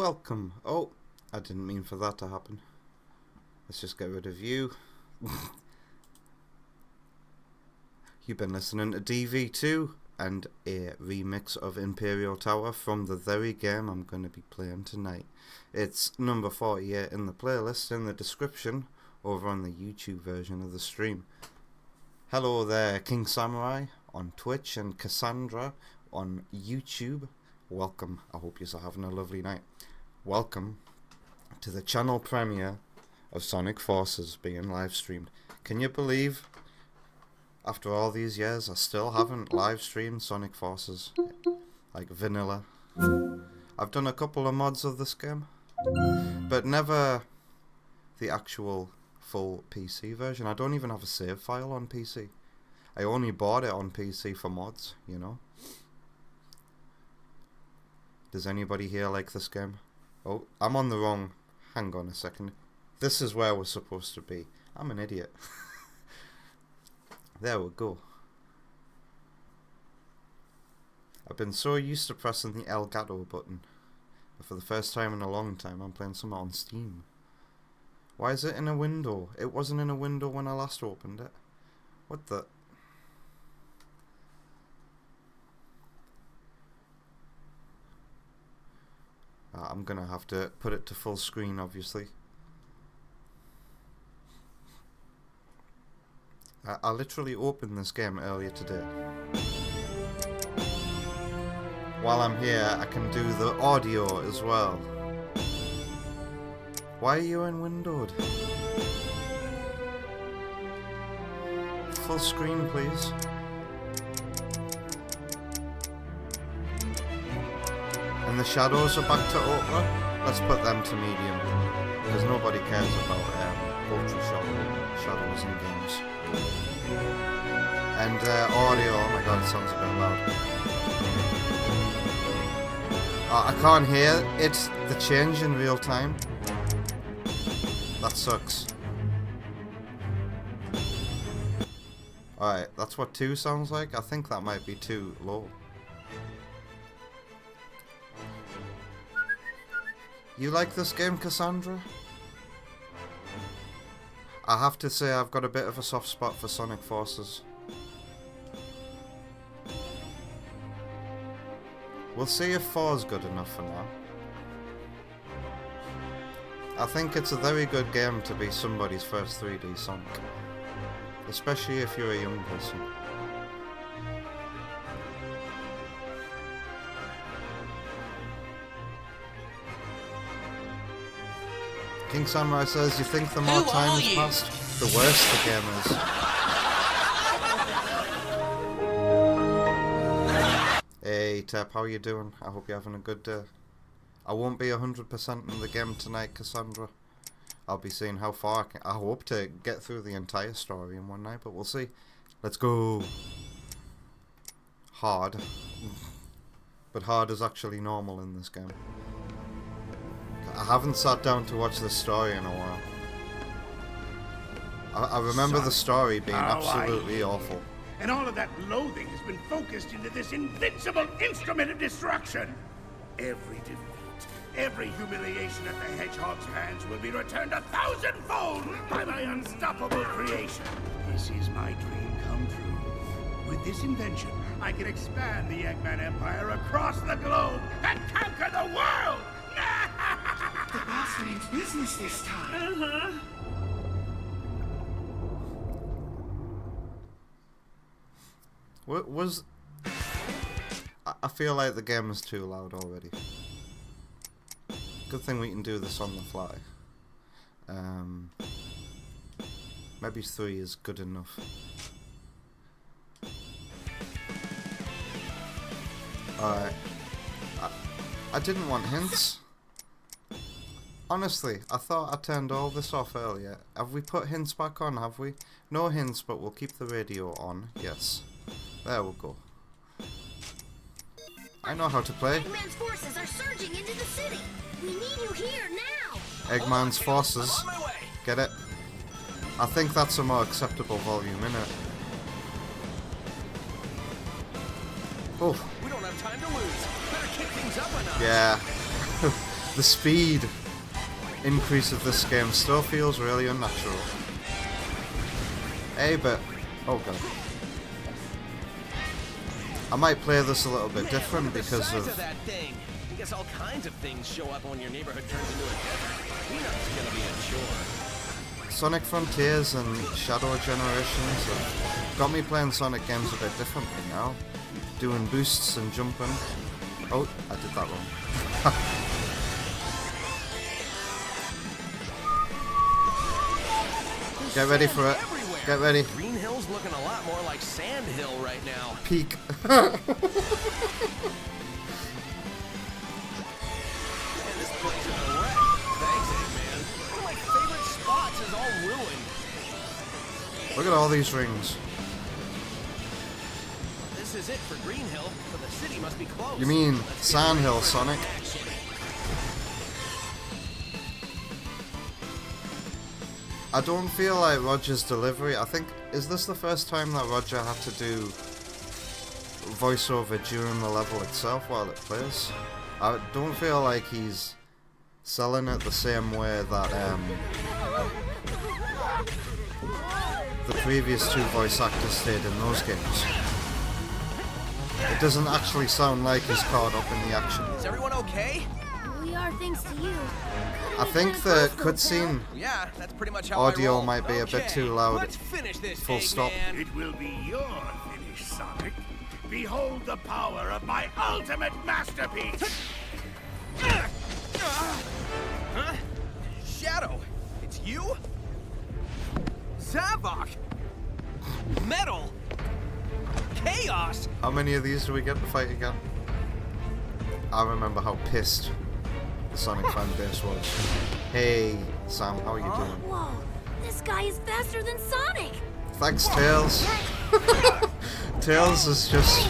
welcome. Oh, I didn't mean for that to happen. Let's just get rid of you. You've been listening to DV2 and a remix of Imperial Tower from the very game I'm going to be playing tonight. It's number 48 in the playlist in the description over on the YouTube version of the stream. Hello there, King Samurai on Twitch and Cassandra on YouTube. Welcome. I hope you're having a lovely night. Welcome to the channel premiere of Sonic Forces being live streamed. Can you believe after all these years I still haven't live streamed Sonic Forces like vanilla? I've done a couple of mods of this game, but never the actual full PC version. I don't even have a save file on PC. I only bought it on PC for mods, you know. Does anybody here like this game? Oh, I'm on the wrong... Hang on a second. This is where we're supposed to be. I'm an idiot. There we go. I've been so used to pressing the Elgato button. But for the first time in a long time, I'm playing something on Steam. Why is it in a window? It wasn't in a window when I last opened it. What the... I'm gonna have to put it to full screen, obviously. I literally opened this game earlier today. While I'm here, I can do the audio as well. Why are you in windowed? Full screen, please. And the shadows are back to ultra. Let's put them to medium, because nobody cares about ultra shadows in games. And audio, oh my god, it sounds a bit loud. I can't hear it's the change in real time. That sucks. Alright, that's what 2 sounds like. I think that might be too low. You like this game, Cassandra? I have to say I've got a bit of a soft spot for Sonic Forces. We'll see if 4's good enough for now. I think it's a very good game to be somebody's first 3D Sonic. Especially if you're a young person. King Samurai says, you think the more time has passed, the worse the game is. Hey Tep, how you doing? I hope you're having a good day. I won't be 100% in the game tonight, Cassandra. I'll be seeing how far I can. I hope to get through the entire story in one night, but we'll see. Let's go. Hard. But hard is actually normal in this game. I haven't sat down to watch the story in a while. I remember the story being absolutely awful. And all of that loathing has been focused into this invincible instrument of destruction. Every defeat, every humiliation at the Hedgehog's hands will be returned 1,000-fold by my unstoppable creation. This is my dream come true. With this invention, I can expand the Eggman Empire across the globe and conquer the world! The boss means business this time. What was... I feel like the game is too loud already. Good thing we can do this on the fly. Maybe 3 is good enough. Alright. I didn't want hints. Honestly, I thought I turned all this off earlier. Have we put hints back on, have we? No hints, but we'll keep the radio on. Yes. There we go. I know how to play. Eggman's forces are surging into the city. We need you here now. Eggman's forces. Get it? I think that's a more acceptable volume, innit? Oh. We don't have time to lose. Better kick things up a notch. Yeah. The speed increase of this game still feels really unnatural. Hey, but... oh god. I might play this a little bit different because of... that thing. I guess all kinds of things show up when your neighborhood turns into a desert. Cleanup's gonna be a chore. Sonic Frontiers and Shadow Generations have got me playing Sonic games a bit differently now. Doing boosts and jumping. Oh, I did that wrong. Get ready for it. Get ready. Green Hill's looking a lot more like Sand Hill right now. Peak. Man, this place is a wreck. Thanks, Eggman. One of my favorite spots is all ruined. Look at all these rings. This is it for Green Hill, so the city must be closed. You mean Let's get Sand ready Hill, for Sonic? action. I don't feel like Roger's delivery. I think, is this the first time that Roger had to do voiceover during the level itself while it plays? I don't feel like he's selling it the same way that the previous two voice actors did in those games. It doesn't actually sound like he's caught up in the action. Is everyone okay? We are thanks to you. I think the cutscene Yeah, that's pretty much how audio I roll. might be a bit Okay, too loud. Let's finish this, Full stop. Eggman. It will be your finish, Sonic. Behold the power of my ultimate masterpiece! Huh? Shadow, it's you? Zavok! Metal! Chaos! How many of these do we get to fight again? I remember how pissed the Sonic fan base was. Hey, Sam, how are you doing? Whoa, this guy is faster than Sonic. Thanks, Tails. Tails is just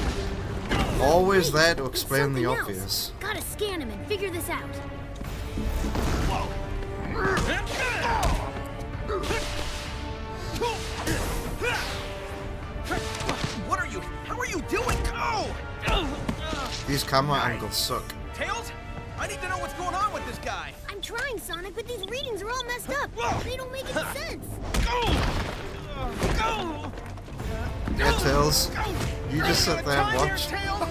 always there to explain the Something obvious. else. Gotta scan him and figure this out. What are you? How are you doing? Go! These camera angles suck. Tails? I need to know what's going on with this guy. I'm trying, Sonic, but these readings are all messed up. They don't make any sense. Go! Yeah, Tails. You just sit there and Time watch. here, Tails!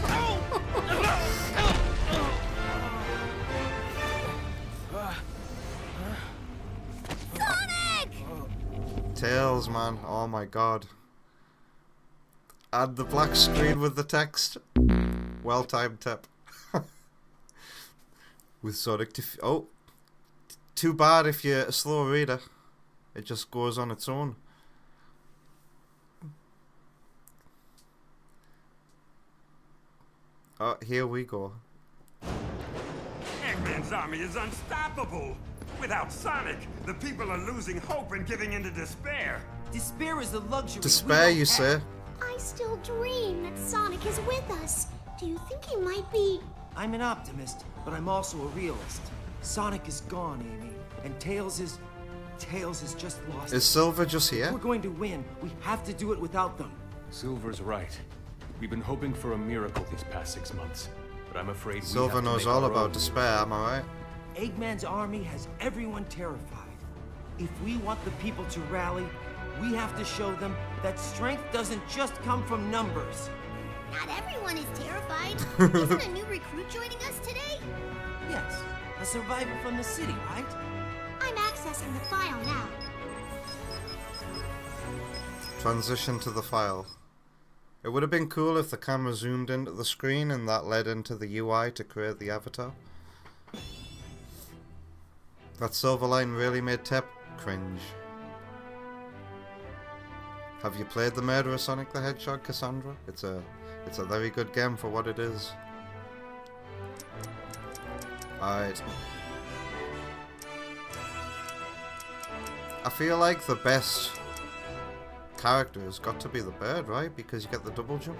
Sonic! Tails, man. Oh my god. Add the black screen with the text. Well timed tip. With Sonic oh. Too bad if you're a slow reader. It just goes on its own. Oh, here we go. Eggman's army is unstoppable! Without Sonic, the people are losing hope and giving into despair. Despair is a luxury. Despair, you say? I still dream that Sonic is with us. Do you think he might be... I'm an optimist, but I'm also a realist. Sonic is gone, Amy, and Tails is just lost. Is Silver just If here? we're going to win, we have to do it without them. Silver's right. We've been hoping for a miracle these past 6 months, but I'm afraid we Silver have to knows make all our about own. despair, am I right? Eggman's army has everyone terrified. If we want the people to rally, we have to show them that strength doesn't just come from numbers. Not everyone is terrified. Isn't a new recruit joining us today? Yes, a survivor from the city, right? I'm accessing the file now. Transition to the file. It would have been cool if the camera zoomed into the screen and that led into the UI to create the avatar. That silver line really made Tep cringe. Have you played the Murderer Sonic the Hedgehog, Cassandra? It's a very good game for what it is. Alright. I feel like the best character has got to be the bird, right? Because you get the double jump.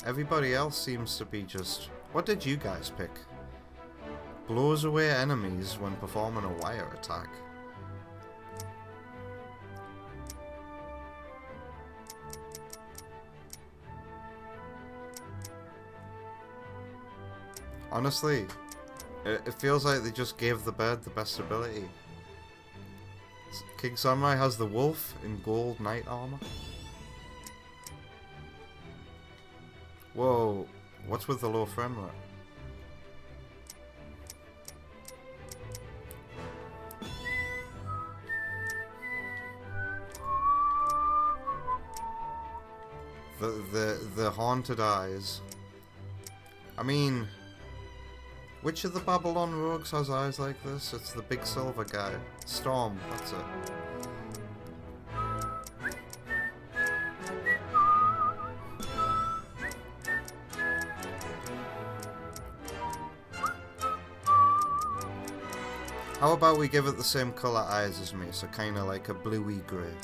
Everybody else seems to be just... What did you guys pick? Blows away enemies when performing a wire attack. Honestly, It feels like they just gave the bird the best ability. King Samurai has the wolf in gold knight armor. Whoa, what's with the low frame rate? The haunted eyes. I mean, which of the Babylon rogues has eyes like this? It's the big silver guy. Storm, that's it. How about we give it the same colour eyes as me, so kinda like a bluey grey.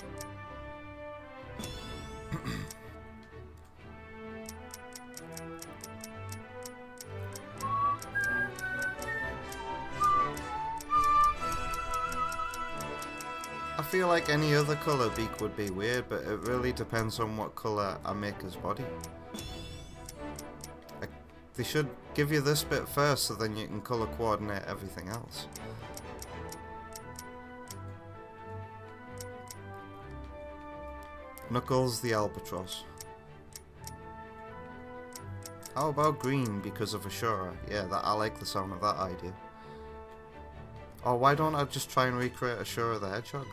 I feel like any other colour beak would be weird, but it really depends on what colour I make his body. They should give you this bit first so then you can colour coordinate everything else. Knuckles the Albatross. How about green because of Ashura? Yeah, I like the sound of that idea. Or why don't I just try and recreate Ashura the Hedgehog?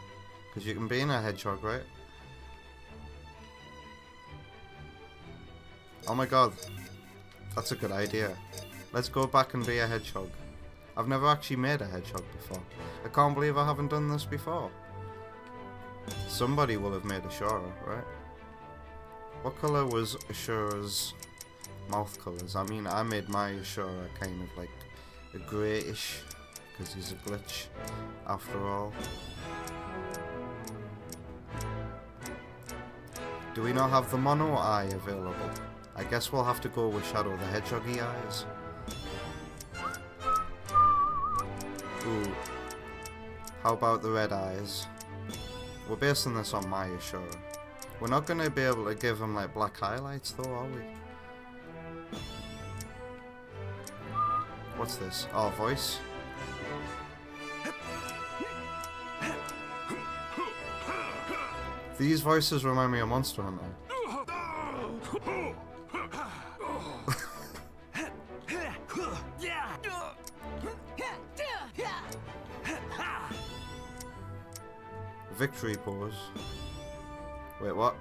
Because you can be in a hedgehog, right? Oh my god. That's a good idea. Let's go back and be a hedgehog. I've never actually made a hedgehog before. I can't believe I haven't done this before. Somebody will have made Ashura, right? What colour was Ashura's mouth colours? I mean, I made my Ashura kind of like a greyish, because he's a glitch, after all. Do we not have the mono eye available? I guess we'll have to go with Shadow the Hedgehoggy eyes. Ooh. How about the red eyes? We're basing this on my Ashura. We're not going to be able to give him like black highlights though, are we? What's this? Oh, voice? These voices remind me of Monster Hunter. Victory pose. Wait, what?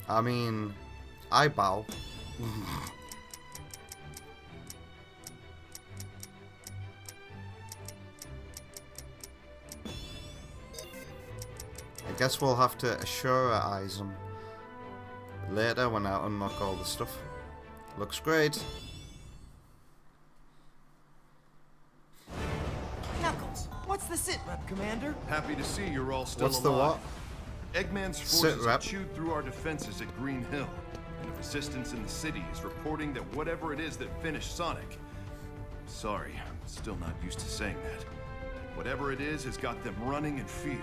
I mean, I bow. I guess we'll have to Ashura-ize him later when I unlock all the stuff. Looks great. Knuckles, what's the sit rep, Commander? Happy to see you're all still What's the alive. what? Eggman's Sit forces rep. chewed through our defenses at Green Hill, and the resistance in the city is reporting that whatever it is that finished Sonic... Sorry, I'm still not used to saying that. Whatever it is has got them running in fear.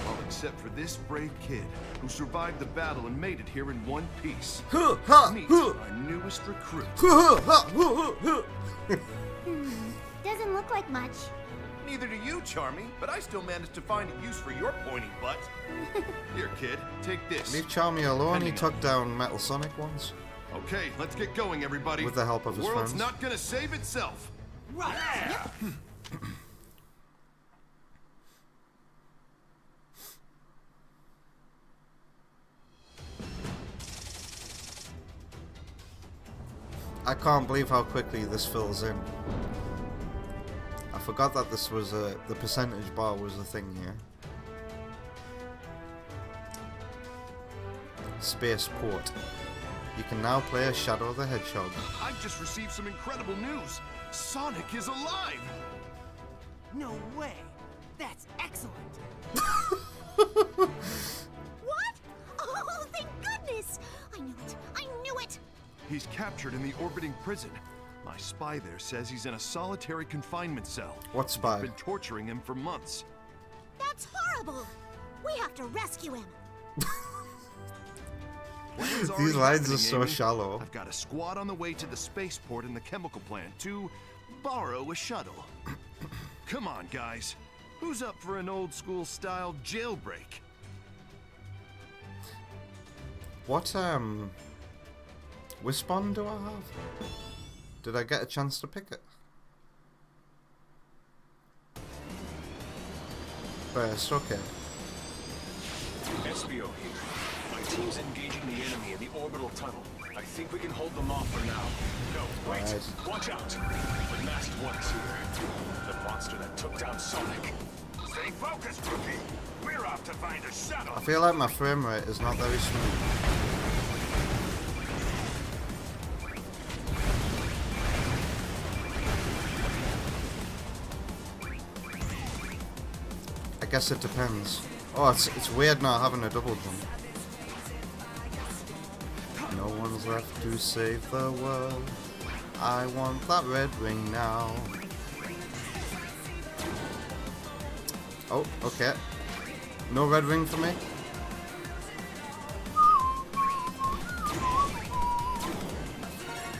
All except for this brave kid who survived the battle and made it here in one piece. Meet our newest recruit. Doesn't look like much. Neither do you, Charmy, but I still managed to find a use for your pointy butt. Here, kid, take this. Leave Charmy alone, he Depending took on- down Metal Sonic once. Okay, let's get going, everybody. With the help of the his world's friends. not gonna save itself. Right. I can't believe how quickly this fills in. I forgot that this was the percentage bar was a thing here. Spaceport. You can now play as Shadow the Hedgehog. I've just received some incredible news. Sonic is alive. No way. That's excellent. What? Oh, thank goodness! I knew it! I knew it! He's captured in the orbiting prison. My spy there says he's in a solitary confinement cell. What spy? They've been torturing him for months. That's horrible! We have to rescue him! These lines are so shallow. I've got a squad on the way to the spaceport and the chemical plant to borrow a shuttle. Come on, guys. Who's up for an old school style jailbreak? What Wispon do I have? Did I get a chance to pick it? First, okay. SBO here. My team's engaging the enemy in the orbital tunnel. I think we can hold them off for now. No, wait. Right. Watch out. The masked one's here. The monster that took down Sonic. Stay focused, rookie. We're off to find a shuttle. I feel like my frame rate is not very smooth. I guess it depends. Oh, it's weird not having a double jump. No one's left to save the world. I want that red ring now. Oh, okay. No red ring for me.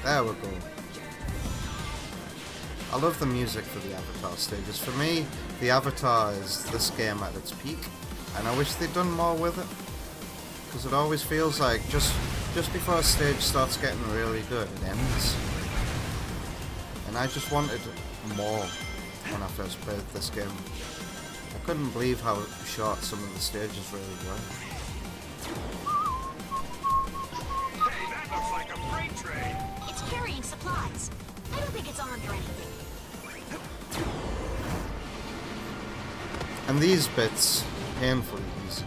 There we go. I love the music for the Avatar stages. For me, the Avatar is this game at its peak, and I wish they'd done more with it. Because it always feels like just before a stage starts getting really good, it ends. And I just wanted more when I first played this game. I couldn't believe how short some of the stages really were. Hey, that looks like a freight train. It's carrying supplies. I don't think it's armed or anything. And these bits, painfully easy.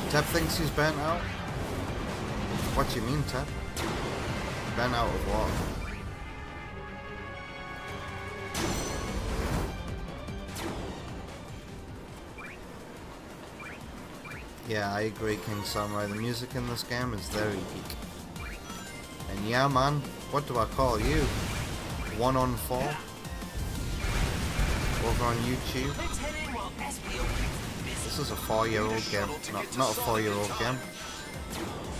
Tep thinks he's burnt out? What do you mean, Tep? Burnt out of what? Yeah, I agree, King Samurai. The music in this game is very weak. And yeah, man, what do I call you? 1 on 4? Over on YouTube. This is a 4-year-old game. Not a 4-year-old game.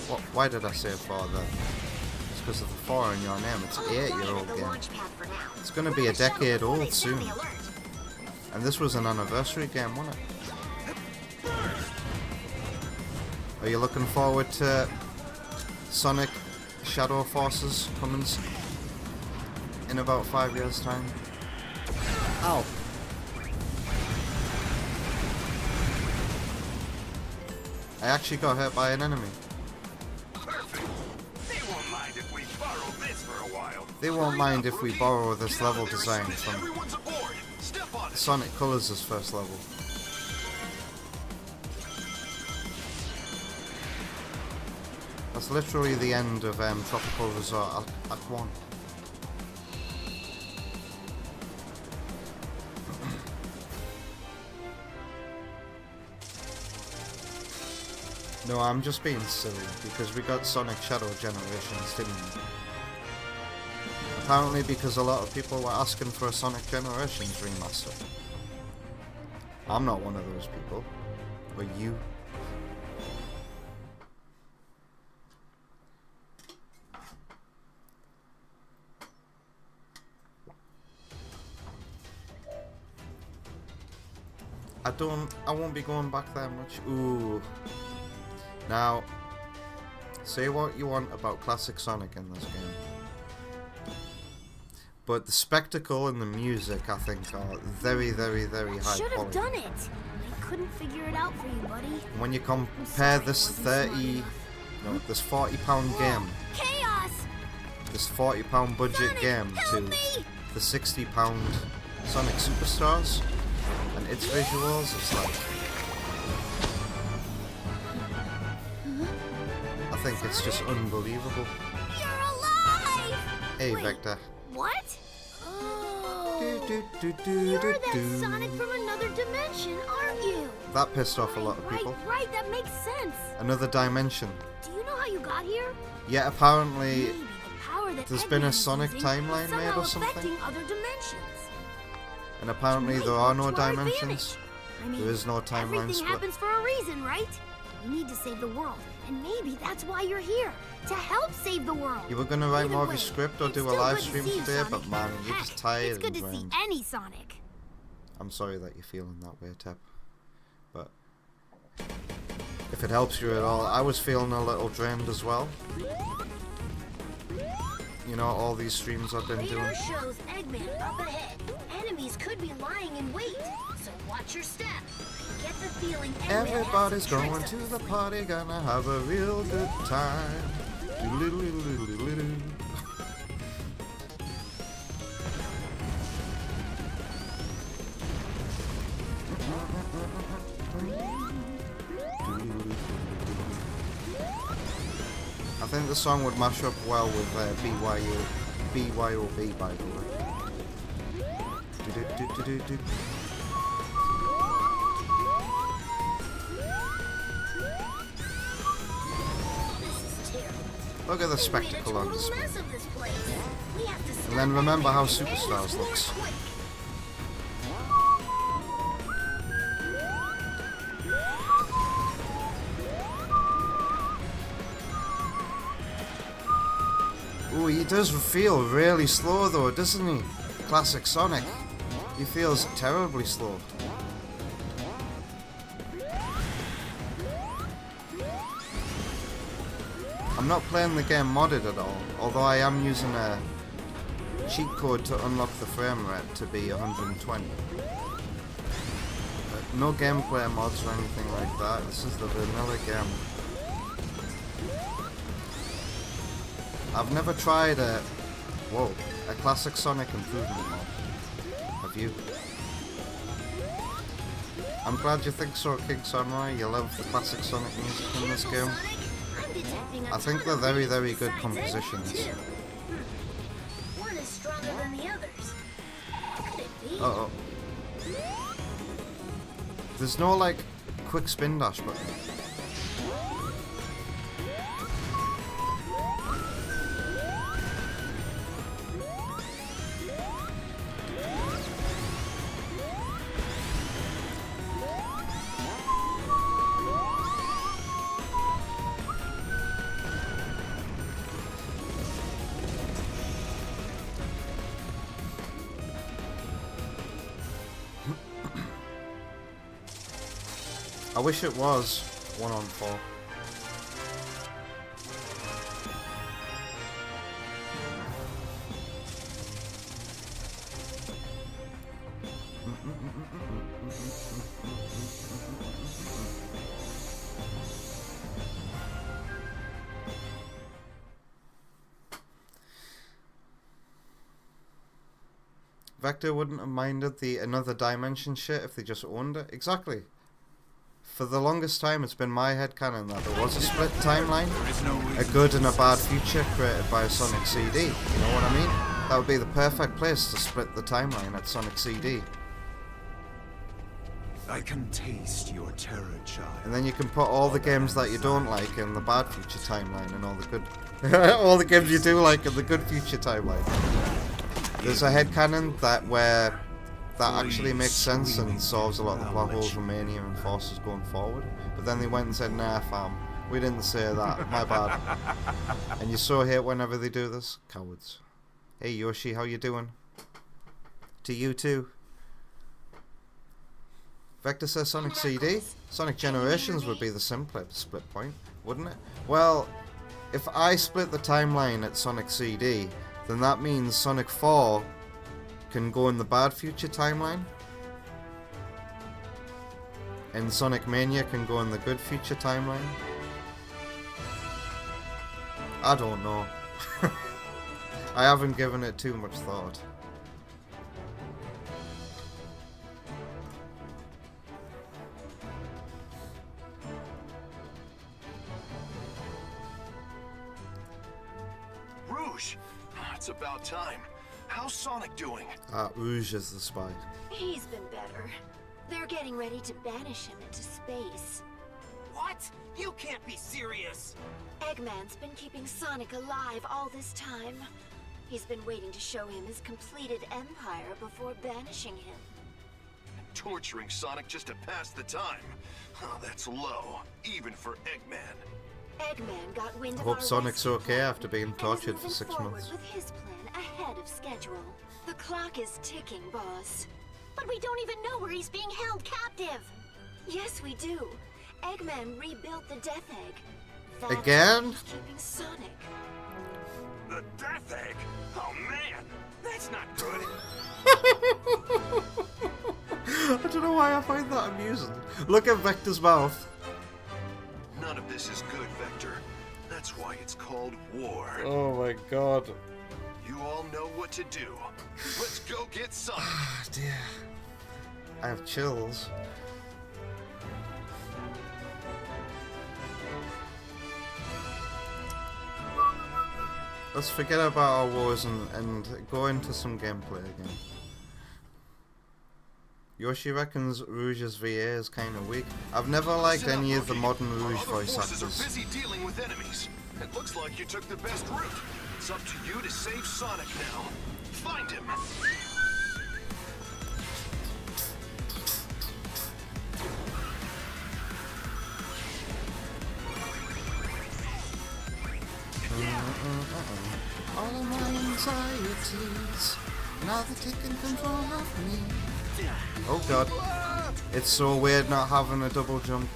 What? Why did I say 4 then? It's because of the 4 in your name. It's an 8-year-old game. It's going to be a decade old soon. And this was an anniversary game, wasn't it? Are you looking forward to Sonic Shadow Forces coming in about 5 years' time? Ow. I actually got hit by an enemy. Perfect. They won't mind if we borrow this for a while. They won't mind if we borrow this level design from Everyone's aboard. Step on it. Sonic Colors' first level. That's literally the end of Tropical Resort Act 1. No, I'm just being silly, because we got Sonic Shadow Generations, didn't we? Apparently because a lot of people were asking for a Sonic Generations remaster. I'm not one of those people. Or you. I won't be going back there much. Ooh. Now, say what you want about classic Sonic in this game, but the spectacle and the music, I think, are very, very, very high Should have quality. done it. I couldn't figure it out for you, buddy. When you compare this this £40 game, Chaos! this £40 budget Sonic, game to help me! the £60 Sonic Superstars and its visuals, it's like, I think it's just unbelievable. You're alive! Hey, Wait, Vector. What? Oh, you're that Sonic from another dimension, aren't hurt you. That pissed off a lot of people. Right, that makes sense. Another dimension. Do you know how you got here? Yeah, apparently Maybe the power that there's been a Eggman is Sonic using timeline is made somehow or something. affecting other dimensions. And apparently Might there are work no to our dimensions. advantage. I mean, There is no timeline everything split. happens for a reason, right? We need to save the world, and maybe that's why you're here, to help save the world. You were gonna write Either more of way, your script or it's do a still live good to stream see you, today, but Sonic. man, you're Heck, just tired it's good and to see drained. any Sonic. I'm sorry that you're feeling that way, Tep. But if it helps you at all, I was feeling a little drained as well. You know, all these streams I've been doing. Radar shows Eggman up ahead. Enemies could be lying in wait, so watch your step. I get the feeling Eggman Everybody's has some going tricks to up the his party, gonna have a real good time. Doodle-doodle-doodle-doodle. I think the song would mash up well with BYOB, by the way. Do-do-do-do-do-do. Look at the spectacle on display. And then remember how Superstars looks. Ooh, he does feel really slow though, doesn't he? Classic Sonic. He feels terribly slow. I'm not playing the game modded at all, although I am using a cheat code to unlock the frame rate to be 120. No gameplay mods or anything like that, this is the vanilla game. I've never tried a classic Sonic improvement mod. Have you? I'm glad you think so, King Samurai. You love the classic Sonic music in this game. I think they're very, very good compositions. One is stronger than the others. Could it be? Uh-oh. There's no, like, quick spin dash button. I wish it was 1-on-4. Vector wouldn't have minded the another dimension shit if they just owned it. Exactly. For the longest time, it's been my headcanon that there was a split timeline, a good and a bad future created by a Sonic CD. You know what I mean? That would be the perfect place to split the timeline at Sonic CD. I can taste your terror, child. And then you can put all the games that you don't like in the bad future timeline, and all the good, all the games you do like in the good future timeline. There's a headcanon that actually makes sense and solves a lot of the plot holes Romania and Forces going forward. But then they went and said, nah fam, we didn't say that, my bad. And you so hate whenever they do this. Cowards. Hey Yoshi, how you doing? To you too. Vector says Sonic CD? Sonic Generations would be the simpler split point, wouldn't it? Well, if I split the timeline at Sonic CD, then that means Sonic 4 can go in the bad future timeline, and Sonic Mania can go in the good future timeline. I don't know. I haven't given it too much thought. Rouge! It's about time. How's Sonic doing? Rouge is the spy. He's been better. They're getting ready to banish him into space. What? You can't be serious! Eggman's been keeping Sonic alive all this time. He's been waiting to show him his completed empire before banishing him. Torturing Sonic just to pass the time. Oh, that's low, even for Eggman. Eggman got wind I of hope our Sonic's rescue okay plan after being and is tortured for moving 6 forward months. with his plan ahead of schedule. The clock is ticking, boss. But we don't even know where he's being held captive. Yes, we do. Eggman rebuilt the Death Egg. That's Again? what's keeping Sonic. The Death Egg? Oh man, that's not good. I don't know why I find that amusing. Look at Vector's mouth. None of this is good, Vector. That's why it's called war. Oh my god. You all know what to do. Let's go get Sonic. Ah, dear. I have chills. Let's forget about our wars and go into some gameplay again. Yoshi reckons Rouge's VA is kind of weak. I've never liked Listen up, any of the Rookie. modern Our Rouge other voice forces actors. are busy dealing with enemies. It looks like you took the best route. It's up to you to save Sonic now. Find him. All of my anxieties, now they're taking control of me. Oh god. It's so weird not having a double jump.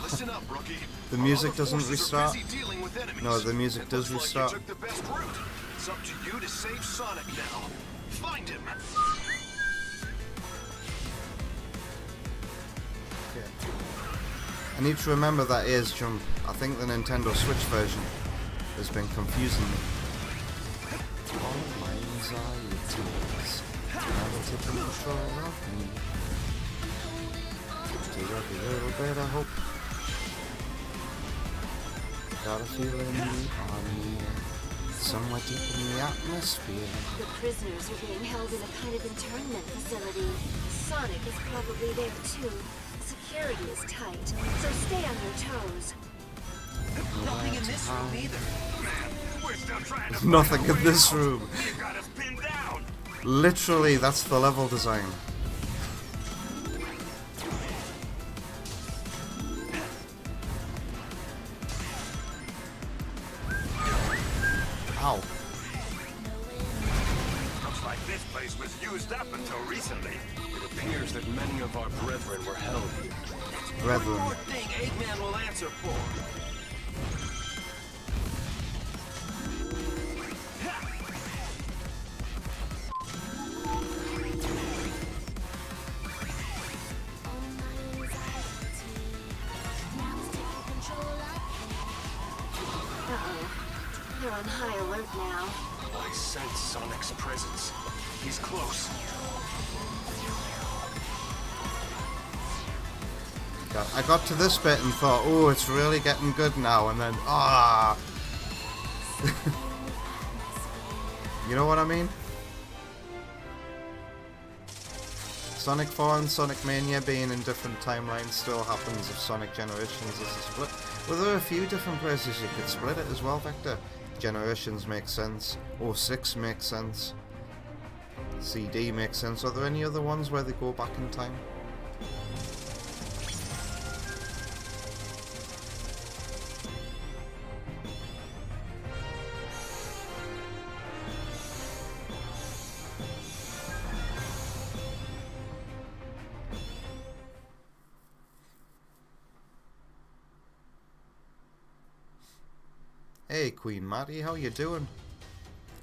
Listen up, Rookie. The Our music other doesn't forces are restart. busy dealing with enemies. No, the music It does looks restart. Like you took the best route. It's up to you to save Sonic now. Find him. Okay. I need to remember that ears jump. I think the Nintendo Switch version has been confusing me. All my anxieties, now they're taking control of me. Take up a little bit of hope. Got a feeling on me, somewhere deep in the atmosphere. The prisoners are being held in a kind of internment facility. Sonic is probably there too. Security is tight, so stay on your toes. Nothing in this room either. We're still trying to Nothing find a in way this out. room. You got us pinned down. Literally, that's the level design. Ow. Looks like this place was used up until recently. It appears that many of our brethren were held here. One Brethren. more thing Eggman will answer for. Uh-oh. They're on high alert now. I sense Sonic's presence. He's close. I got to this bit and thought, oh, it's really getting good now, and then, ah. You know what I mean? Sonic 4 and Sonic Mania being in different timelines still happens if Sonic Generations is a split. Well, there are a few different places you could split it as well, Vector. Generations makes sense. 06 makes sense. CD makes sense. Are there any other ones where they go back in time? Hey Queen Maddie, how you doing?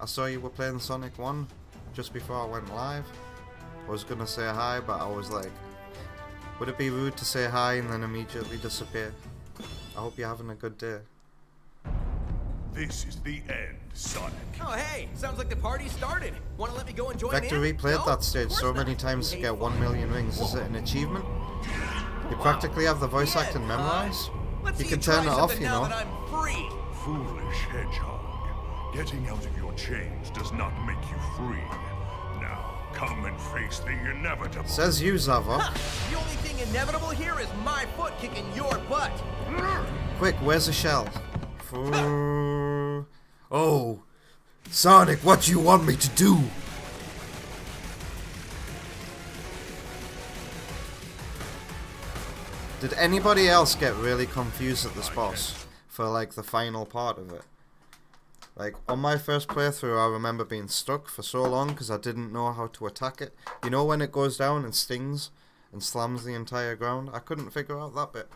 I saw you were playing Sonic 1 just before I went live. I was gonna say hi, but I was like, would it be rude to say hi and then immediately disappear? I hope you're having a good day. This is the end, Sonic. Oh, hey, sounds like the party started. Want to let me go and join Vector in? replayed No? that stage Of so course many not. times to You get hate 1 million rings. Is it an achievement? You practically have the voice acting Yeah, memorized. Let's You see can try turn it off, something you now know. that I'm free. Foolish hedgehog. Getting out of your chains does not make you free. Now, Come and face the inevitable. Says you, Zavok. The only thing inevitable here is my foot kicking your butt. Quick, where's the shell? Oh, Sonic, what do you want me to do? Did anybody else get really confused at this boss for like the final part of it? Like on my first playthrough, I remember being stuck for so long because I didn't know how to attack it. You know when it goes down and stings and slams the entire ground? I couldn't figure out that bit.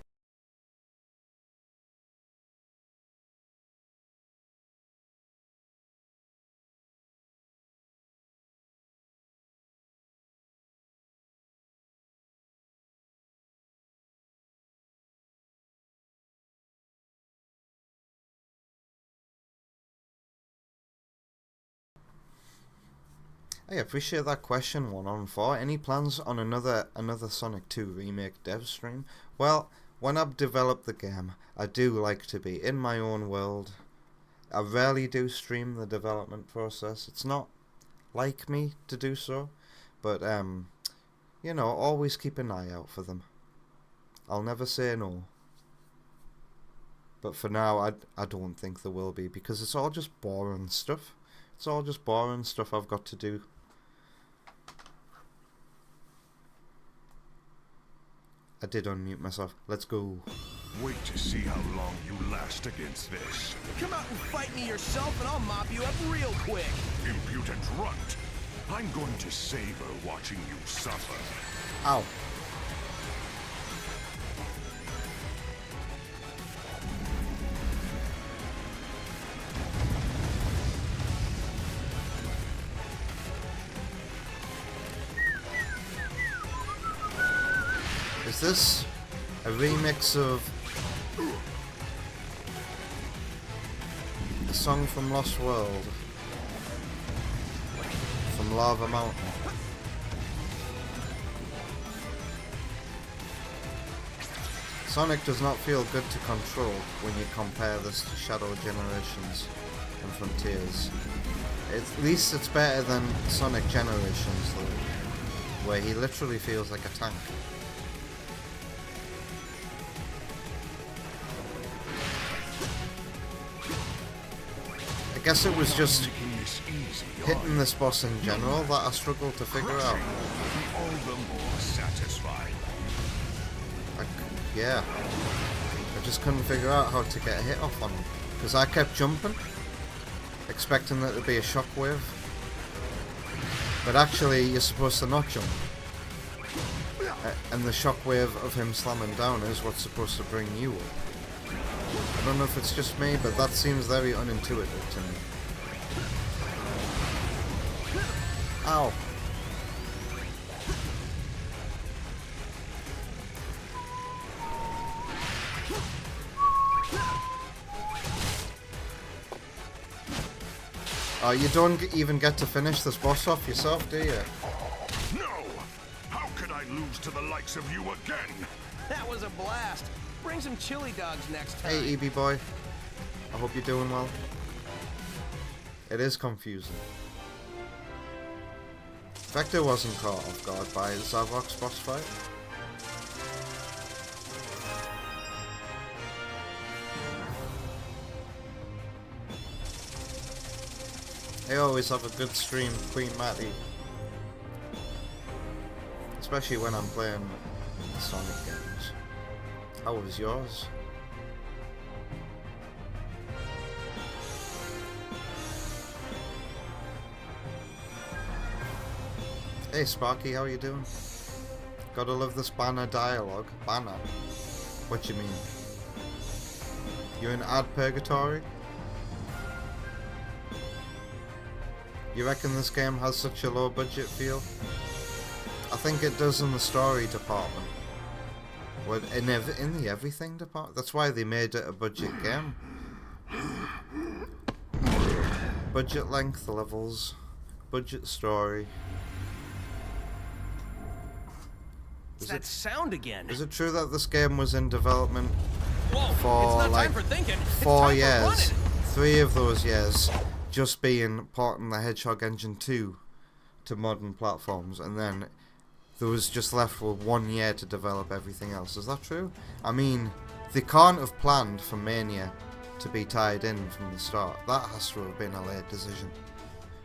I appreciate that question, 1-on-4. Any plans on another Sonic 2 remake dev stream? Well, when I've developed the game, I do like to be in my own world. I rarely do stream the development process. It's not like me to do so, but you know, always keep an eye out for them. I'll never say no. But for now, I don't think there will be, because it's all just boring stuff. It's all just boring stuff I've got to do. I did unmute myself. Let's go. Wait to see how long you last against this. Come out and fight me yourself and I'll mop you up real quick. Impudent runt. I'm going to savor watching you suffer. Ow. Is this a remix of the song from Lost World from Lava Mountain? Sonic does not feel good to control when you compare this to Shadow Generations and Frontiers. At least it's better than Sonic Generations though, where he literally feels like a tank. I guess it was just hitting this boss in general that I struggled to figure out. All the more satisfied. Yeah. I just couldn't figure out how to get a hit off on him. Because I kept jumping, expecting there to be a shockwave. But actually, you're supposed to not jump. And the shockwave of him slamming down is what's supposed to bring you up. I don't know if it's just me, but that seems very unintuitive to me. Ow. You don't even get to finish this boss off yourself, do you? No! How could I lose to the likes of you again? That was a blast. Bring some chili dogs next time. Hey, EB boy. I hope you're doing well. It is confusing. Vector wasn't caught off guard by Zavok's boss fight. I always have a good stream, Queen Matty. Especially when I'm playing the Sonic games. How was yours? Hey Sparky, how are you doing? Gotta love this banner dialogue. Banner? What you mean? You're in ad purgatory? You reckon this game has such a low budget feel? I think it does in the story department. Well, in the everything department. That's why they made it a budget game. Budget length levels, budget story. It's that sound again. Is it true that this game was in development Whoa, for it's not like time for thinking. It's 4 time years? For running. 3 of those years just being part in the Hedgehog Engine 2 to modern platforms, and then there was just left with 1 year to develop everything else. Is that true? I mean, they can't have planned for Mania to be tied in from the start. That has to have been a late decision,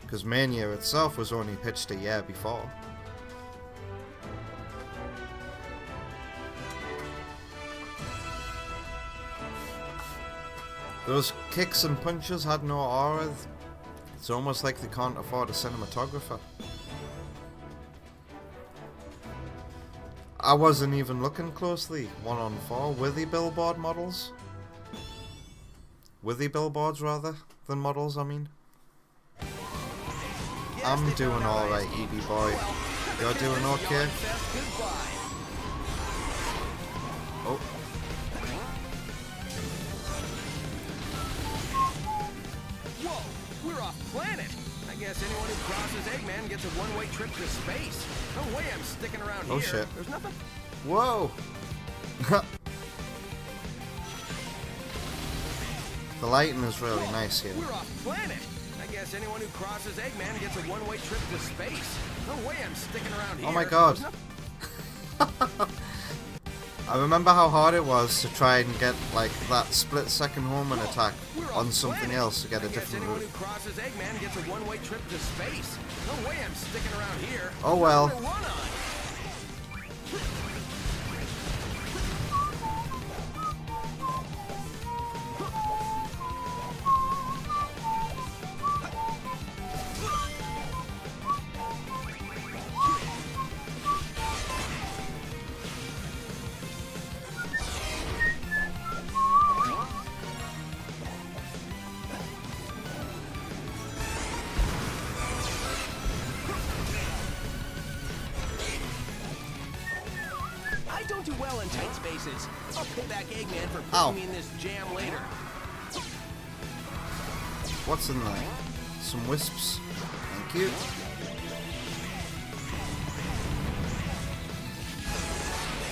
because Mania itself was only pitched a year before. Those kicks and punches had no aura. It's almost like they can't afford a cinematographer. I wasn't even looking closely. 1-on-4 Withy billboard models. Withy billboards rather than models, I mean. I'm doing alright, Edie boy. You're doing okay? Oh. Whoa, we're off planet. I guess anyone who crosses Eggman gets a one-way trip to space. No way I'm sticking around here. Oh shit. There's nothing. Whoa! The lighting is really nice here. We're off planet. I guess anyone who crosses Eggman gets a one-way trip to space. No way I'm sticking around here. Oh my god. I remember how hard it was to try and get like that split-second homing attack on something else to get a different route. Anyone who crosses Eggman gets a one-way trip to space. No way I'm sticking around here. Oh well. Do well in tight spaces. I'll pay back Eggman for Ow. putting me in this jam later. What's in there? Some wisps. Thank you.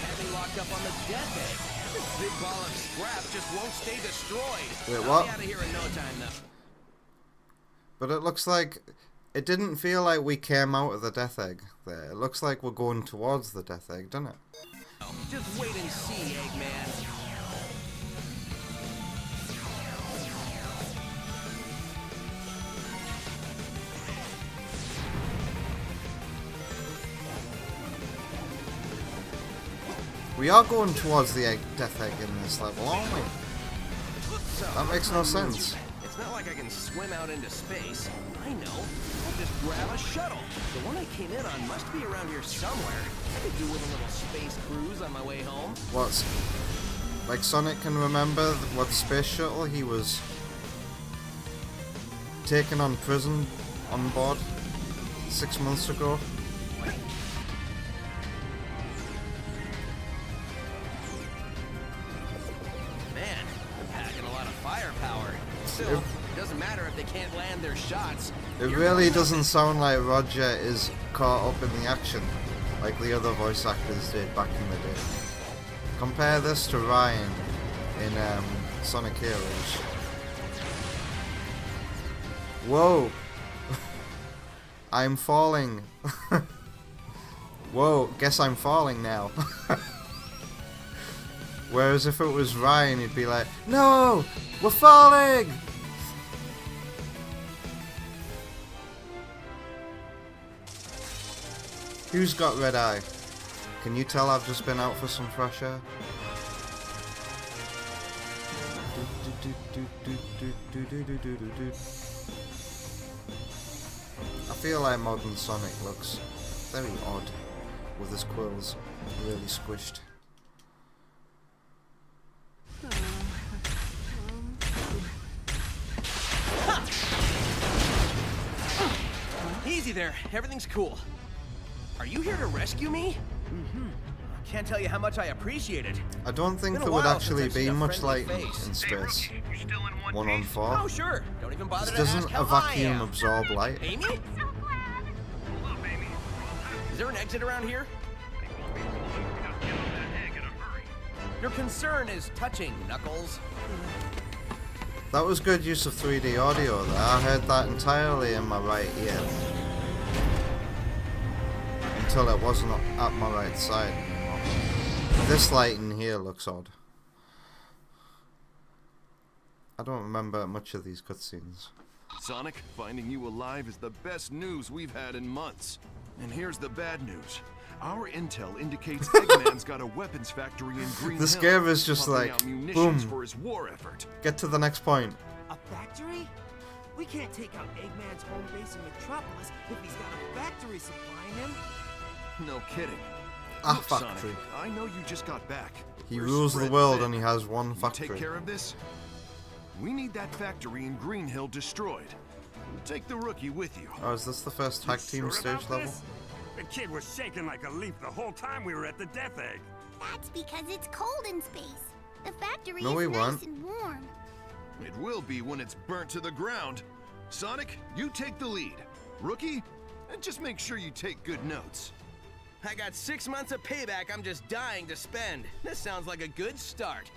Had me locked up on the death egg. This big ball of scrap just won't stay destroyed. Wait, I'll what? be out of here in no time, though. But it looks like it didn't feel like we came out of the death egg there. It looks like we're going towards the death egg, doesn't it? Just wait and see, Eggman. We are going towards the death egg in this level, aren't we? So, That makes no sense. it's not like I can swim out into space. I know. I'll just grab a shuttle. The one I came in on must be around here somewhere. I could do with a little space cruise on my way home. What's like Sonic can remember what space shuttle he was taken on prison on board 6 months ago. Man, they're packing a lot of firepower. Still, it doesn't matter if they can't land their shots. It really doesn't sound like Roger is caught up in the action like the other voice actors did back in the day. Compare this to Ryan in Sonic Heroes. Whoa! I'm falling. Whoa, guess I'm falling now. Whereas if it was Ryan, he'd be like, no! We're falling! Who's got red eye? Can you tell I've just been out for some fresh air? I feel like modern Sonic looks very odd with his quills really squished. Easy there. Everything's cool. Are you here to rescue me? Can't tell you how much I appreciate it. I don't think there would actually be much light in space. 1-on-4. Oh, sure. Don't even bother to Doesn't ask a how I vacuum am. absorb light? Amy? Is there an exit around here? Your concern is touching, Knuckles. That was good use of 3D audio there. I heard that entirely in my right ear. until it wasn't at my right side anymore. This light in here looks odd. I don't remember much of these cutscenes. Sonic, finding you alive is the best news we've had in months. And here's the bad news. Our intel indicates Eggman's got a weapons factory in Green This Hill, game is just pumping like, out munitions boom. for his war effort. Get to the next point. A factory? We can't take out Eggman's home base in Metropolis if he's got a factory supplying him. No kidding. A Look, factory. Sonic, I know you just got back. He We're rules the spread world thin. and he has one You factory. take care of this? We need that factory in Green Hill destroyed. Take the rookie with you. Oh, is this the first tag team Sure stage about level? this? The kid was shaking like a leaf the whole time we were at the Death Egg. That's because it's cold in space. The factory No, we is nice won't. and warm. It will be when it's burnt to the ground. Sonic, you take the lead. Rookie, and just make sure you take good notes. I got 6 months of payback I'm just dying to spend. This sounds like a good start.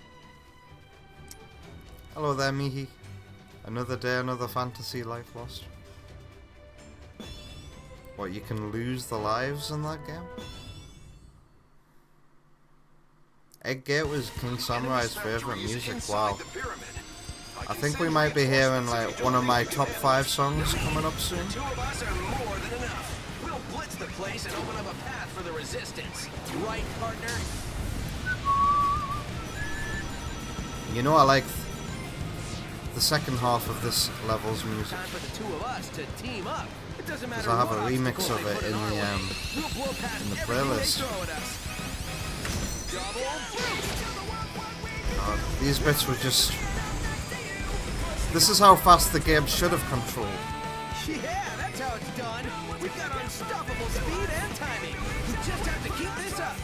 Hello there, Mihi. Another day, another fantasy life lost. What, you can lose the lives in that game? Eggate was King Samurai's favourite music, wow. I think we might be hearing like one of my top 5 songs coming up soon. 2 of us are more than enough. We'll blitz the place and open up a path for the resistance. Right, partner? You know, I like the second half of this level's music. Time for the 2 of us to team up. It doesn't matter Because I have a what remix obstacle of they it put in our the way. We'll blow past in the everything they playlist. throw at us. Double. These bits were just... This is how fast the game should have controlled. Yeah, that's how it's done. We've got unstoppable speed and timing. We just have to keep this up.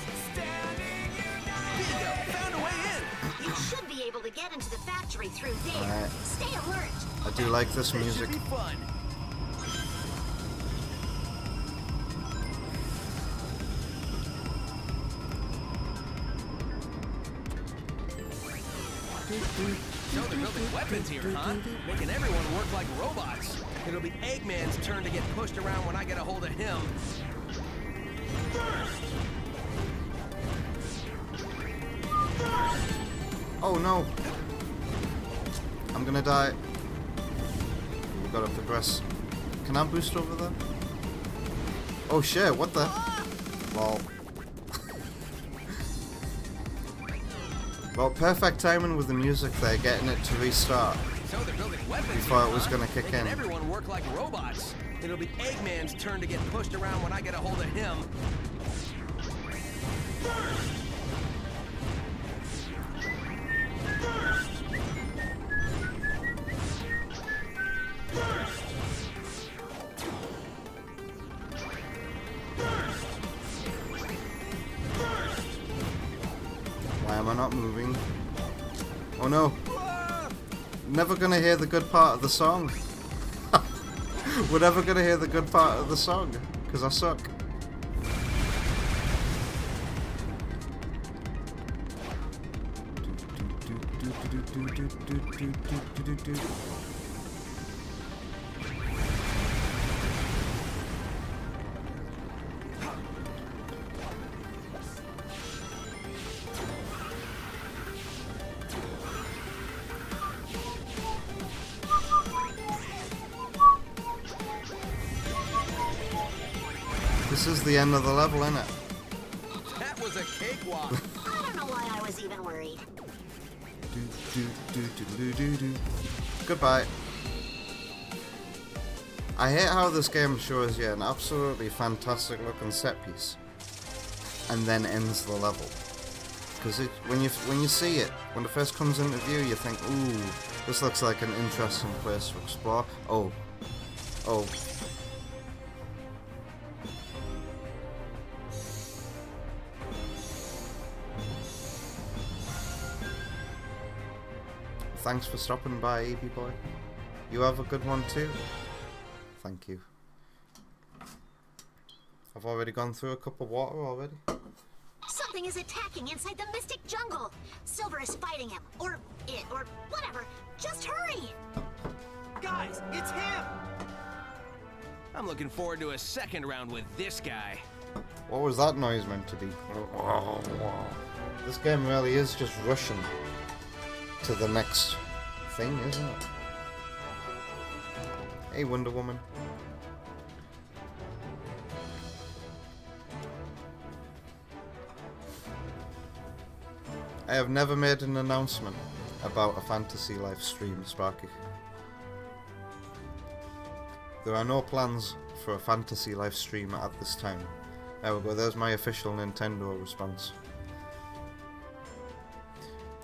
Bingo, found a way in. You should be able to get into the factory through there. Alright. Stay alert. I do like this This music. should be fun. So they're building weapons here, huh? Making everyone work like robots. It'll be Eggman's turn to get pushed around when I get a hold of him. Oh no! I'm gonna die. We gotta progress. Can I boost over there? Oh shit, what the? Lol. Well, perfect timing with the music there, getting it to restart So they're building weapons before here, it was huh? gonna kick Making in. everyone work like robots. It'll be Eggman's turn to get pushed around when I get a hold of him. Why am I not moving? Oh no! Never gonna hear the good part of the song. We're never gonna hear the good part of the song, because I suck. This is the end of the level, isn't it? That was a cakewalk. I don't know why I was even worried. Goodbye. I hate how this game shows you an absolutely fantastic looking set piece and then ends the level. Because when you see it, when it first comes into view, you think, ooh, this looks like an interesting place to explore. Oh. Oh. Thanks for stopping by, AB boy. You have a good one too. Thank you. I've already gone through a cup of water already. Something is attacking inside the Mystic Jungle. Silver is fighting him, or it, or whatever. Just hurry! Guys, it's him! I'm looking forward to a second round with this guy. What was that noise meant to be? This game really is just rushing to the next thing, isn't it? Hey, Wonder Woman. I have never made an announcement about a Fantasy Life stream, Sparky. There are no plans for a Fantasy Life stream at this time. There we go, there's my official Nintendo response.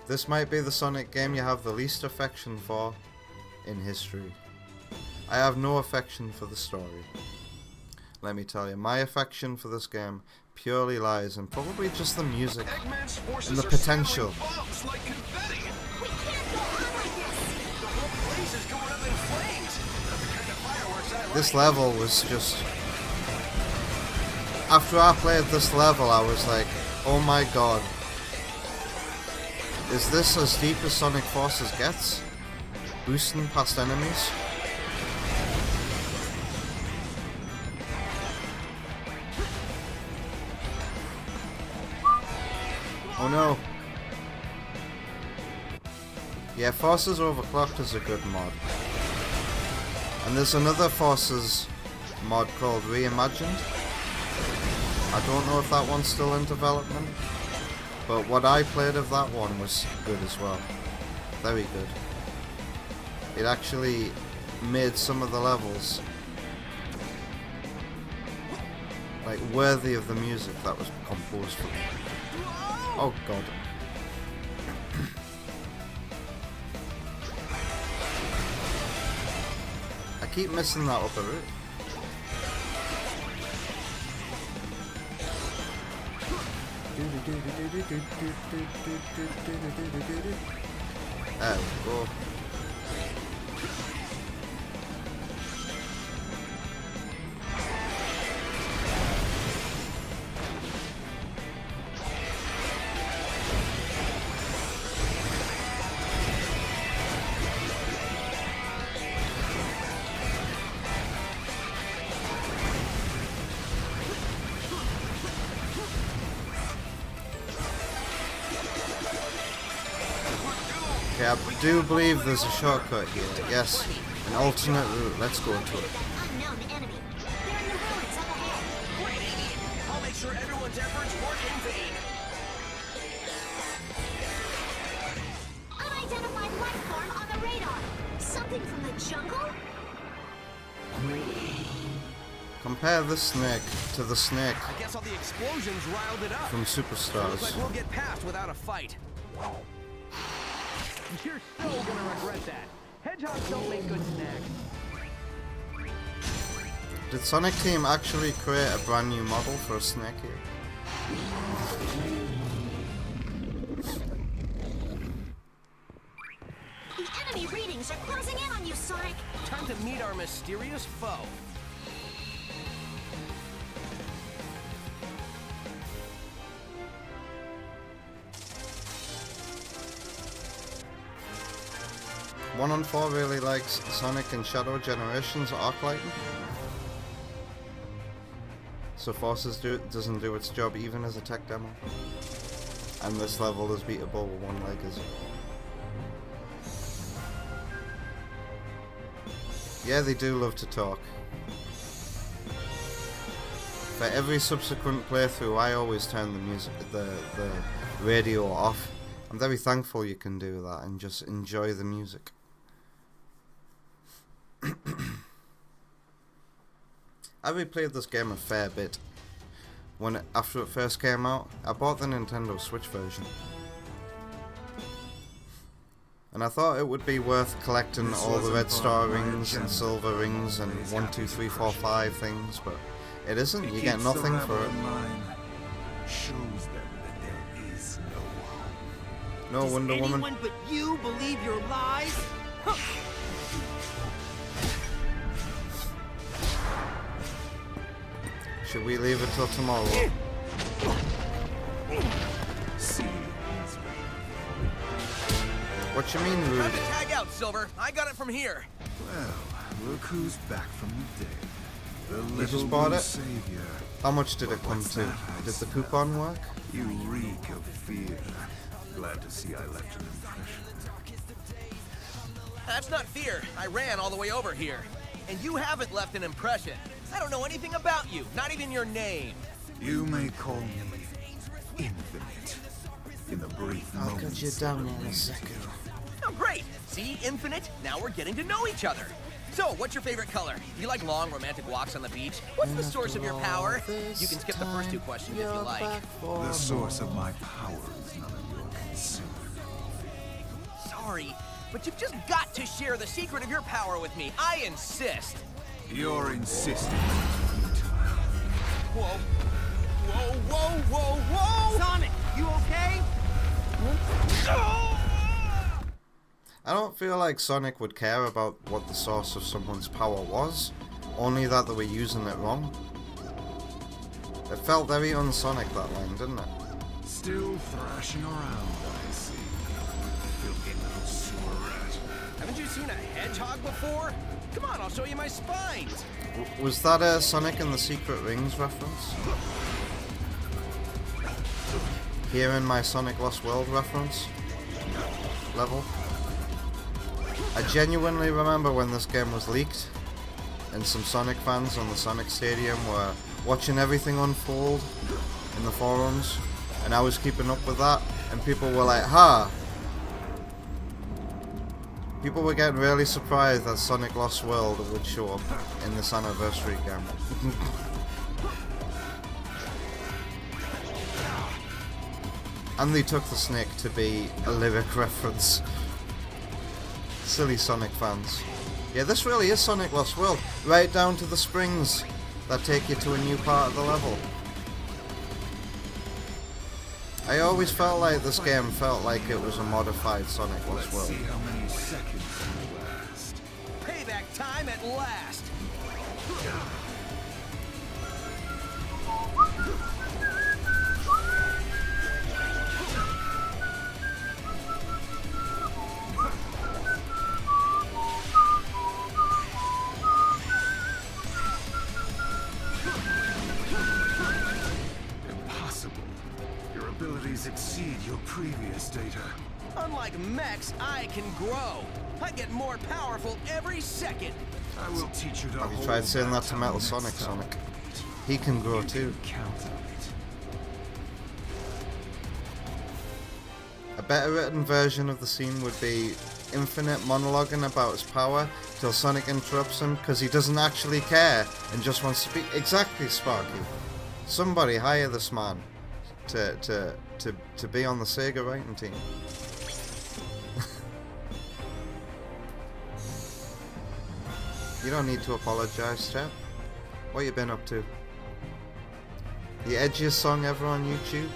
This might be the Sonic game you have the least affection for in history. I have no affection for the story. Let me tell you, my affection for this game purely lies in probably just the music and the potential. Like confetti. We can't go on like this. The whole place is going up in flames. That's the kind of fireworks I like. This level was just... After I played this level, I was like, oh my god. Is this as deep as Sonic Forces gets? Boosting past enemies? Oh no. Yeah, Forces Overclocked is a good mod. And there's another Forces mod called Reimagined. I don't know if that one's still in development, but what I played of that one was good as well. Very good. It actually made some of the levels like worthy of the music that was composed for them. Oh god. I keep missing that upper route. There we go. Okay, I do believe there's a shortcut here. Yes, an alternate route. Let's go into it. Unknown enemy. They're in the ruins up ahead. Great. I'll make sure everyone's efforts weren't in vain. Unidentified life form on the radar. Something from the jungle? Compare this snake to the snake I guess all the explosions riled it up. from Looks Superstars. like we'll get past without a fight. You're so gonna regret that. Hedgehogs don't make good snacks. Did Sonic Team actually create a brand new model for a snake here? The enemy readings are closing in on you, Sonic. Time to meet our mysterious foe. One on 4 really likes Sonic and Shadow Generations Arclighting. So Forces doesn't do its job even as a tech demo. And this level is beatable with one leg as yeah, they do love to talk. For every subsequent playthrough, I always turn the radio off. I'm very thankful you can do that and just enjoy the music. I replayed this game a fair bit. After it first came out, I bought the Nintendo Switch version. And I thought it would be worth collecting all the red star rings and silver rings and 1, 2, 3, 4, 5 things, but it isn't. You get nothing for it. Shows them that there is no hope. No Wonder Woman. Anyone but you believe your lies? Huh. Should we leave it till tomorrow? See, What you mean, Time rude? to tag out, Silver. I got it from here. well, look who's back from the dead. You just bought it? How much did it come to? Did the coupon work? You reek of fear. Glad to see I left an impression. That's not fear. I ran all the way over here. And you haven't left an impression. I don't know anything about you, not even your name. You may call me Infinite. In the brief I'll moments cut you down in a second. Oh, great. See, Infinite? Now we're getting to know each other. So, what's your favorite color? Do you like long, romantic walks on the beach? What's the source of your power? You can skip the first two questions if you like. the source of my power is none of your concern. Sorry, but you've just got to share the secret of your power with me. I insist. You're insisting is futile. Whoa. Whoa, whoa, whoa, whoa! Sonic, you okay? I don't feel like Sonic would care about what the source of someone's power was, only that they were using it wrong. It felt very un-Sonic, that line, didn't it? Still thrashing around, I see. Filthy little sewer rat. Haven't you seen a hedgehog before? Come on, I'll show you my spines. Was that a Sonic and the Secret Rings reference? Here in my Sonic Lost World reference level? I genuinely remember when this game was leaked, and some Sonic fans on the Sonic Stadium were watching everything unfold in the forums, and I was keeping up with that, and people were like, ha! People were getting really surprised that Sonic Lost World would show up in this anniversary game. And they took the snake to be a lyric reference. Silly Sonic fans. Yeah, this really is Sonic Lost World. Right down to the springs that take you to a new part of the level. I always felt like this game felt like it was a modified Sonic Lost World. See how many seconds I last. Payback time at last. Impossible. Your abilities exceed your previous data. Unlike mechs, I can grow. I get more powerful every second. I will teach you to Have you hold tried saying that to till Metal next Sonic, time. Sonic? He can grow You too. can count on it. A better written version of the scene would be Infinite monologuing about his power till Sonic interrupts him because he doesn't actually care and just wants to be exactly Sparky. Somebody hire this man to be on the Sega writing team. You don't need to apologize, chap. What you been up to? The edgiest song ever on YouTube?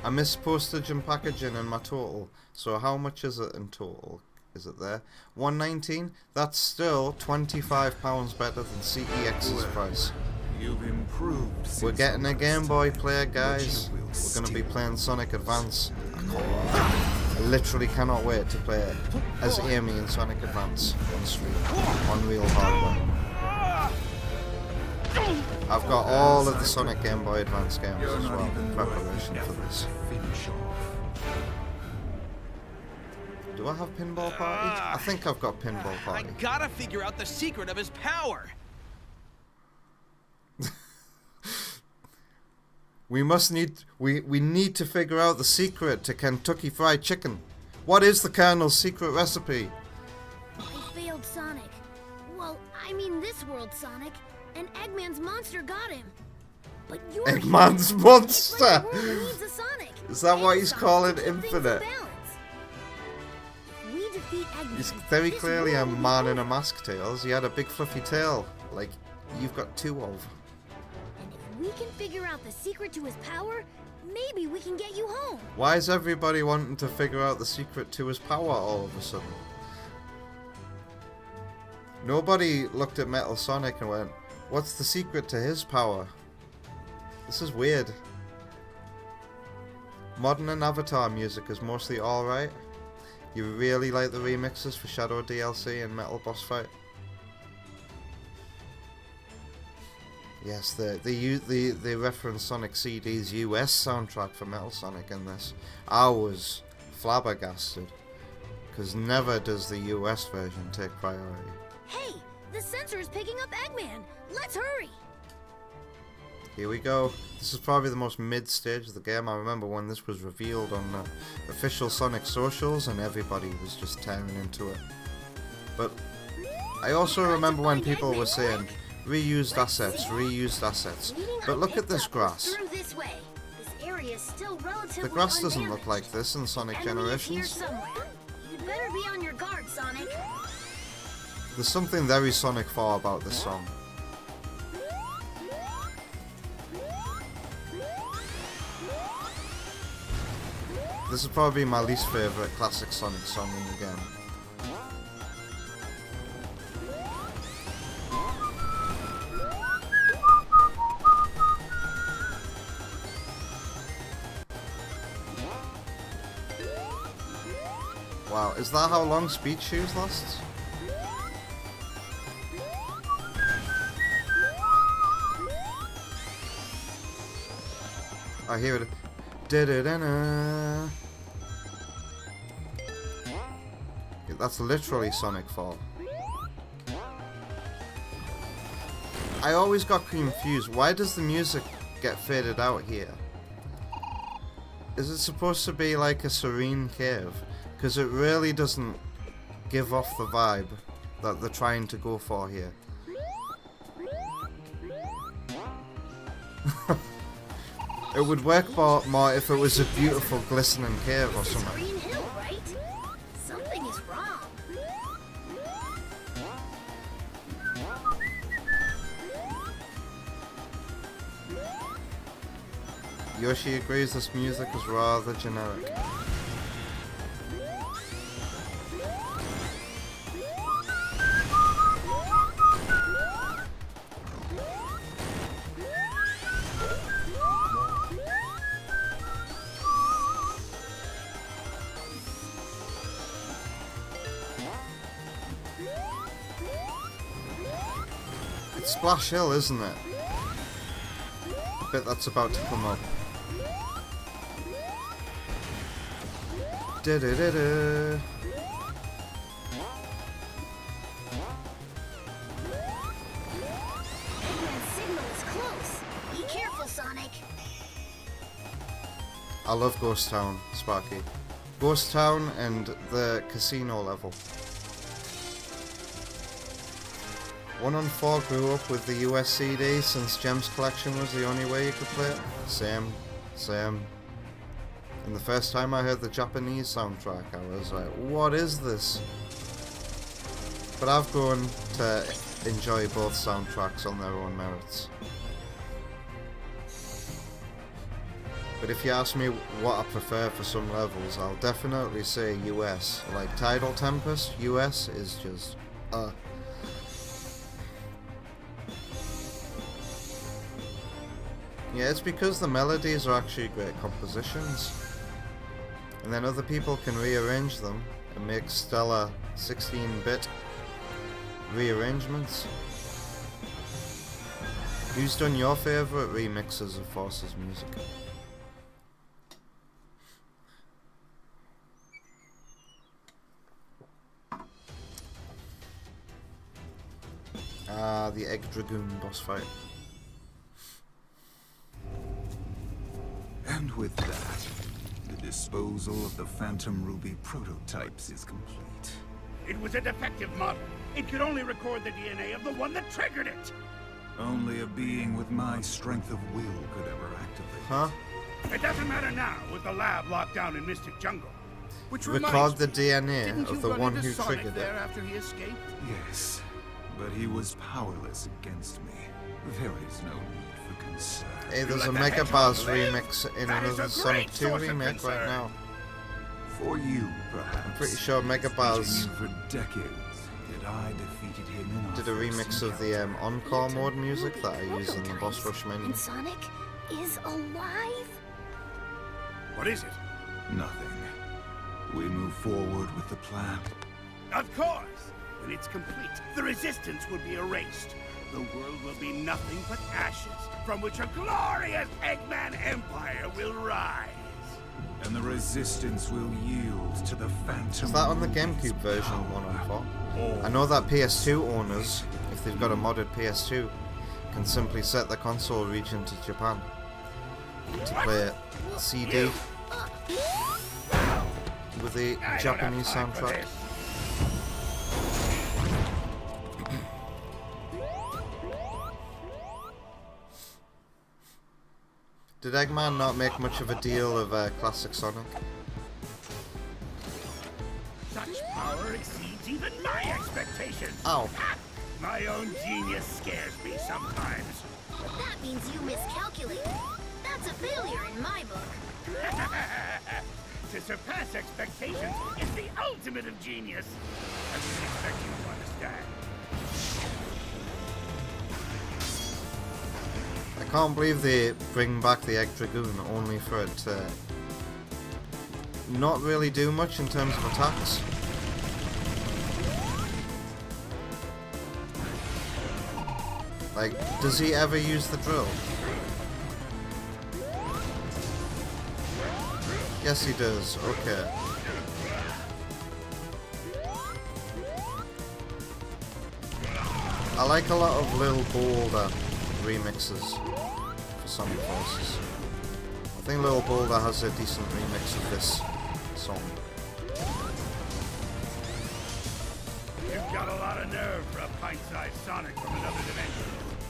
I missed postage and packaging in my total. So how much is it in total? Is it there? 119? That's still £25 better than CEX's price. You've improved. We're since getting a last Game time, Boy player, guys. but you will We're going to be still playing Sonic Advance. I literally cannot wait to play it as Amy in Sonic Advance on stream, on real hardware. I've got all of the Sonic Game Boy Advance games You're as not well, even in worth preparation the for effort this. to finish off. Do I have Pinball Party? I think I've got Pinball I Party. gotta figure out the secret of his power. We need to figure out the secret to Kentucky Fried Chicken. What is the Colonel's secret recipe? I failed Sonic. Well, I mean this world Sonic. And Eggman's monster got him. But you're Eggman's here. monster! It's like the world needs a Sonic. Is that what And he's Sonic calling to keep things in Infinite? balance. If we defeat Eggman, He's very this clearly a world will be man in a over. mask, Tails. He had a big fluffy tail, like you've got two of. And if we can figure out the secret to his power, maybe we can get you home. Why is everybody wanting to figure out the secret to his power all of a sudden? Nobody looked at Metal Sonic and went, what's the secret to his power? This is weird. Modern and Avatar music is mostly alright. You really like the remixes for Shadow DLC and Metal Boss Fight? Yes, they reference Sonic CD's US soundtrack for Metal Sonic in this. I was flabbergasted, because never does the US version take priority. Hey, the sensor is picking up Eggman. Let's hurry. Here we go. This is probably the most mid-stage of the game. I remember when this was revealed on the official Sonic socials and everybody was just tearing into it. But I also remember when people were saying, reused assets. But look at this grass. The grass doesn't look like this in Sonic Generations. You'd better be on your guard, Sonic. There's something very Sonic 4 about this song. This is probably my least favourite classic Sonic song in the game. Wow, is that how long Speed Shoes lasts? I hear it. Da-da-da-da. That's literally Sonic 4. I always got confused. Why does the music get faded out here? Is it supposed to be like a serene cave? Because it really doesn't give off the vibe that they're trying to go for here. It would work more if it was a beautiful glistening cave or something. Green Hill, right? Something is wrong. Yoshi agrees this music is rather generic. It's Splash Hill, isn't it? The bit that's about to come up. Da-da-da-da. Eggman's signal is close. Be careful, Sonic. I love Ghost Town, Sparky. Ghost Town and the casino level. 1 on 4 grew up with the US CD since Gems Collection was the only way you could play it. Same. And the first time I heard the Japanese soundtrack, I was like, what is this? But I've grown to enjoy both soundtracks on their own merits. But if you ask me what I prefer for some levels, I'll definitely say US. Like Tidal Tempest, US is just, Yeah, it's because the melodies are actually great compositions. And then other people can rearrange them and make stellar 16-bit rearrangements. Who's done your favourite remixes of Force's music? Ah, the Egg Dragoon boss fight. And with that, the disposal of the Phantom Ruby prototypes is complete. It was a defective model. It could only record the DNA of the one that triggered it. Only a being with my strength of will could ever activate. Huh? It doesn't matter now with the lab locked down in Mystic Jungle. Which record the DNA didn't of the one who Sonic triggered there it. after he escaped? Yes, but he was powerless against me. There is no need for concern. Hey, there's a let the Mega hedgehog Bars live? remix in That is another a Sonic great 2 source of remake right concern. now. For you, perhaps. I'm pretty sure Mega Bars For decades, yet I defeated him in did a our remix first of the encounter. Encore mode music that I use in the boss rush menu. And Sonic is alive? What is it? Nothing. We move forward with the plan. Of course! When it's complete, the resistance will be erased. The world will be nothing but ashes, from which a glorious Eggman empire will rise. And the resistance will yield to the phantom. Is that on the GameCube version of 114? I know that PS2 owners, if they've got a modded PS2, can simply set the console region to Japan to play CD with the Japanese soundtrack. Did Eggman not make much of a deal of classic Sonic? Such power exceeds even my expectations. Ow. My own genius scares me sometimes. That means you miscalculated. That's a failure in my book. To surpass expectations is the ultimate of genius. I wouldn't expect you to understand. I can't believe they bring back the Egg Dragoon only for it to not really do much in terms of attacks. Like, does he ever use the drill? Yes, he does. Okay. I like a lot of Lil Boulder remixes for Sonic Forces. I think Lil Boulder has a decent remix of this song. You've got a lot of nerve for a pint-sized Sonic from another dimension.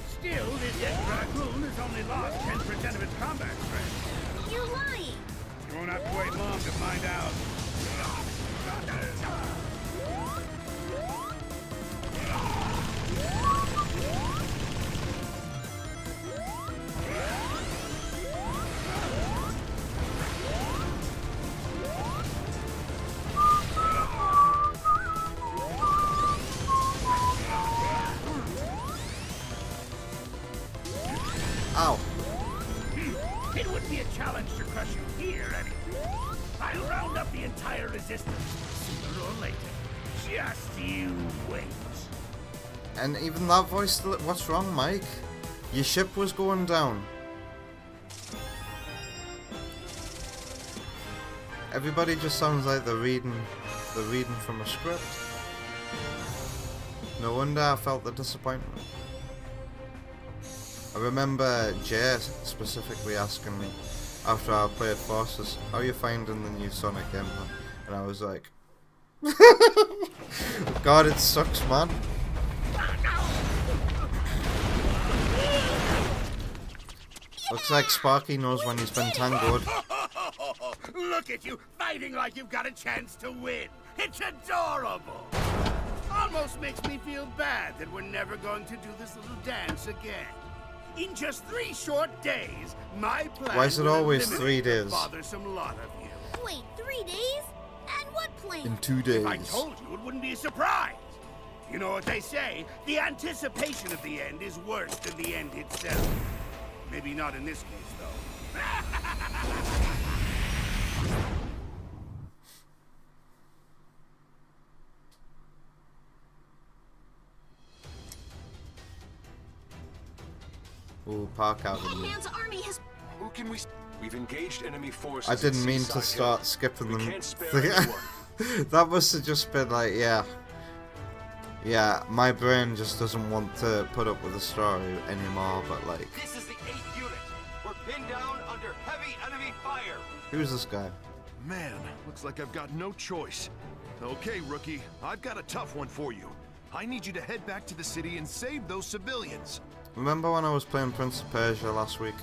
Still, this Egg Dragoon has only lost 10% of its combat strength. You're lying. You won't have to wait long to find out. Ow. It would be a challenge to crush you here, anyway. I'll round up the entire resistance sooner or later. Just you wait. And even that voice, what's wrong, Mike? Your ship was going down. Everybody just sounds like they're reading from a script. No wonder I felt the disappointment. I remember Jay specifically asking me after I played Forces, how are you finding the new Sonic gameplay? And I was like, God, it sucks, man. Looks like Sparky knows when he's been tangoed. Look at you, fighting like you've got a chance to win. It's adorable. Almost makes me feel bad that we're never going to do this little dance again. In just 3 short days, my plan. Why is it always 3 days? Bothersome lot of you. Wait, 3 days? And what plan? In 2 days. If I told you, it wouldn't be a surprise. You know what they say? The anticipation of the end is worse than the end itself. Maybe not in this case, though. Ooh, Park Avenue. Eggman's army has... Who can we... We've engaged enemy forces. I didn't at mean Seaside to start Hill. skipping We them. can't spare anyone. That must have just been like, yeah. Yeah, my brain just doesn't want to put up with the story anymore, but like... This is the 8th unit. We're pinned down under heavy enemy fire. Who's this guy? Man, looks like I've got no choice. Okay, rookie, I've got a tough one for you. I need you to head back to the city and save those civilians. Remember when I was playing Prince of Persia last week?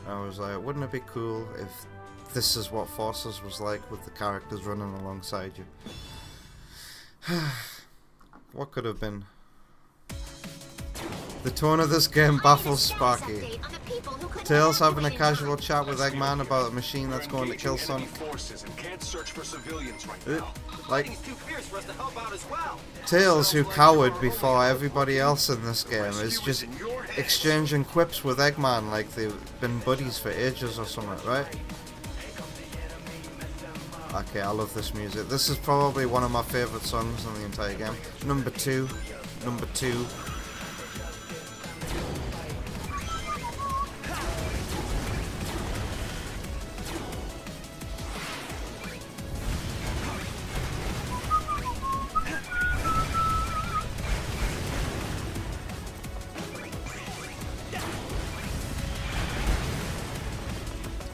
I was like, wouldn't it be cool if this is what Forces was like with the characters running alongside you? What could have been? The tone of this game baffles Sparky. Tails having a casual chat with Eggman about a machine that's going to kill Sonic. Forces and can't search for civilians right now. Like, It's too fierce for us to help out as well. Tails, who cowered before everybody else in this game, is just exchanging quips with Eggman like they've been buddies for ages or something, right? Okay, I love this music. This is probably one of my favourite songs in the entire game. Number two.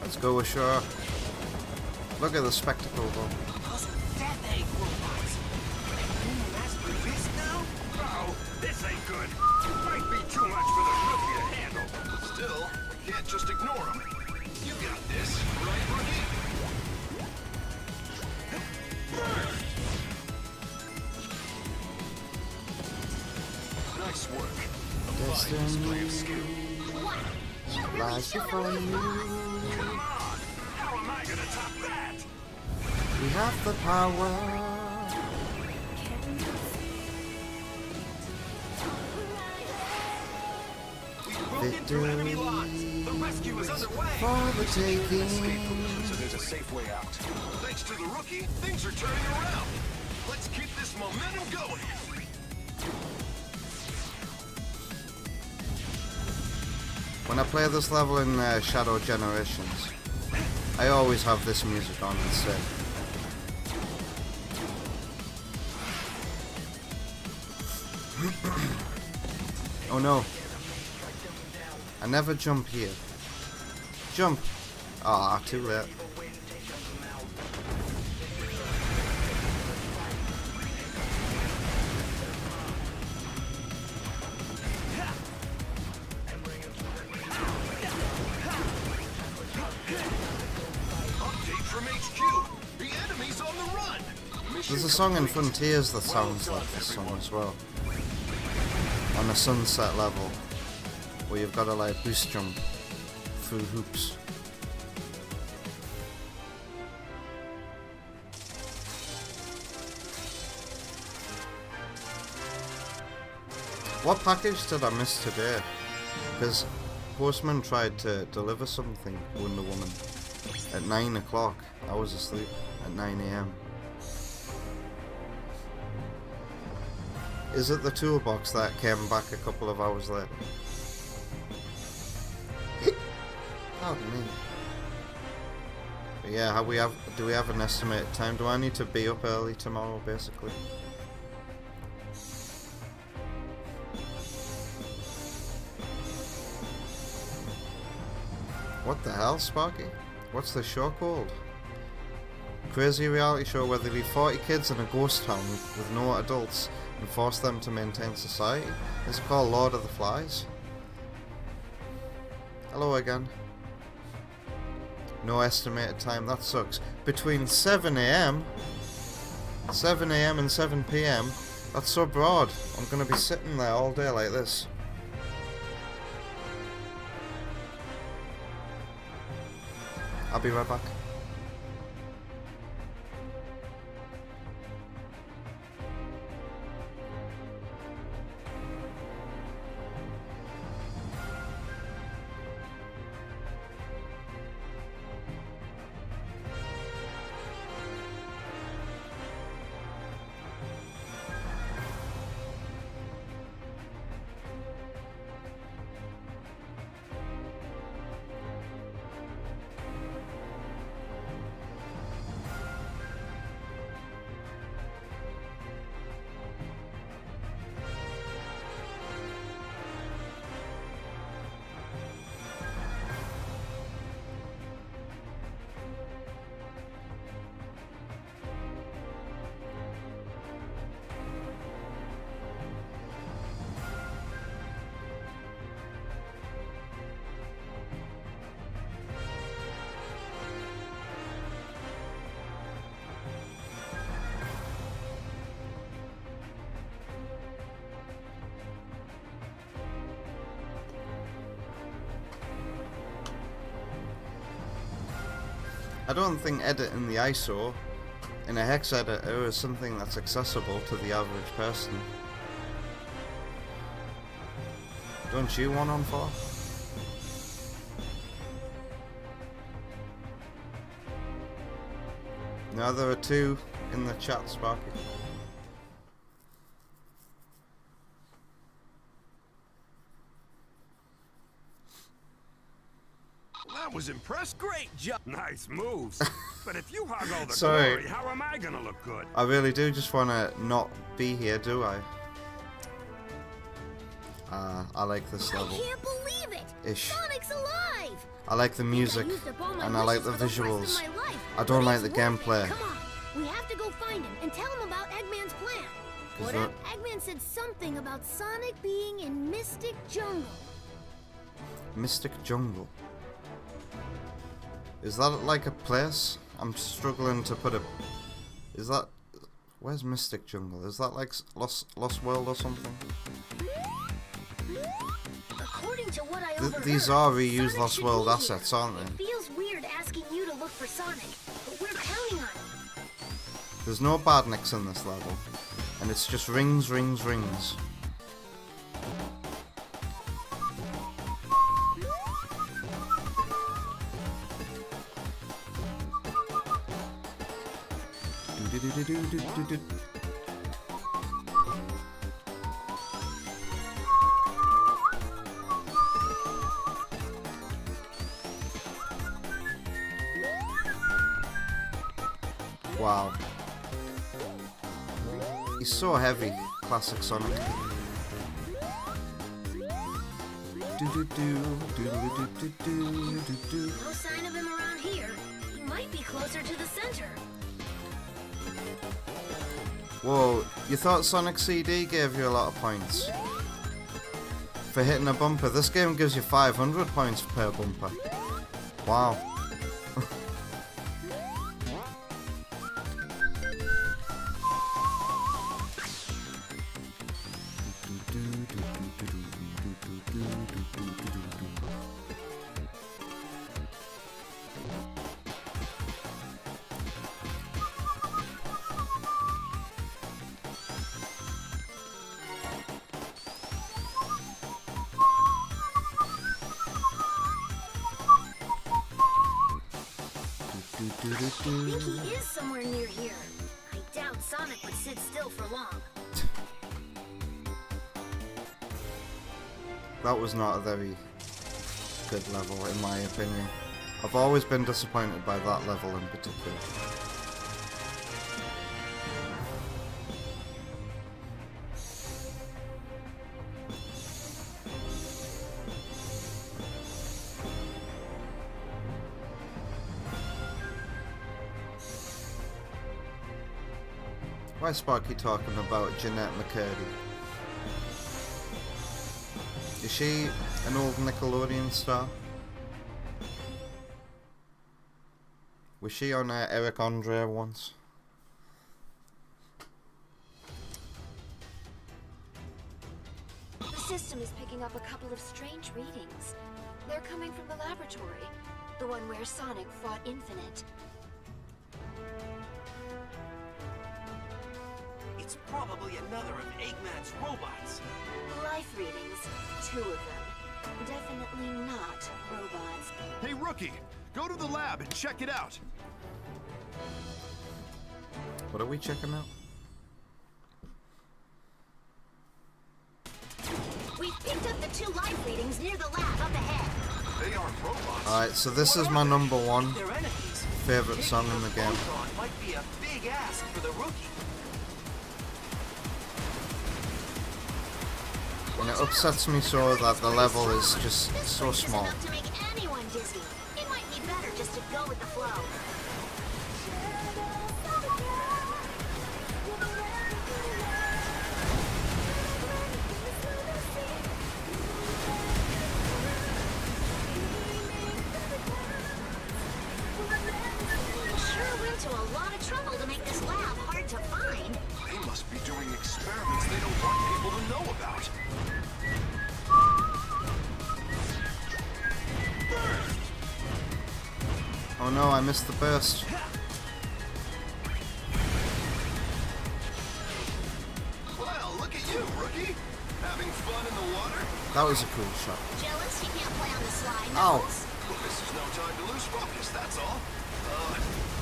Let's go ashore. Look at the spectacle though. Those Death Egg robots. Are they playing the master beast now? Uh-oh, this ain't good. Might be too much for the rookie to handle. But still, we can't just ignore him. You got this, right, rookie? Nice work. Apply the display of skill. Lies before you. Come on! How am I gonna top that? We have the power. Into enemy lines. The rescue is underway. For the taking. Escape from them, so there's a safe way out. Thanks to the rookie, things are turning around. Let's keep this momentum going. When I play this level in Shadow Generations, I always have this music on instead. Oh no. I never jump here. Jump! Ah, too late. Update from HQ. The enemy's on the run. There's a song in Frontiers that sounds like this song as well. On a sunset level, where you've got to like boost jump through hoops. What package did I miss today? Because Postman tried to deliver something, Wonder Woman, at 9 o'clock. I was asleep at 9 AM. Is it the toolbox that came back a couple of hours later? Pardon me. But yeah, do we have an estimated time? Do I need to be up early tomorrow, basically? What the hell, Sparky? What's the show called? Crazy reality show where they leave 40 kids in a ghost town with no adults and force them to maintain society? Is it called Lord of the Flies? Hello again. No estimated time, that sucks. Between 7 AM and 7 PM, that's so broad. I'm gonna be sitting there all day like this. I'll be right back. I don't think editing the ISO in a hex editor is something that's accessible to the average person. Don't you, 1on4? Now there are 2 in the chat, Sparky. I was impressed. Great job. Nice moves. But if you hog all the Sorry. glory, how am I gonna look good? I really do just want to not be here, do I? I like this level. I can't believe it! Ish. Sonic's alive! I like the music, and I like the visuals. I don't like the gameplay. Come on, we have to go find him and tell him about Eggman's plan. What up? Eggman said something about Sonic being in Mystic Jungle. Mystic Jungle. Is that like a place? I'm struggling to put a... Is that... Where's Mystic Jungle? Is that like Lost World or something? According to what I overheard, These are reused Sonic Lost should World be assets, here. aren't they? It feels weird asking you to look for Sonic, but we're counting on him. There's no badniks in this level. And it's just rings, rings, rings. Wow. He's so heavy, classic Sonic. No sign of him around here. He might be closer to the center. Whoa, you thought Sonic CD gave you a lot of points for hitting a bumper. This game gives you 500 points per bumper. Wow. I think he is somewhere near here. I doubt Sonic would sit still for long. That was not a very good level, in my opinion. I've always been disappointed by that level in particular. Why is Sparky talking about Jeanette McCurdy? Is she an old Nickelodeon star? Was she on Eric Andre once? The system is picking up a couple of strange readings. They're coming from the laboratory, the one where Sonic fought Infinite. It's probably another of Eggman's robots. Life readings, 2 of them. Definitely not robots. Hey, Rookie! Go to the lab and check it out! What are we checking out? We've picked up the 2 life readings near the lab up ahead. They aren't robots. Alright, so this is my number 1 They're enemies. favourite song in the game. Ultron might be a big ask for the Rookie. And it upsets me so that the level is just so This small. enough to make anyone dizzy. It might be better just to go with the flow. Sure went to a lot of trouble to make this lab hard to find. They must be doing experiments they don't want people to know about. Oh no, I missed the burst. Well, look at you, Rookie! Having fun in the water? That was a cool shot. Jealous? You can't play on the slide. Ow. Well, this is no time to lose focus, that's all.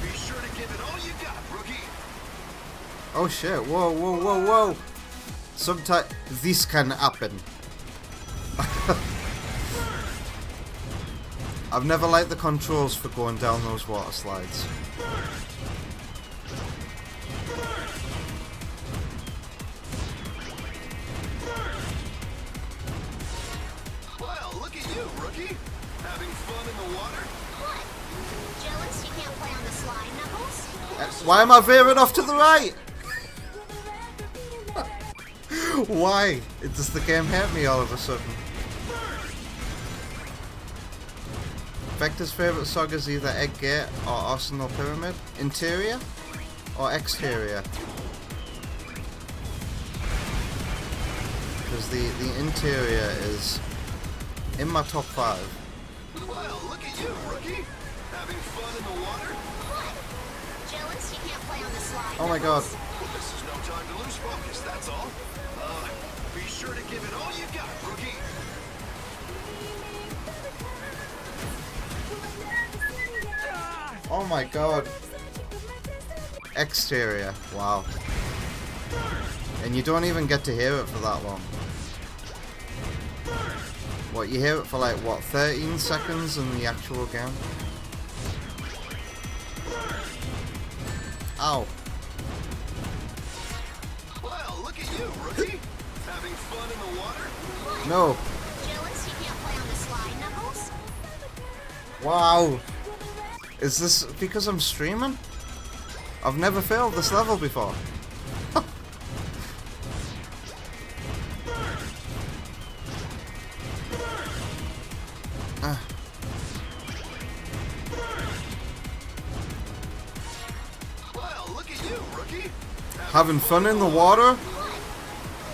Be sure to give it all you got. Oh shit, whoa, whoa, whoa, whoa. Sometimes this can happen. I've never liked the controls for going down those water slides. Well, look at you, rookie. Having fun in the water? What? Jealous you can't play on the slide, Knuckles? Why am I veering off to the right? Why? Does the game hate me all of a sudden? Vector's favourite song is either Egg Gate or Arsenal Pyramid. Interior or exterior? Because the interior is in my top 5. Well, look at you, rookie. Having fun in the water? What? Jealous you can't play on the slide, Oh my god. Knuckles? This is no time to lose focus, that's all. Be sure to give it all you got, rookie. Oh my god. Exterior. Wow. And you don't even get to hear it for that long. What, you hear it for like, what, 13 seconds in the actual game? Ow. Well, look at you, rookie. Having fun in the water? No. Jealous you can't play on the slide, Knuckles? Wow. Is this because I'm streaming? I've never failed this level before. Well, look at you, rookie. Having fun in the water? What?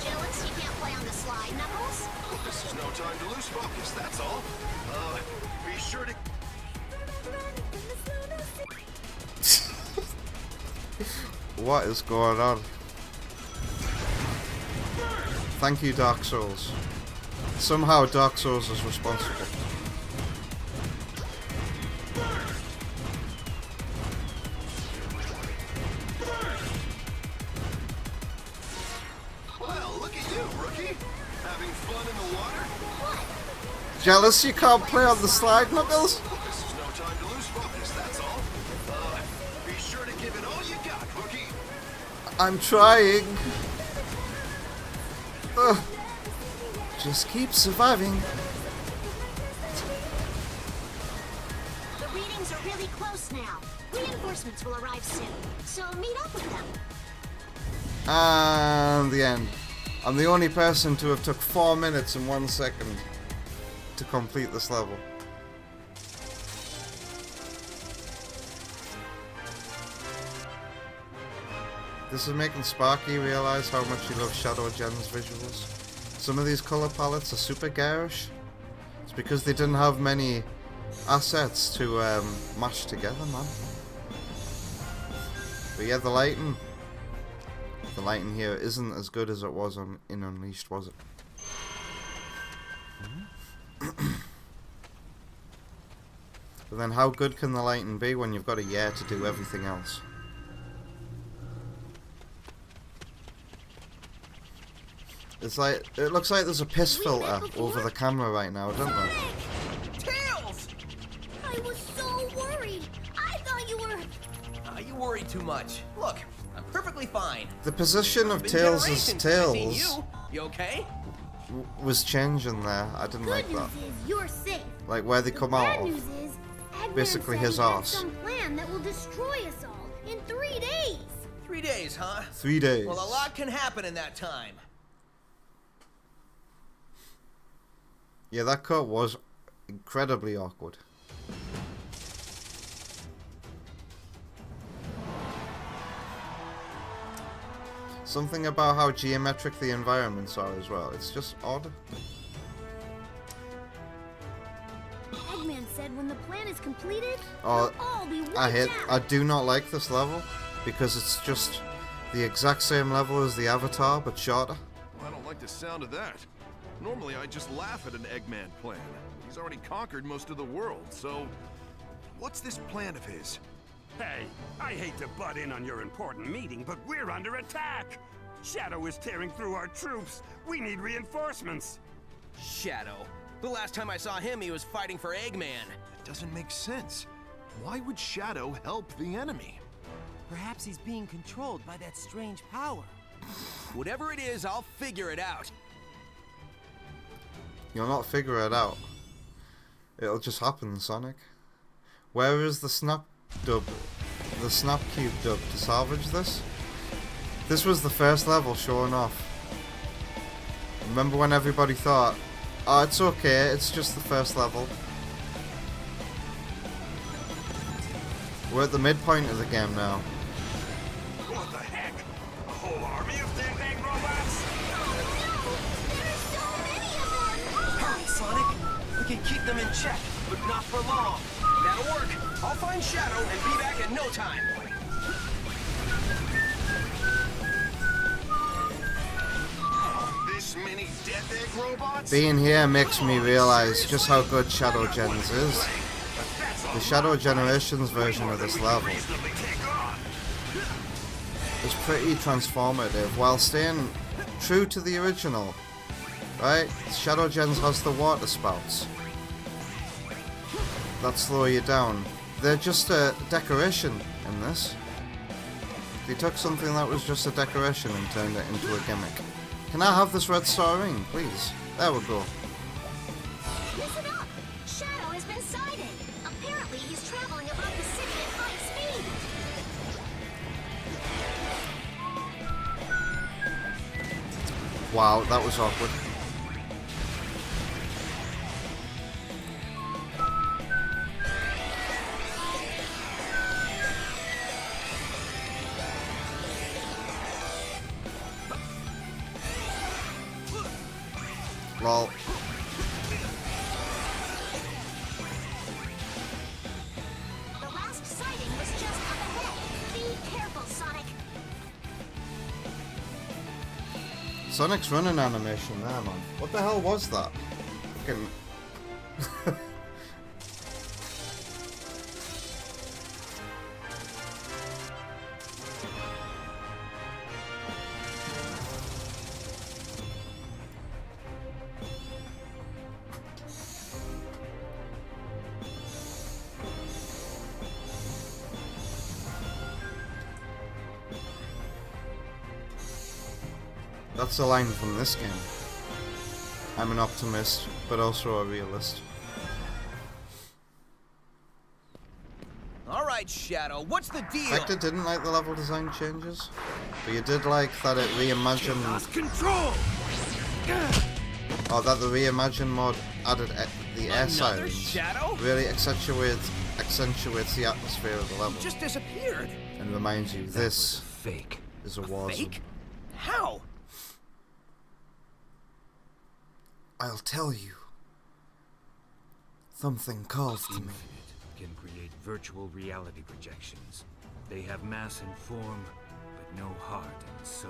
Jealous you can't play on the slide, Knuckles? This is no time to lose focus, that's all. Be sure to... What is going on? Thank you, Dark Souls. Somehow Dark Souls is responsible. Well, look at you, rookie. Having fun in the water? What? Jealous you can't play on the slide, Knuckles? This is no time to lose focus, that's all. Be sure to give it all you got, rookie. I'm trying. Ugh. Just keep surviving. The readings are really close now. Reinforcements will arrive soon, so meet up with them. And the end. I'm the only person to have took 4 minutes and 1 second to complete this level. This is making Sparky realize how much he loves Shadow Gen's visuals. Some of these color palettes are super garish. It's because they didn't have many assets to mash together, man. But yeah, the lighting here isn't as good as it was in Unleashed, was it? But then how good can the lighting be when you've got a year to do everything else? It's like, it looks like there's a piss filter over the camera right now, doesn't there? Tails! I was so worried. I thought you were... You worry too much. Look, I'm perfectly fine. The position of Been Tails' generations since I've seen tails You okay? was changing there. I didn't like Good that. news is you're safe. Like where they The come bad out news of. is Eggman Basically said his he has arse. some plan that will destroy us all in 3 days. 3 days, huh? 3 days. Well, a lot can happen in that time. Yeah, that cut was incredibly awkward. Something about how geometric the environments are as well. It's just odd. Eggman said when the plan is completed, Oh, we'll all be wiped I out. do not like this level because it's just the exact same level as the Avatar but shorter. Well, I don't like the sound of that. Normally, I just laugh at an Eggman plan. He's already conquered most of the world, so... What's this plan of his? Hey, I hate to butt in on your important meeting, but we're under attack! Shadow is tearing through our troops. We need reinforcements. Shadow. The last time I saw him, he was fighting for Eggman. It doesn't make sense. Why would Shadow help the enemy? Perhaps he's being controlled by that strange power. Whatever it is, I'll figure it out. You'll not figure it out. It'll just happen, Sonic. Where is the snap cube dub to salvage this? This was the first level showing off. Remember when everybody thought, oh, it's okay, it's just the first level. We're at the midpoint of the game now. What the heck? A whole army of dead egg robots? Hurry, Sonic! We can keep them in check, but not for long. That'll work. I'll find Shadow and be back in no time. This many Death Egg robots? Being here makes me realize just how good Shadow Gens is. The Shadow Generations version of this level is pretty transformative while staying true to the original. Right? Shadow Gens has the water spouts that slow you down. They're just a decoration in this. They took something that was just a decoration and turned it into a gimmick. Can I have this red star ring, please? There we go. Listen up! Shadow has been sighted. Apparently he's traveling above the city at high speed. Wow, that was awkward. Lol. The last sighting was just up ahead. Be careful, Sonic. Sonic's running animation there, man. What the hell was that? Fucking... That's a line from this game. I'm an optimist, but also a realist. Alright, Shadow, what's the deal? Hector didn't like the level design changes, but you did like that it reimagined... Control! Or that the reimagine mode added the air Another sirens. Shadow? Really accentuates the atmosphere of the level. He just disappeared. And reminds you this Fake. is a war zone. Fake? How? I'll tell you. Something calls to me. Infinite can create virtual reality projections. They have mass and form, but no heart and soul.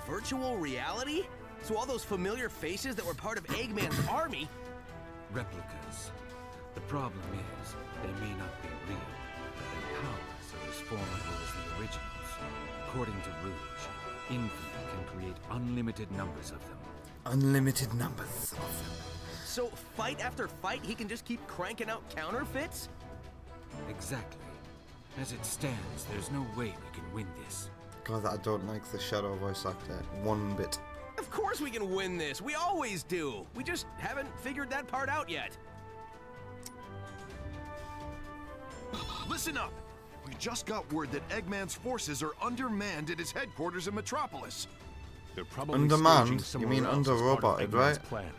Virtual reality? So all those familiar faces that were part of Eggman's army... Replicas. The problem is, they may not be real, but their powers are as formidable as the originals. According to Rouge, Infinite can create unlimited numbers of them. Unlimited numbers of them. So fight after fight, he can just keep cranking out counterfeits? Exactly. As it stands, there's no way we can win this. God, I don't like the Shadow voice actor one bit. Of course we can win this. We always do. We just haven't figured that part out yet. Listen up! We just got word that Eggman's forces are undermanned at his headquarters in Metropolis. They're probably Undermanned? staging You somewhere mean else as part of under-roboted, Eggman's right? plan.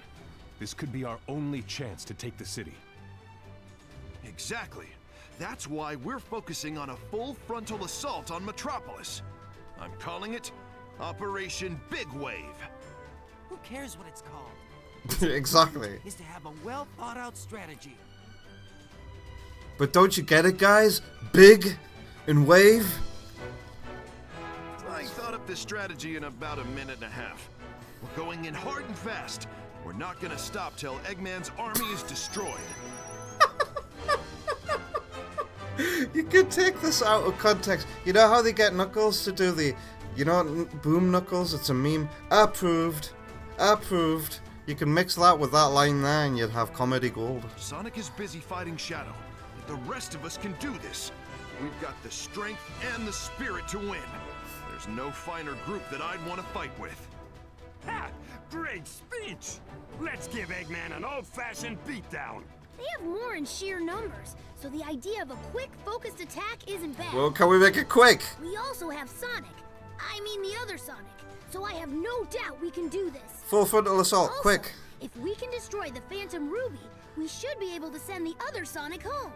This could be our only chance to take the city. Exactly. That's why we're focusing on a full frontal assault on Metropolis. I'm calling it Operation Big Wave. Who cares what it's called? Exactly. Is to have a well-thought-out strategy. But don't you get it, guys? Big and wave? I thought up this strategy in about a minute and a half. We're going in hard and fast. We're not gonna stop till Eggman's army is destroyed. You could take this out of context. You know how they get Knuckles to do the, Boom Knuckles? It's a meme. Approved. Approved. You can mix that with that line there and you'd have comedy gold. Sonic is busy fighting Shadow, but the rest of us can do this. We've got the strength and the spirit to win. There's no finer group that I'd want to fight with. Ha! Great speech! Let's give Eggman an old-fashioned beatdown. They have more in sheer numbers, so the idea of a quick, focused attack isn't bad. Well, can we make it quick? We also have Sonic. I mean the other Sonic. So I have no doubt we can do this. Full frontal assault, Also, quick. If we can destroy the Phantom Ruby, we should be able to send the other Sonic home.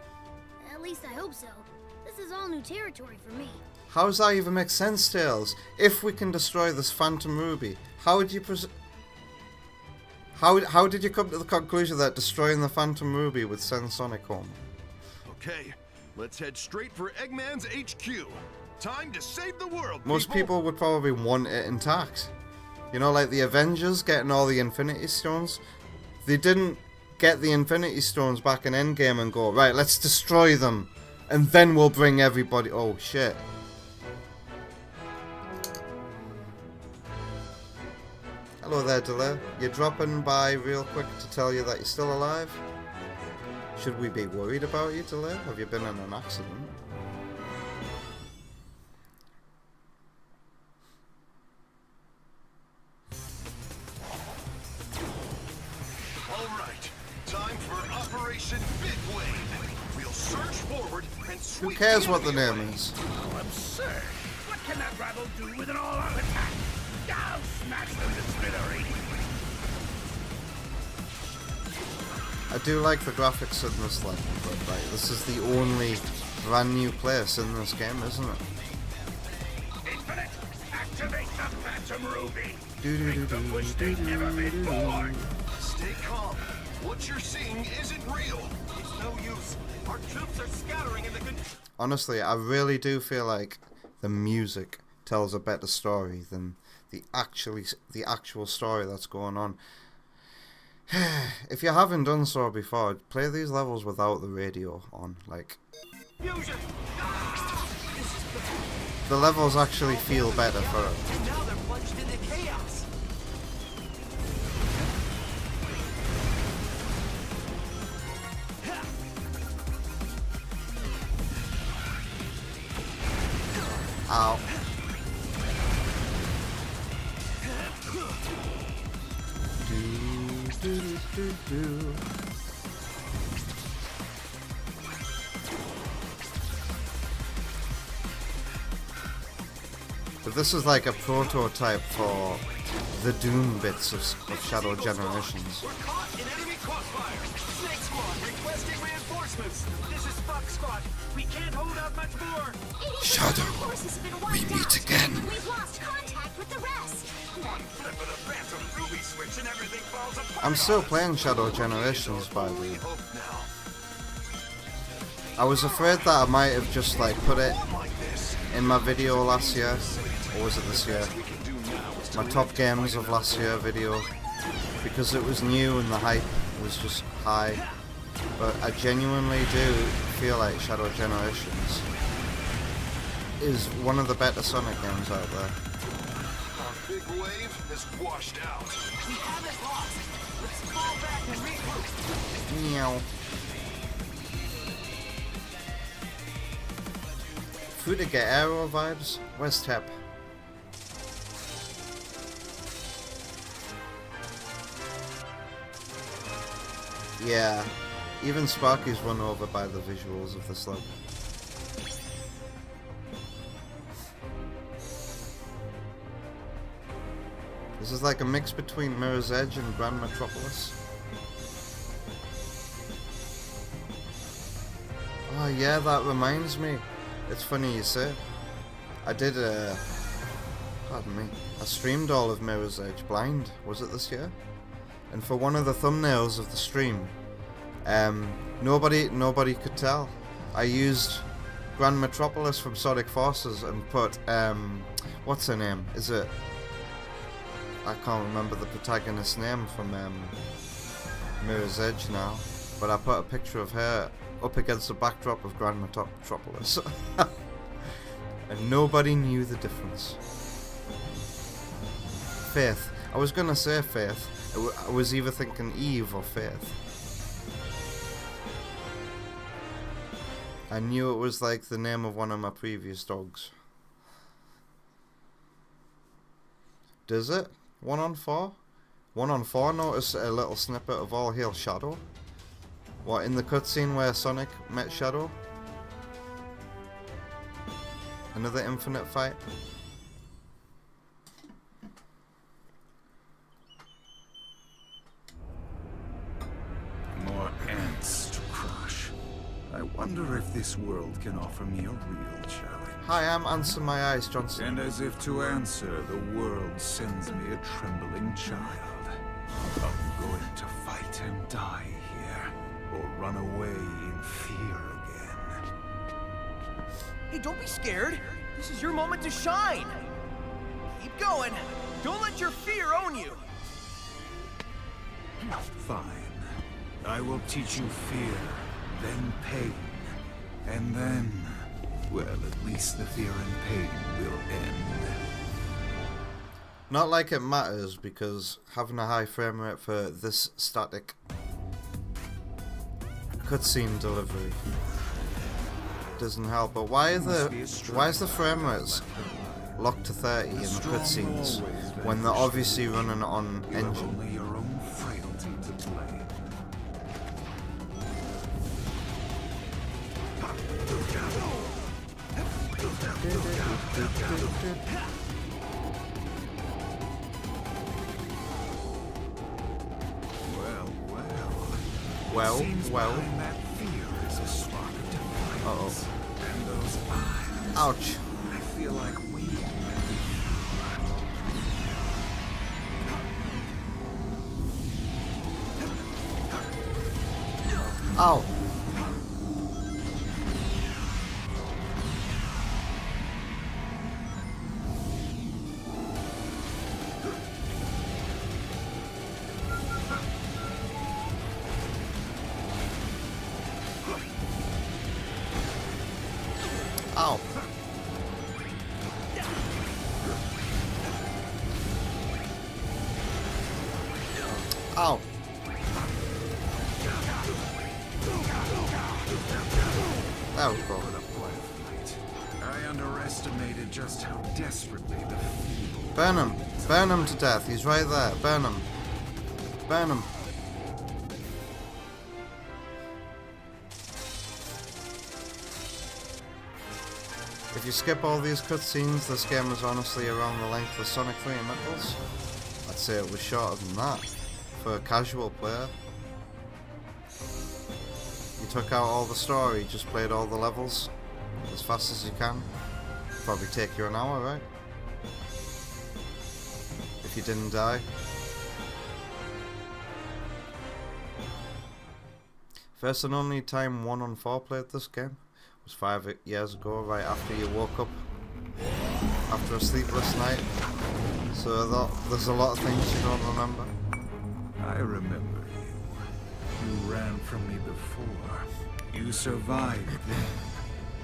At least I hope so. This is all new territory for me. How does that even make sense, Tails? If we can destroy this Phantom Ruby, how would you How did you come to the conclusion that destroying the Phantom Ruby would send Sonic home? Okay, let's head straight for Eggman's HQ. Time to save the world, Most people would probably want it intact. You know, like the Avengers getting all the Infinity Stones. They didn't get the Infinity Stones back in Endgame and go, right, let's destroy them. And then we'll bring everybody... Oh, shit. Hello there, Delay. You're dropping by real quick to tell you that you're still alive? Should we be worried about you, Delay? Have you been in an accident? Alright, time for Operation Big Wave. We'll surge forward and sweep. Who cares what the name is? Oh, absurd! What can that rabble do with an all-out attack? I'll smash them to smithereens! I do like the graphics in this level, but like, this is the only brand new place in this game, isn't it? Infinite, activate the Phantom Ruby! Do do do Make the do push do they've never been born! Stay calm. What you're seeing isn't real. It's no use. Our troops are scattering in the good... Honestly, I really do feel like the music tells a better story than the actual story that's going on. If you haven't done so before, play these levels without the radio on. Like, Fusion! the levels actually feel better for it. And now they're plunged into chaos. Ow. Do. But this is like a prototype for the Doom bits of Shadow Generations. We're caught in enemy crossfire. Snake Squad requesting reinforcements. This is Fox Squad. We can't hold out much more. Shadow, we meet again. We've lost contact with the rest. One flip of the Phantom Ruby switch and everything falls apart. I'm still playing Shadow Generations, by the way. I was afraid that I might have just like put it in my video last year, or was it this year? My top games of last year video, because it was new and the hype was just high. But I genuinely do feel like Shadow Generations is one of the better Sonic games out there. Our big wave is washed out. We haven't lost. Let's fall back and regroup. Meow. Food to get Aero vibes? Where's Tep? Yeah, even Sparky's run over by the visuals of this level. This is like a mix between Mirror's Edge and Grand Metropolis. Oh yeah, that reminds me. It's funny you say. I did pardon me, I streamed all of Mirror's Edge blind, was it this year? And for one of the thumbnails of the stream, nobody could tell. I used Grand Metropolis from Sonic Forces and put, what's her name? Is it, I can't remember the protagonist's name from Mirror's Edge now, but I put a picture of her up against the backdrop of Grand Metropolis. And nobody knew the difference. Faith. I was gonna say Faith. I was either thinking Eve or Faith. I knew it was like the name of one of my previous dogs. Does it? 1 on 4? 1 on 4 notice a little snippet of All Hail Shadow? What, in the cutscene where Sonic met Shadow? Another infinite fight? More ants to crush. I wonder if this world can offer me a real challenge. Hi, I'm Answer My Eyes Johnson. And as if to answer, the world sends me a trembling child. I'm going to fight and die here, or run away in fear again. Hey, don't be scared. This is your moment to shine. Keep going. Don't let your fear own you. Fine. I will teach you fear, then pain, and then, well, at least the fear and pain will end. Not like it matters, because having a high frame rate for this static cutscene delivery doesn't help. But why is the frame rates locked to 30 in the cutscenes when they're obviously running on engine? Only your own frailty to blame. Well. That fear is a spark of defiance. And those eyes. Ouch. I feel like we. Ow. Ow. Ow. That was cool. I underestimated just how desperately the feeble. Burn him. Burn him to death. He's right there. Burn him. Burn him. If you skip all these cutscenes, this game is honestly around the length of Sonic 3 and Knuckles. I'd say it was shorter than that for a casual player. You took out all the story, just played all the levels as fast as you can. Probably take you an hour, right? If you didn't die. First and only time 1 on 4 played this game was 5 years ago, right after you woke up after a sleepless night. So there's a lot of things you don't remember. I remember you. You ran from me before. You survived then,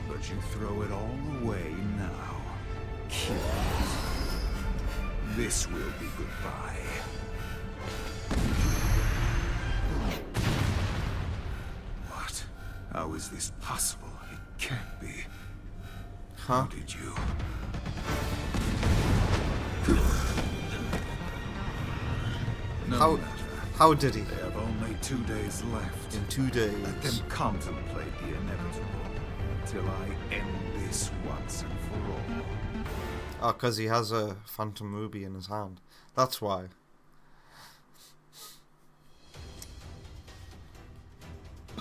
but you throw it all away now. Killed. This will be goodbye. What? How is this possible? It can't be. Huh? How did you? No matter. How did he? They have only 2 days left. In 2 days. Let them contemplate the inevitable till I end this once and for all. Oh, because he has a Phantom Ruby in his hand. That's why.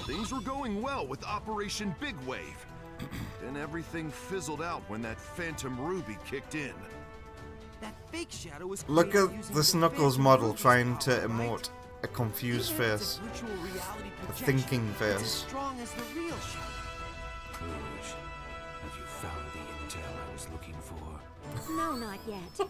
Things were going well with Operation Big Wave. Then everything fizzled out when that Phantom Ruby kicked in. That fake Shadow was Look created at using this the Knuckles Phantom model Ruby's trying to power, right? emote a confused Even if it's face. a virtual reality A projection, thinking it's as face. strong as the real Shadow. Rouge, have you found the intel I was looking for? No, not yet.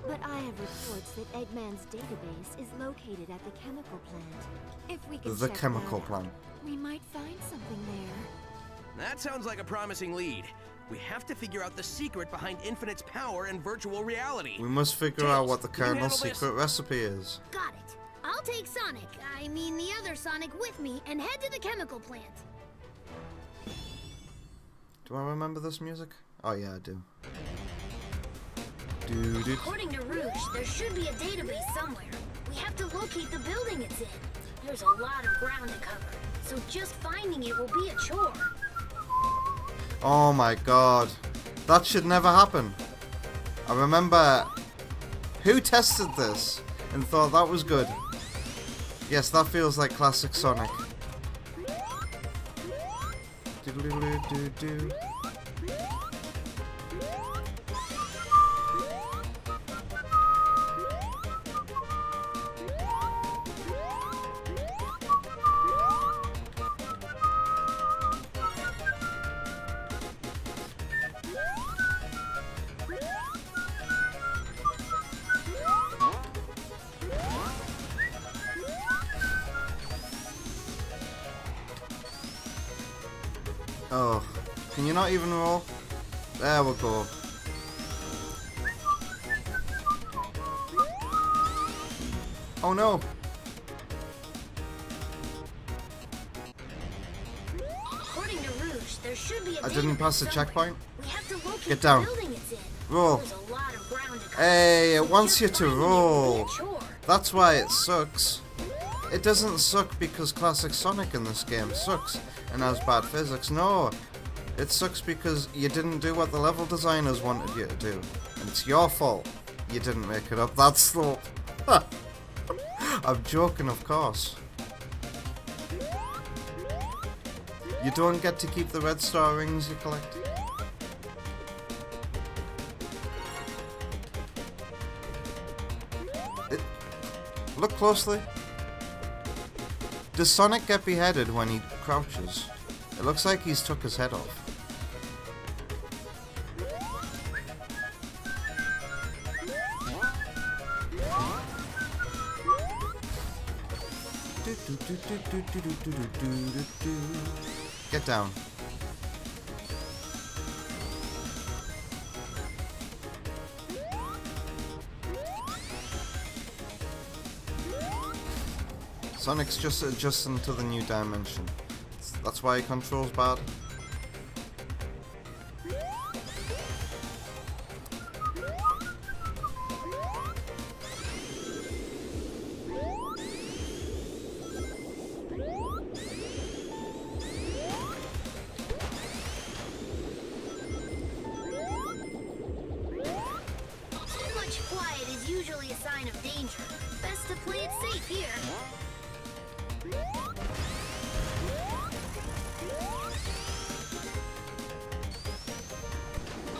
But I have reports that Eggman's database is located at the chemical plant. If we can The check chemical that out, plant. we might find something there. That sounds like a promising lead. We have to figure out the secret behind Infinite's power and virtual reality. We must figure out what the Tails, can you Colonel's handle this? secret recipe is. Got it. I'll take Sonic, I mean the other Sonic, with me and head to the chemical plant. Do I remember this music? Oh yeah, I do. According to Rouge, there should be a database somewhere. We have to locate the building it's in. There's a lot of ground to cover, so just finding it will be a chore. Oh my god. That should never happen. I remember... Who tested this and thought that was good? Yes, that feels like classic Sonic. Doodle-doo-doo-doo-doo. Oh, can you not even roll? There we go. Oh no! According to Rouge, there should be a I didn't database pass the somewhere. checkpoint. We have to locate Get down. the building it's in. Roll. There's a lot of ground to cover, Hey, it so wants just you to finding it will be a roll. chore. That's why it sucks. It doesn't suck because classic Sonic in this game sucks and has bad physics. No, it sucks because you didn't do what the level designers wanted you to do. And it's your fault. You didn't make it up. That's the... I'm joking, of course. You don't get to keep the red star rings you collect. Look closely. Does Sonic get beheaded when he crouches? It looks like he's took his head off. Get down. Sonic's just adjusting to the new dimension. That's why he controls bad. Too much quiet is usually a sign of danger. Best to play it safe here.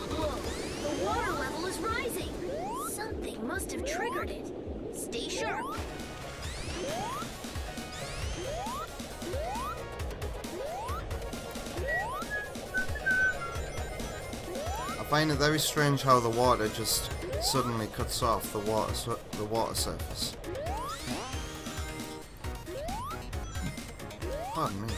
Whoa, the water level is rising. Something must have triggered it. Stay sharp. I find it very strange how the water just suddenly cuts off the water surface. Pardon me.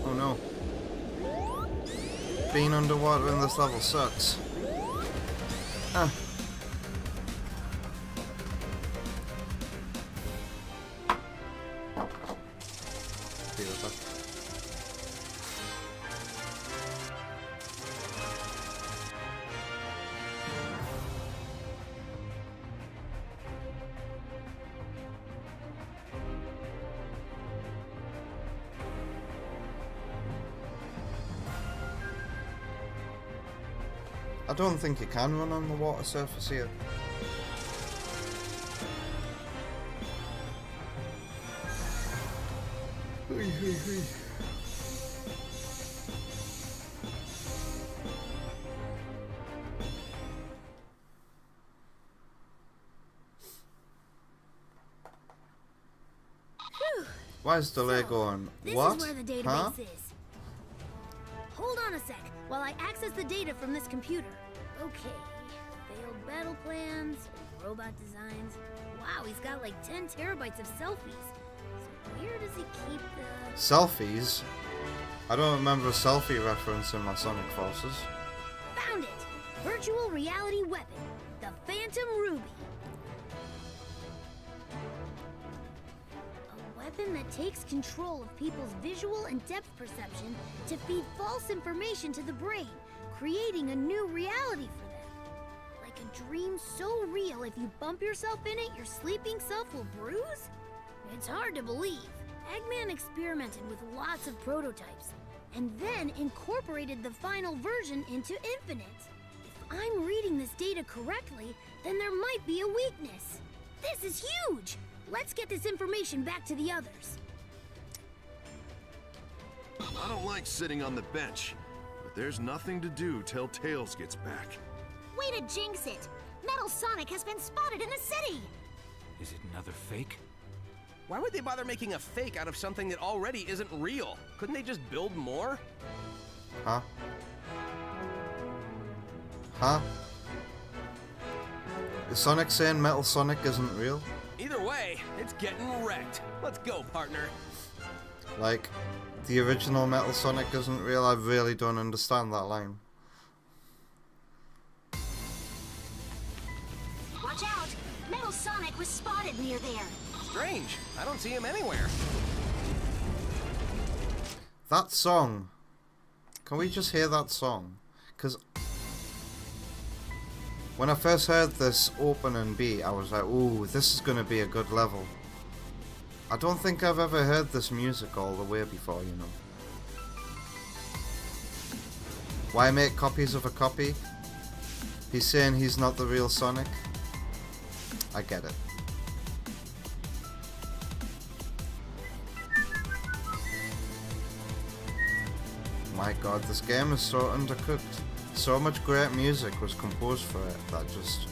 Oh no. Being underwater in this level sucks. Ah. Be right back. I don't think you can run on the water surface here. Why is delay going? What? This is where the database Huh? is. Hold on a sec while I access the data from this computer. Okay. Failed battle plans, robot designs. Wow, he's got like 10 terabytes of selfies. So where does he keep the... Selfies? I don't remember a selfie reference in my Sonic Forces. Found it! Virtual reality weapon. The Phantom Ruby. A weapon that takes control of people's visual and depth perception to feed false information to the brain, creating a new reality for them. Like a dream so real if you bump yourself in it, your sleeping self will bruise? It's hard to believe. Eggman experimented with lots of prototypes, and then incorporated the final version into Infinite. If I'm reading this data correctly, then there might be a weakness. This is huge! Let's get this information back to the others. I don't like sitting on the bench, but there's nothing to do till Tails gets back. Way to jinx it! Metal Sonic has been spotted in the city! Is it another fake? Why would they bother making a fake out of something that already isn't real? Couldn't they just build more? Huh? Huh? Is Sonic saying Metal Sonic isn't real? Either way, it's getting wrecked. Let's go, partner. Like, the original Metal Sonic isn't real? I really don't understand that line. Watch out! Metal Sonic was spotted near there. Strange. I don't see him anywhere. That song. Can we just hear that song? Because when I first heard this opening beat, I was like, ooh, this is going to be a good level. I don't think I've ever heard this music all the way before, you know. Why make copies of a copy? He's saying he's not the real Sonic. I get it. My god, this game is so undercooked. So much great music was composed for it that just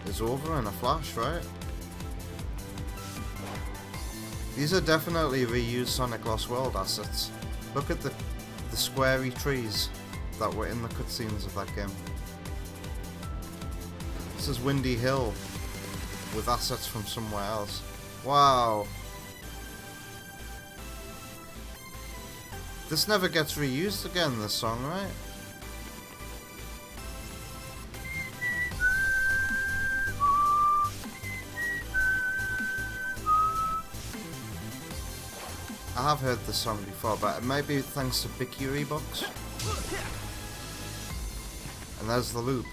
is over in a flash, right? These are definitely reused Sonic Lost World assets. Look at the squarey trees that were in the cutscenes of that game. This is Windy Hill with assets from somewhere else. Wow. This never gets reused again, this song, right? I have heard this song before, but it might be thanks to Bicky Reeboks. And there's the loop.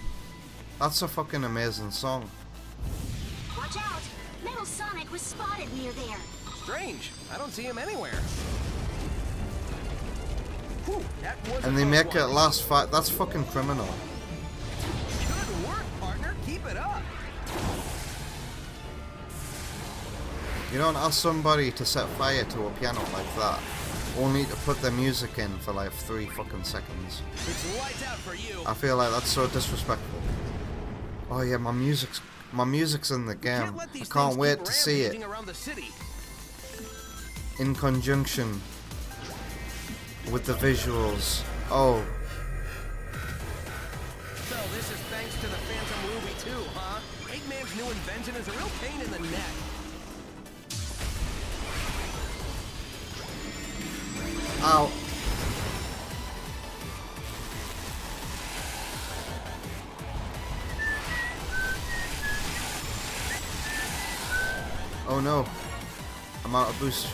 That's a fucking amazing song. Watch out! Metal Sonic was spotted near there. Strange. I don't see him anywhere. Whew, that was And they make it last fight. That's fucking criminal. Good work, partner. Keep it up. You don't ask somebody to set fire to a piano like that, only to put their music in for like 3 fucking seconds. It's lights out for you. I feel like that's so disrespectful. Oh yeah, my music's in the game. I can't wait to see it. Around the city. In conjunction with the visuals. Oh. So this is thanks to the Phantom Ruby too, huh? Eggman's new invention is a real pain in the neck. Ow. Oh no. I'm out of boost.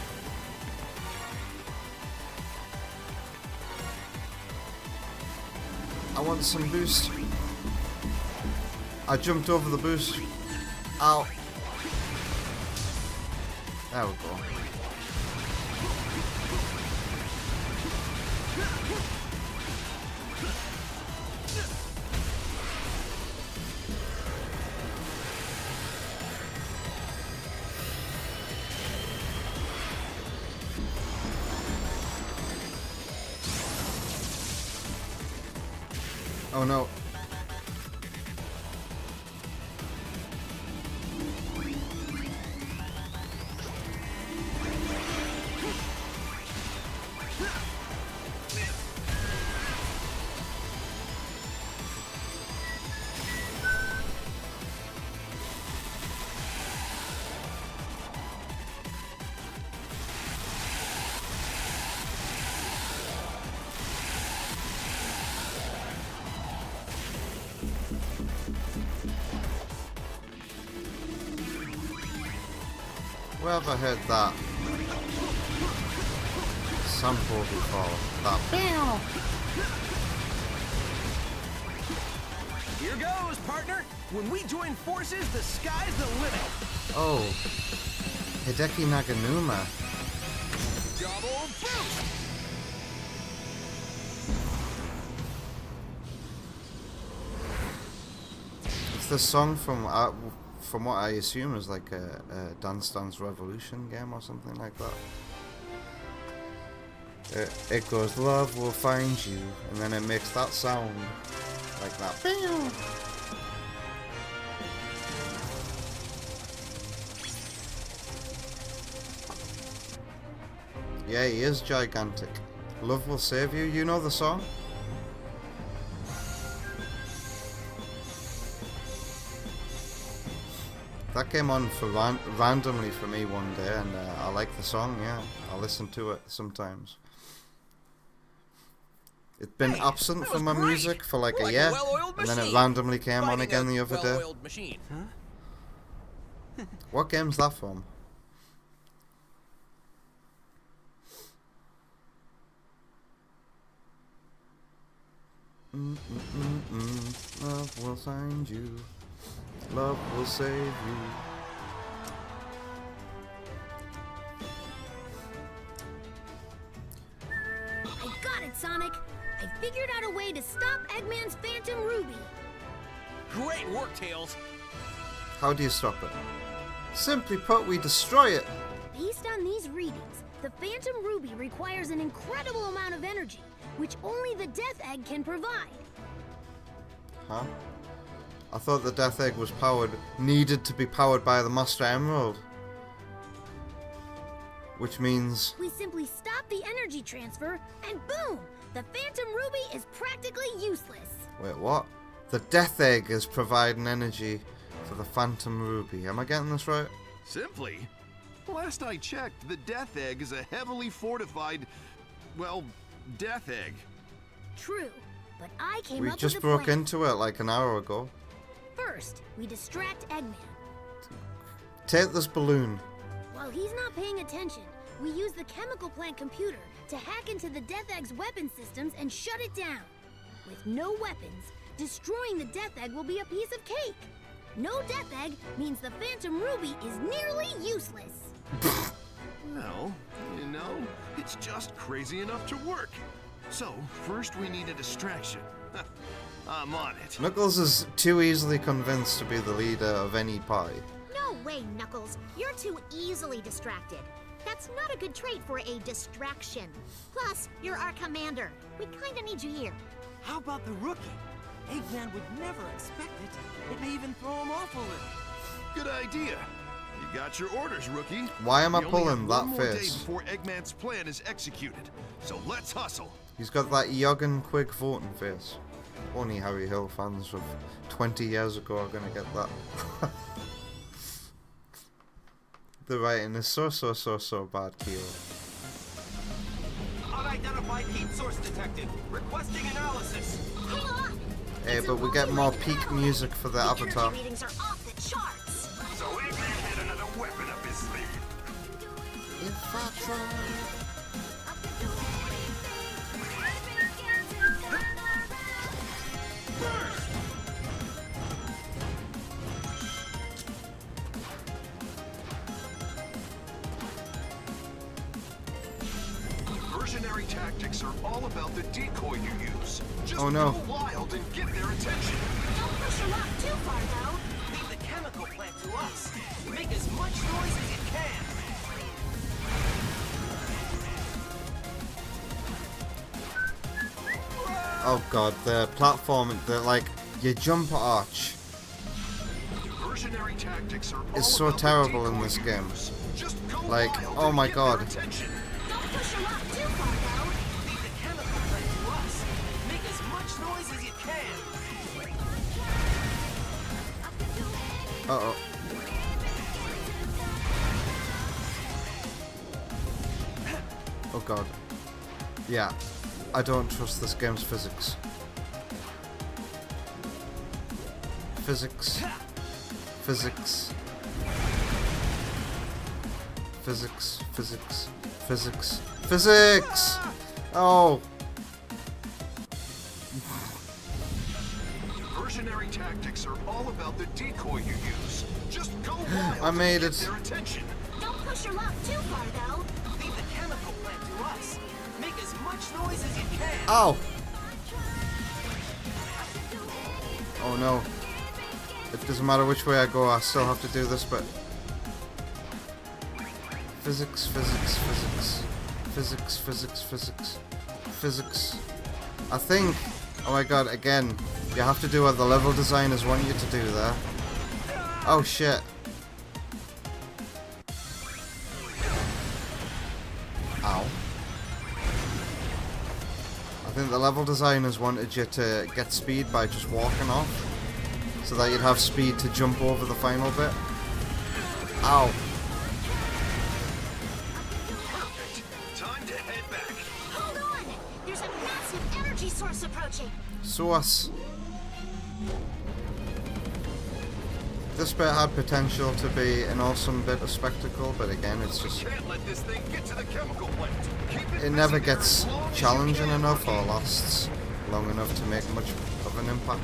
I want some boost. I jumped over the boost. Ow. There we go. Oh no. Where have I heard that sample before? That BAM! Here goes, partner! When we join forces, the sky's the limit! Oh. Hideki Naganuma. Double boost! It's the song from what I assume is like a Dance Dance Revolution game or something like that. It goes, love will find you, and then it makes that sound like that. Yeah, he is gigantic. Love will save you. You know the song? That came on for randomly for me one day, and I like the song. Yeah, I listen to it sometimes. It's been absent from my music for like a year, and then it randomly came on again the other day. Huh? What game's that from? Love will find you. Love will save you. I got it, Sonic. I figured out a way to stop Eggman's Phantom Ruby. Great work, Tails! How do you stop it? Simply put, we destroy it. Based on these readings, the Phantom Ruby requires an incredible amount of energy, which only the Death Egg can provide. Huh? I thought the Death Egg was needed to be powered by the Master Emerald. Which means... we simply stop the energy transfer, and boom! The Phantom Ruby is practically useless. Wait, what? The Death Egg is providing energy for the Phantom Ruby. Am I getting this right? Simply? Last I checked, the Death Egg is a heavily fortified, well, Death Egg. True, but I came We up just with a broke plan. into it like an hour ago. First, we distract Eggman. Take this balloon. While he's not paying attention, we use the chemical plant computer to hack into the Death Egg's weapon systems and shut it down. With no weapons, destroying the Death Egg will be a piece of cake. No Death Egg means the Phantom Ruby is nearly useless. Well, you know, it's just crazy enough to work. So, first we need a distraction. I'm on it. Knuckles is too easily convinced to be the leader of any party. No way, Knuckles. You're too easily distracted. That's not a good trait for a distraction. Plus, you're our commander. We kinda need you here. How about the rookie? Eggman would never expect it. It may even throw him off a little. Good idea. You got your orders, rookie. Why am I We only pulling have that one more day face? before Eggman's plan is executed. So let's hustle. He's got that Yogan quick voting face. Only Harry Hill fans of 20 years ago are gonna get that. The writing is so bad, Kyo. Unidentified heat source detected. Requesting analysis. Hang on! Hey, but we get more peak music for the Avatar. Energy readings are off the charts. So Eggman had another weapon up his sleeve. If I try... Versionary tactics are all about the decoy you use. Just Oh, no. go wild and get their attention. Don't push your luck too far, though. Leave the chemical plant to us. Make as much noise as you can. Oh god, the platform, your jump arch Versionary tactics are is all so about the terrible in decoy this you game. use. Just go Like, wild oh and my get god. their attention. Don't push your luck too far, though. Leave the chemical plant to us. Make as much noise as you can. Uh-oh. Oh god. Yeah. I don't trust this game's physics. Physics. Physics, physics, physics, physics! Oh! Versionary tactics are all about the decoy you use. Just go wild. I made it. Their attention. Don't push your luck too far, though. Leave the chemical plant to us. Make as much noise as you can. Ow! Oh no. It doesn't matter which way I go, I still have to do this, but... Physics, physics, physics. Physics, physics, physics. Physics. I think... Oh my god, again. You have to do what the level designers want you to do there. Oh shit. Ow. I think the level designers wanted you to get speed by just walking off, so that you'd have speed to jump over the final bit. Ow. Time to head back. Hold on! There's a massive energy source approaching. Source. This bit had potential to be an awesome bit of spectacle, but again, it's just... Can't let this thing get to the chemical plant. Keep It never gets challenging enough or lasts long enough to make much of an impact.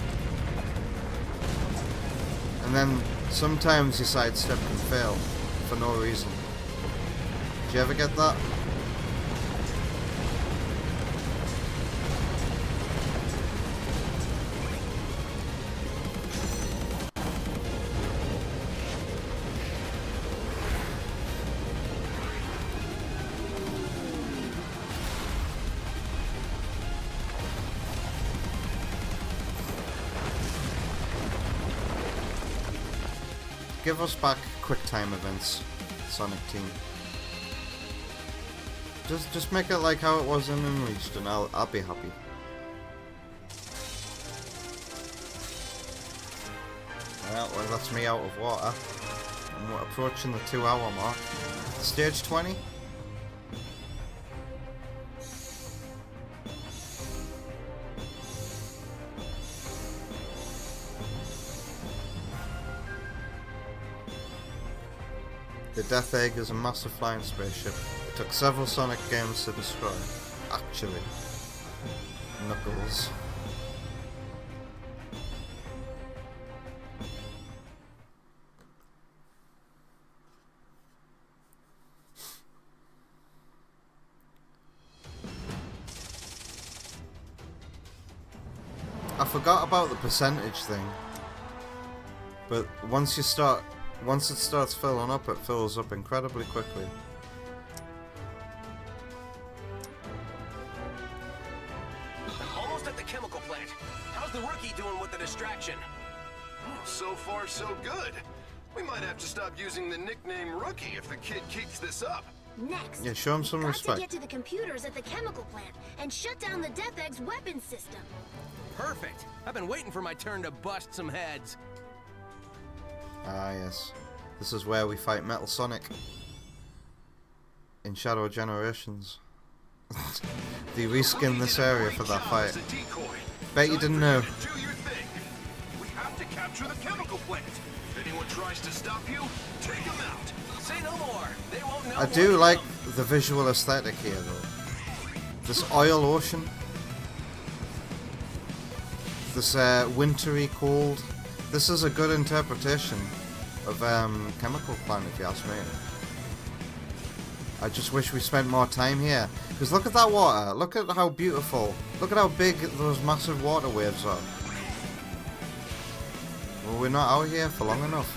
And then sometimes your sidestep can fail for no reason. Do you ever get that? Give us back quick time events, Sonic Team. Just make it like how it was in Unleashed, and I'll be happy. Well, that's me out of water. And we're approaching the 2-hour mark. Stage 20. The Death Egg is a massive flying spaceship. It took several Sonic games to destroy. Actually. Knuckles. I forgot about the percentage thing. But once it starts filling up, it fills up incredibly quickly. I'm almost at the chemical plant. How's the rookie doing with the distraction? So far, so good. We might have to stop using the nickname Rookie if the kid keeps this up. Next, Yeah, show him some got respect. to get to the computers at the chemical plant and shut down the Death Egg's weapon system. Perfect. I've been waiting for my turn to bust some heads. Ah, yes. This is where we fight Metal Sonic. In Shadow Generations. They reskinned this area for that fight. Bet you didn't know. Do your thing. We have to capture the chemical plant. If anyone tries to stop you, take them out. Say no more. They won't know. I do like the visual aesthetic here, though. This oil ocean. This wintry cold. This is a good interpretation of Chemical Plant, if you ask me. I just wish we spent more time here. Because look at that water. Look at how beautiful. Look at how big those massive water waves are. Well, we're not out here for long enough.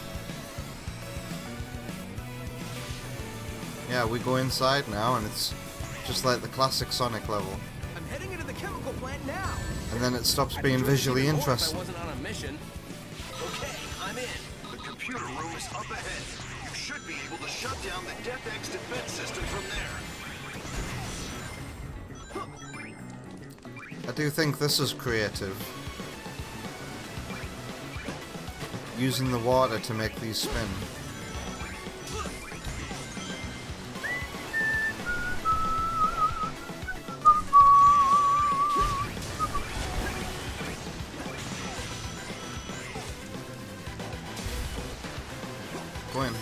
Yeah, we go inside now, and it's just like the classic Sonic level. I'm heading into the chemical plant now. And then it stops being visually interesting. I wasn't on a mission. Okay, I'm in. The computer room is up ahead. You should be able to shut down the Death Egg's defense system from there. I do think this is creative. Using the water to make these spin. Go in.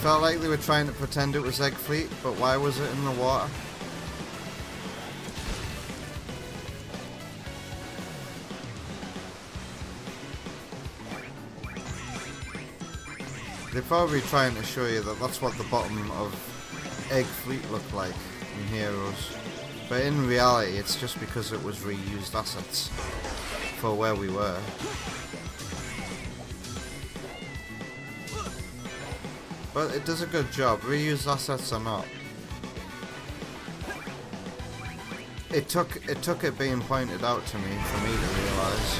felt like they were trying to pretend it was Egg Fleet, but why was it in the water? They're probably trying to show you that that's what the bottom of Egg Fleet looked like in Heroes. But in reality, it's just because it was reused assets for where we were. But it does a good job, reused assets or not. It took it being pointed out to me for me to realise.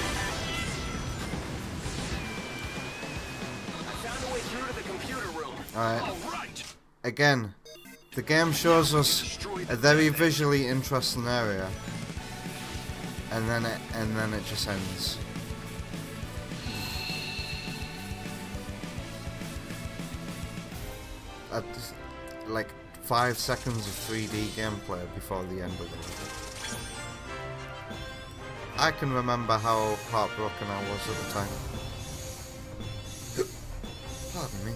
Alright. Again, the game shows us a very visually interesting area, and then it just ends. At like 5 seconds of 3D gameplay before the end of the level. I can remember how heartbroken I was at the time. Pardon me.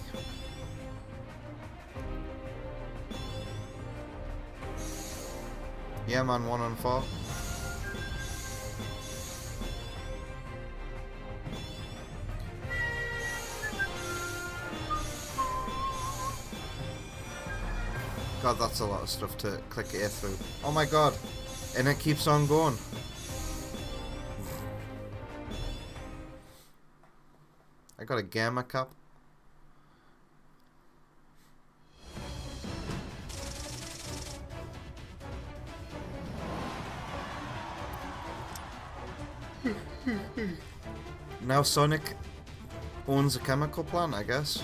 Yeah man, 1 on 4. God, that's a lot of stuff to click A through. Oh my god! And it keeps on going. I got a gamer cap. Now Sonic owns a chemical plant, I guess.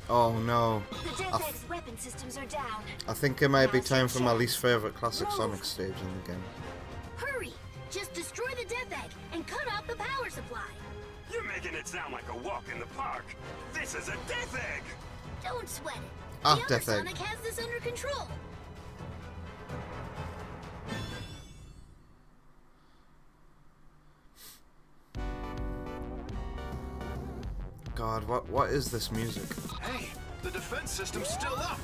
Oh no. The Death Egg's weapon systems are down. I think it might be time for my least favourite classic Sonic stage in the game. Hurry! Just destroy the Death Egg and cut off the power supply. You're making it sound like a walk in the park. This is a Death Egg! Don't sweat it. Ah, the other Death Egg. Sonic has this under control. God, what is this music? Hey, the defense system's still up.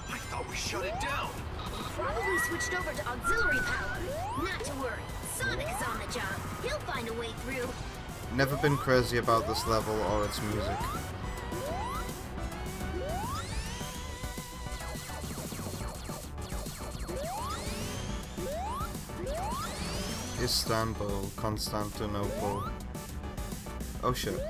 I thought we shut it down. Probably switched over to auxiliary power. Not to worry. Sonic is on the job. He'll find a way through. Never been crazy about this level or its music. Istanbul, Constantinople. Oh shit.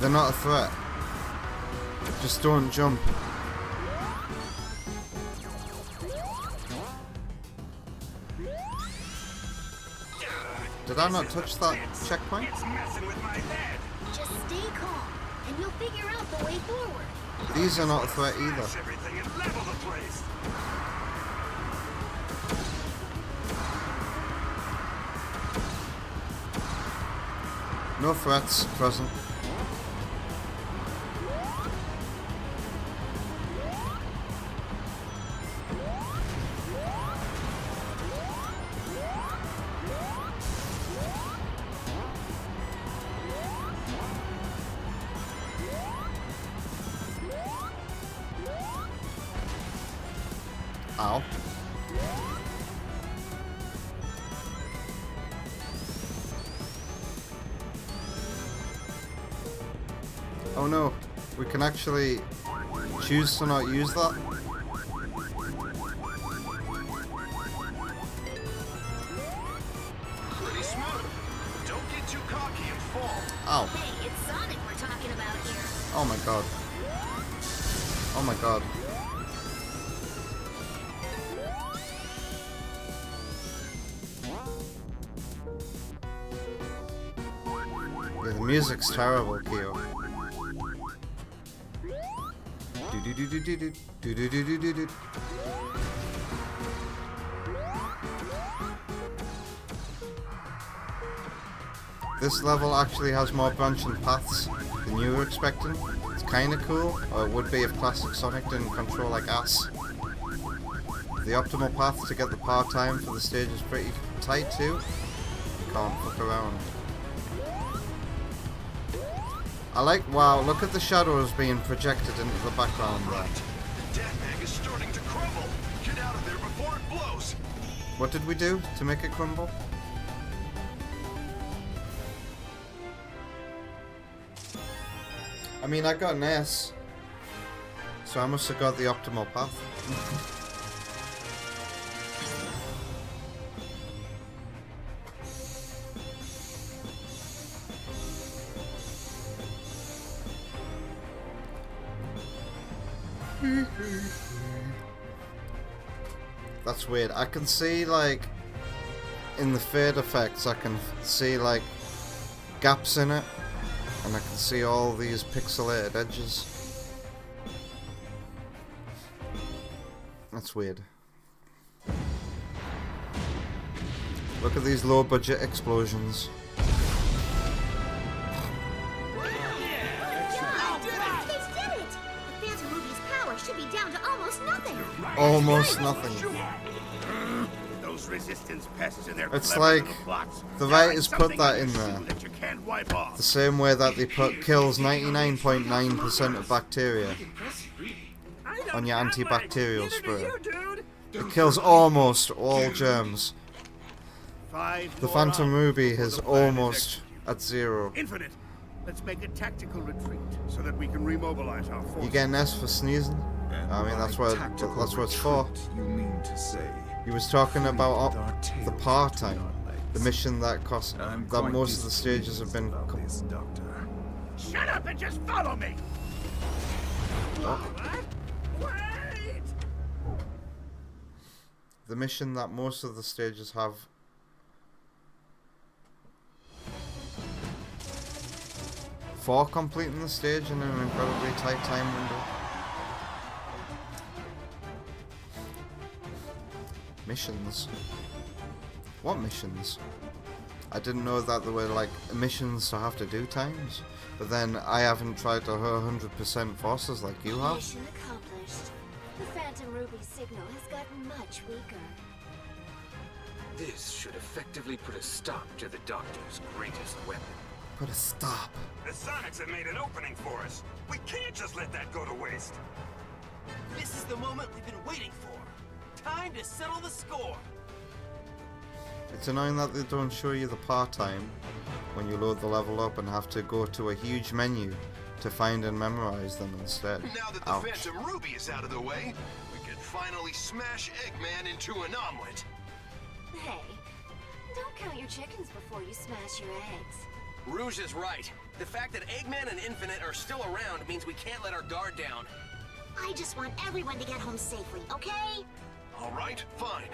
They're not a threat. Just don't jump. Did I not touch that checkpoint? It's messing with my head. Just stay calm, and you'll figure out the way forward. These are not a threat either. Smash everything and level the place. No threats present. Ow. Oh no, we can actually choose to not use that. Pretty smooth. Don't get too cocky and fall. Ow. Hey, it's Sonic we're talking about here. Oh my god. Oh my god. Yeah, the music's terrible, Kyo. Do-do-do-do-do-do. This level actually has more branching paths than you were expecting. It's kinda cool, or it would be if classic Sonic didn't control like ass. The optimal path to get the power time for the stage is pretty tight too. Can't fuck around. I like, wow, look at the shadows being projected into the background there. The death egg is starting to crumble. Get out of there before it blows. What did we do to make it crumble? I mean, I got an S, so I must have got the optimal path. That's weird. I can see, like, in the fade effects, I can see, like, gaps in it. And I can see all these pixelated edges. That's weird. Look at these low budget explosions. Almost nothing. Those resistance pests and their It's clever like little plots. the They're writers like put that something in on your there. shoe that you can't wipe off. The same way that they put kills 99.9% of bacteria on your antibacterial spray. It kills almost all germs. The Phantom Ruby is almost at 0. Infinite. Let's make a tactical retreat so that we can remobilize our forces. You get an S for sneezing? I mean, that's what it's for. You mean to say He was talking about the part-time, the mission that cost that most of the stages have been. Shut up and just follow me. Oh. What? Wait. The mission that most of the stages have. For completing the stage in an incredibly tight time window. Missions? What missions? I didn't know that there were like missions to have to do times. But then I haven't tried to 100% forces like you have. Mission accomplished. The Phantom Ruby signal has gotten much weaker. This should effectively put a stop to the Doctor's greatest weapon. Put a stop. The Sonics have made an opening for us. We can't just let that go to waste. This is the moment we've been waiting for. Time to settle the score. It's annoying that they don't show you the part-time when you load the level up and have to go to a huge menu to find and memorize them instead. Now that the Ouch. Phantom Ruby is out of the way, we can finally smash Eggman into an omelet. Hey, don't count your chickens before you smash your eggs. Rouge is right. The fact that Eggman and Infinite are still around means we can't let our guard down. I just want everyone to get home safely, okay? All right, fine.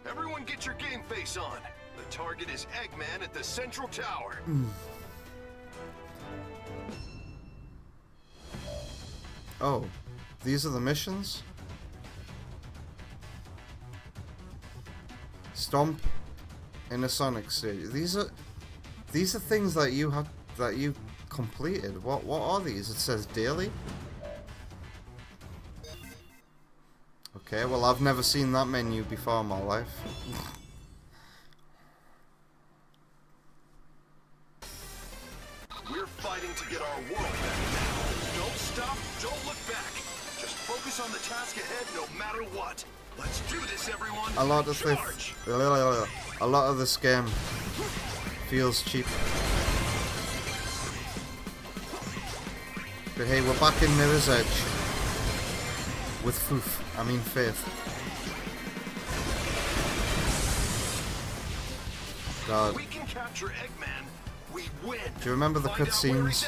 Everyone get your game face on. The target is Eggman at the Central Tower. Oh, these are the missions? Stomp in a Sonic stage. These are things that you completed. What are these? It says daily. Okay, well I've never seen that menu before in my life. We're fighting to get our world back now. Don't stop, don't look back. Just focus on the task ahead no matter what. Let's do this, everyone. A lot of this game feels cheap. But hey, we're back in Mirror's Edge with Faith. God. We can capture Eggman. We win. Do you remember the cutscenes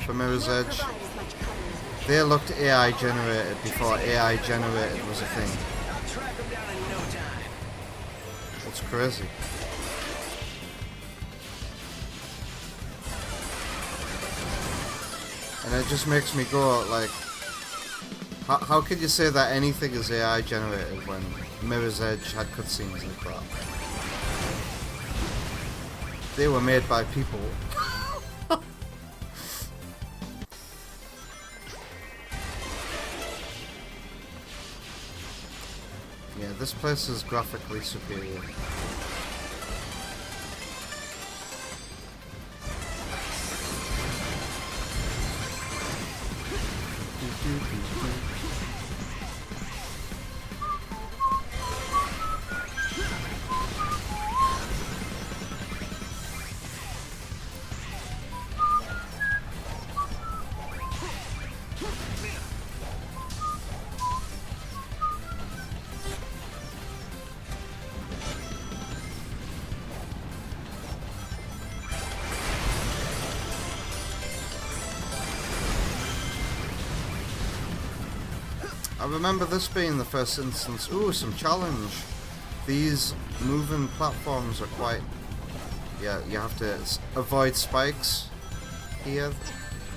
for Mirror's We'll Edge? provide as much cover as we can. They looked AI generated before AI generated was a thing. I'll track them down in no time. It's crazy. And it just makes me go like, how could you say that anything is AI generated when Mirror's Edge had cutscenes like that? They were made by people. Yeah, this place is graphically superior. I remember this being the first instance. Ooh, some challenge. These moving platforms are quite... Yeah, you have to avoid spikes here.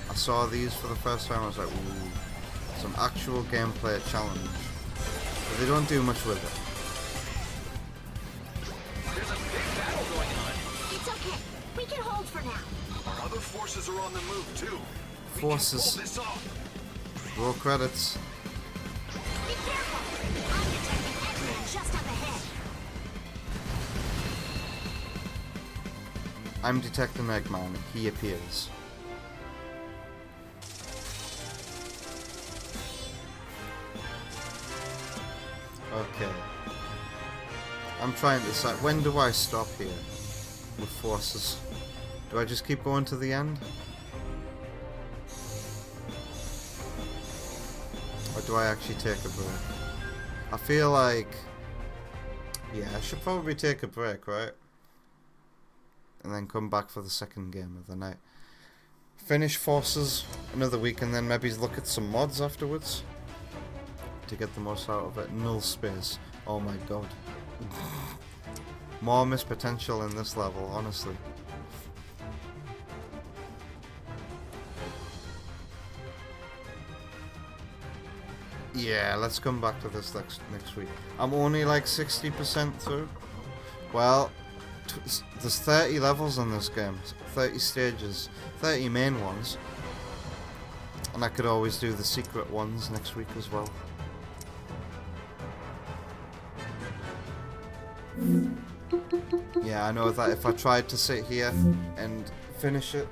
I saw these for the first time. I was like, ooh, some actual gameplay challenge. But they don't do much with it. There's a big battle going on. It's okay. We can hold for now. Other forces are on the move too. Forces. Pull this off. Roll credits. Be careful. I'm detecting X-Men just up ahead. I'm detecting Eggman. He appears. Okay. I'm trying to decide, when do I stop here with forces? Do I just keep going to the end? Or do I actually take a break? I feel like... Yeah, I should probably take a break, right? And then come back for the second game of the night. Finish forces another week and then maybe look at some mods afterwards. To get the most out of it. Null space. Oh my god. More missed potential in this level, honestly. Yeah, let's come back to this next week. I'm only like 60% through. Well, there's 30 levels in this game. 30 stages. 30 main ones. And I could always do the secret ones next week as well. Yeah, I know that if I tried to sit here and finish it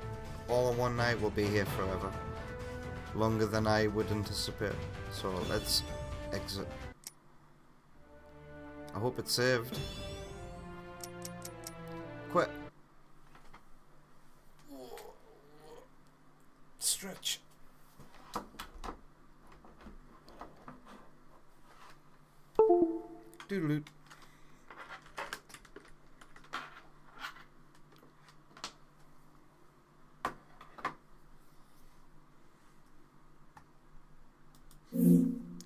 all in one night, we'll be here forever. Longer than I would anticipate. So let's exit. I hope it's saved. Quit. Stretch. Doodaloo.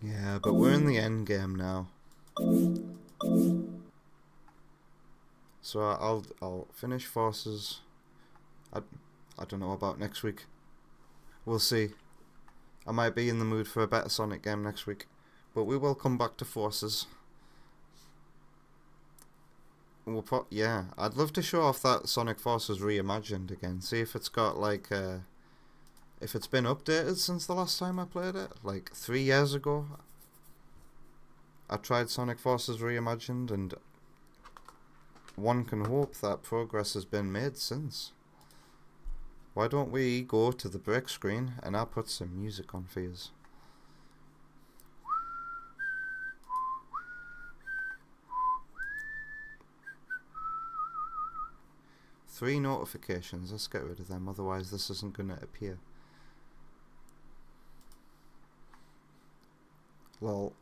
Yeah, but we're in the end game now. So I'll finish forces. I don't know about next week. We'll see. I might be in the mood for a better Sonic game next week, but we will come back to forces. Yeah, I'd love to show off that Sonic Forces reimagined again. See if it's got like if it's been updated since the last time I played it, like 3 years ago. I tried Sonic Forces Reimagined, and one can hope that progress has been made since. Why don't we go to the break screen and I'll put some music on for yous. Three notifications, let's get rid of them, otherwise this isn't going to appear. Lol.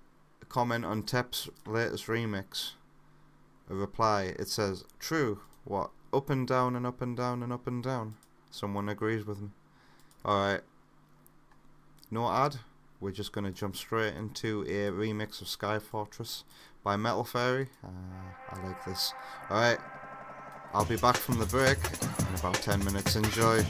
A comment on Tep's latest remix. A reply, it says, true, what? Up and down and up and down and up and down. Someone agrees with me. Alright. No ad. We're just going to jump straight into a remix of Sky Fortress by Metal Fairy. I like this. Alright. I'll be back from the break in about 10 minutes. Enjoy.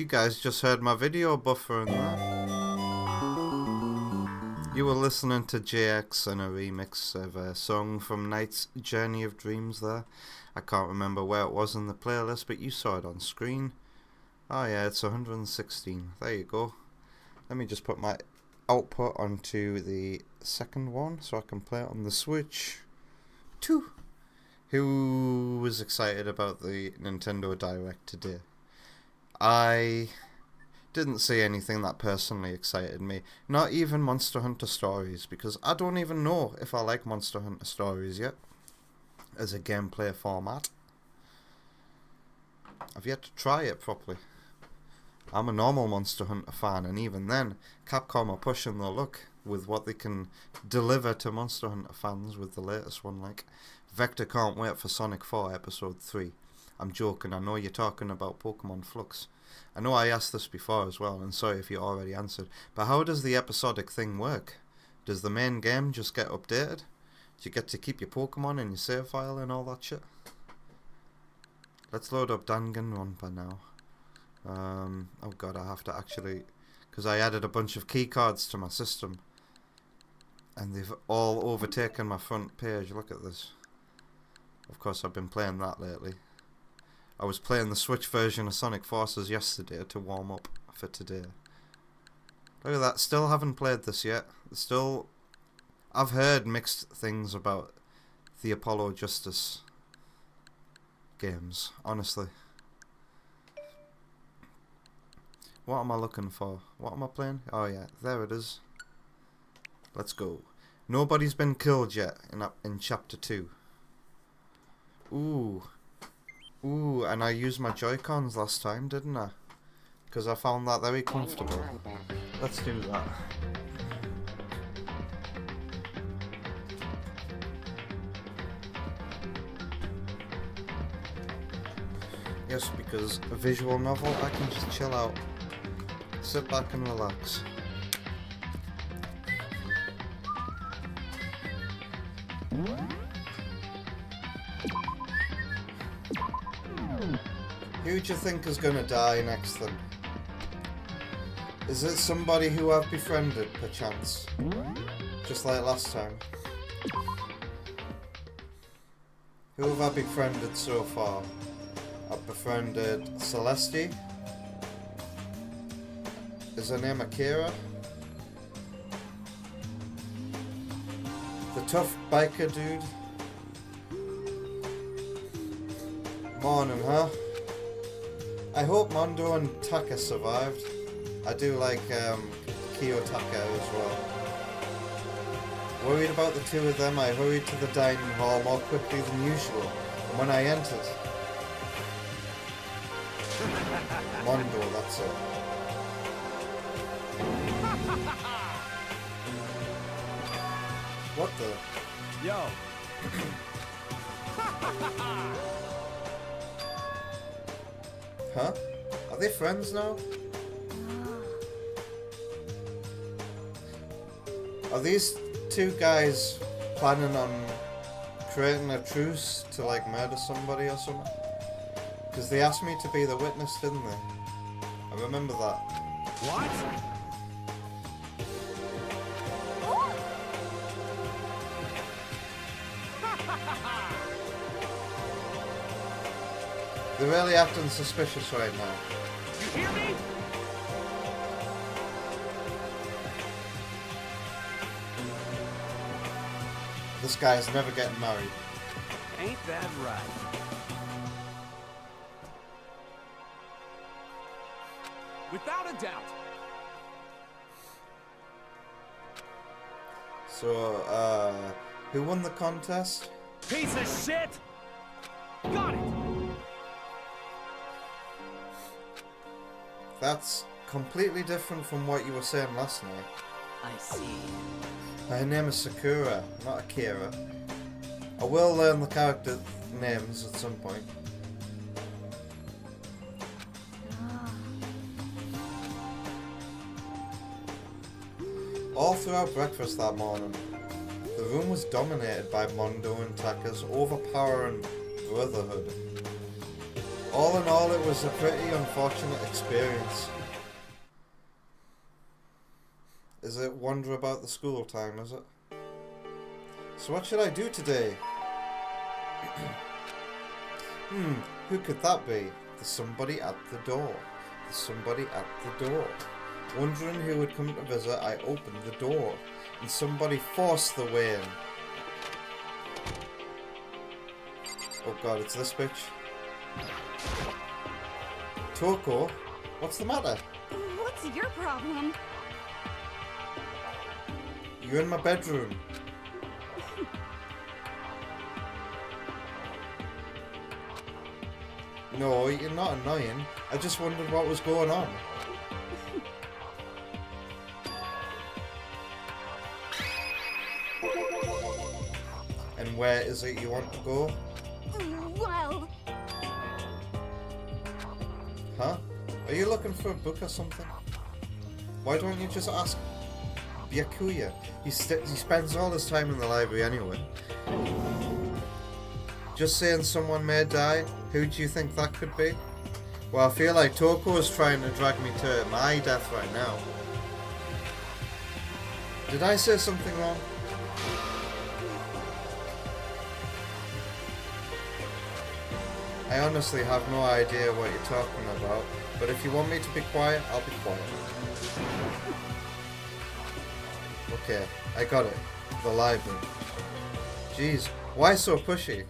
guys just heard my video buffering there. You were listening to JX and a remix of a song from Night's Journey of Dreams there. I can't remember where it was in the playlist, but you saw it on screen. Oh yeah, it's 116. There you go. Let me just put my output onto the second one so I can play it on the Switch 2. Who was excited about the Nintendo Direct today? I didn't see anything that personally excited me. Not even Monster Hunter Stories, because I don't even know if I like Monster Hunter Stories yet as a gameplay format. I've yet to try it properly. I'm a normal Monster Hunter fan, and even then, Capcom are pushing their luck with what they can deliver to Monster Hunter fans with the latest one. Like, Vector can't wait for Sonic 4 Episode 3. I'm joking, I know you're talking about Pokemon Flux. I know I asked this before as well, and sorry if you already answered, but how does the episodic thing work? Does the main game just get updated? Do you get to keep your Pokemon and your save file and all that shit? Let's load up Danganronpa now. Oh god, I have to actually... because I added a bunch of keycards to my system. And they've all overtaken my front page. Look at this. Of course, I've been playing that lately. I was playing the Switch version of Sonic Forces yesterday to warm up for today. Look at that. Still haven't played this yet. Still... I've heard mixed things about the Apollo Justice games, honestly. What am I looking for? What am I playing? Oh yeah, there it is. Let's go. Nobody's been killed yet in Chapter 2. Ooh. Ooh, and I used my Joy-Cons last time, didn't I? Because I found that very comfortable. Let's do that. Yes, because a visual novel, I can just chill out. Sit back and relax. Who do you think is gonna die next then? Is it somebody who I've befriended, perchance? Just like last time? Who have I befriended so far? I've befriended Celeste. Is her name Akira? The tough biker dude. Morning, huh? I hope Mondo and Taka survived. I do like Kiyotaka as well. Worried about the two of them, I hurried to the dining hall more quickly than usual. And when I entered... Mondo, that's it. What the? Yo. Huh? Are they friends now? Are these two guys planning on creating a truce to like murder somebody or something? Because they asked me to be the witness, didn't they? I remember that. What? They're really acting suspicious right now. You hear me? This guy's never getting married. Ain't that right? Without a doubt. So, who won the contest? Piece of shit! Got it! That's completely different from what you were saying last night. I see. Her name is Sakura, not Akira. I will learn the character names at some point. All throughout breakfast that morning, the room was dominated by Mondo and Taka's overpowering brotherhood. All in all, it was a pretty unfortunate experience. Is it wonder about the school time, is it? So what should I do today? Who could that be? There's somebody at the door. There's somebody at the door. Wondering who would come to visit, I opened the door, and somebody forced the way in. Oh god, it's this bitch. Toko, what's the matter? What's your problem? You're in my bedroom. No, you're not annoying. I just wondered what was going on. And where is it you want to go? Well... Huh? Are you looking for a book or something? Why don't you just ask Byakuya? He spends all his time in the library anyway. Just saying someone may die? Who do you think that could be? Well, I feel like Toko is trying to drag me to my death right now. Did I say something wrong? I honestly have no idea what you're talking about, but if you want me to be quiet, I'll be quiet. Okay, I got it. The library. Jeez, why so pushy?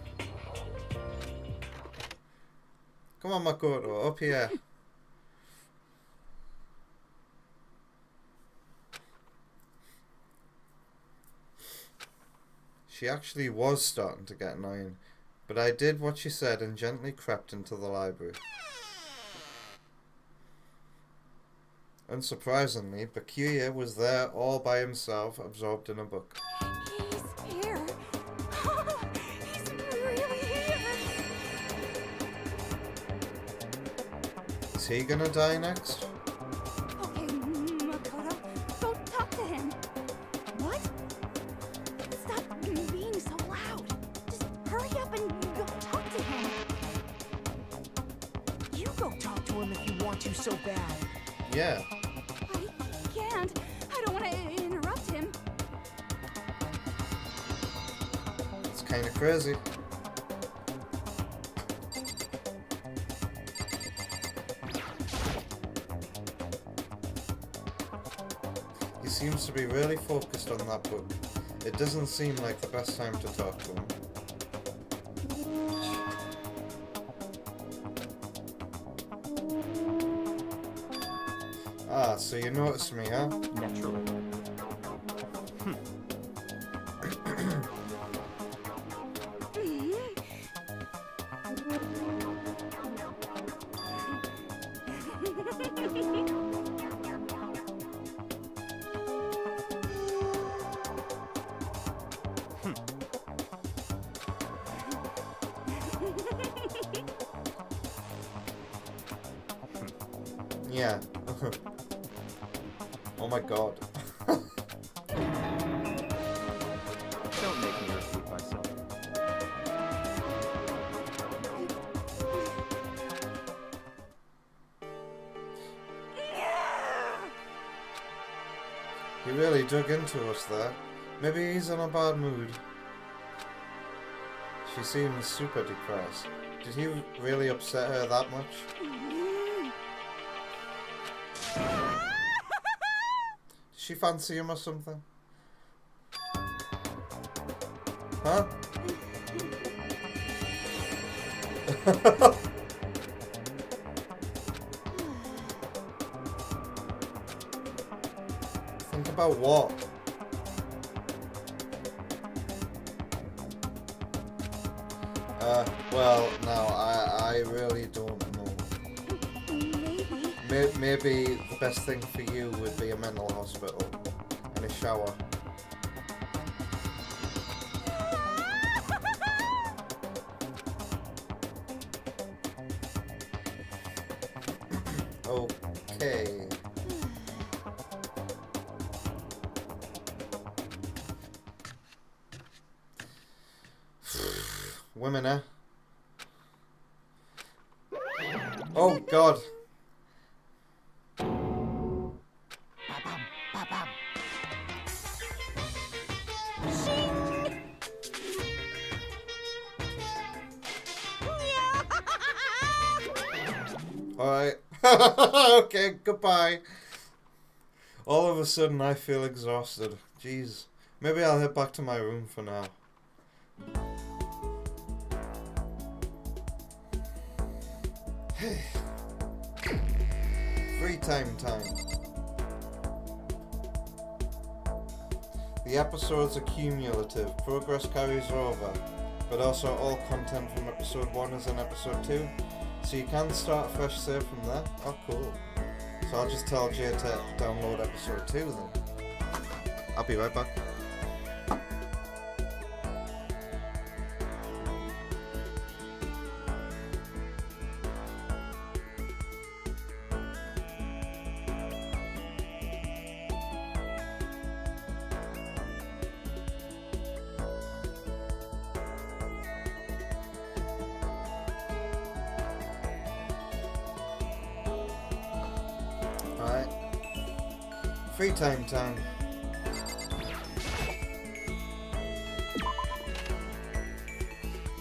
Come on, Makoto, up here. She actually was starting to get annoying, but I did what she said and gently crept into the library. Unsurprisingly, Byakuya was there all by himself, absorbed in a book. He's here. He's really here. Is he gonna die next? Okay, Makoto, go talk to him. What? Stop being so loud. Just hurry up and go talk to him. You go talk to him if you want to so bad. Yeah. I can't. I don't want to interrupt him. It's kind of crazy. He seems to be really focused on that book. It doesn't seem like the best time to talk to him. Ah, so you noticed me, huh? Naturally. Yeah. Oh my god. Don't make me repeat myself. He really dug into us there. Maybe he's in a bad mood. She seems super depressed. Did he really upset her that much? Did she fancy him or something? Huh? Think about what? Well, no, I really don't know. Maybe the best thing for you would be a mental hospital and a shower. Okay. Women, eh? Oh god. Alright. Okay, goodbye. All of a sudden I feel exhausted. Jeez. Maybe I'll head back to my room for now. Free time. The episodes are cumulative. Progress carries over, but also all content from episode 1 is in episode 2. So you can start a fresh save from there. Oh, cool. So I'll just tell Jay to download episode 2 then. I'll be right back. Alright. Free time.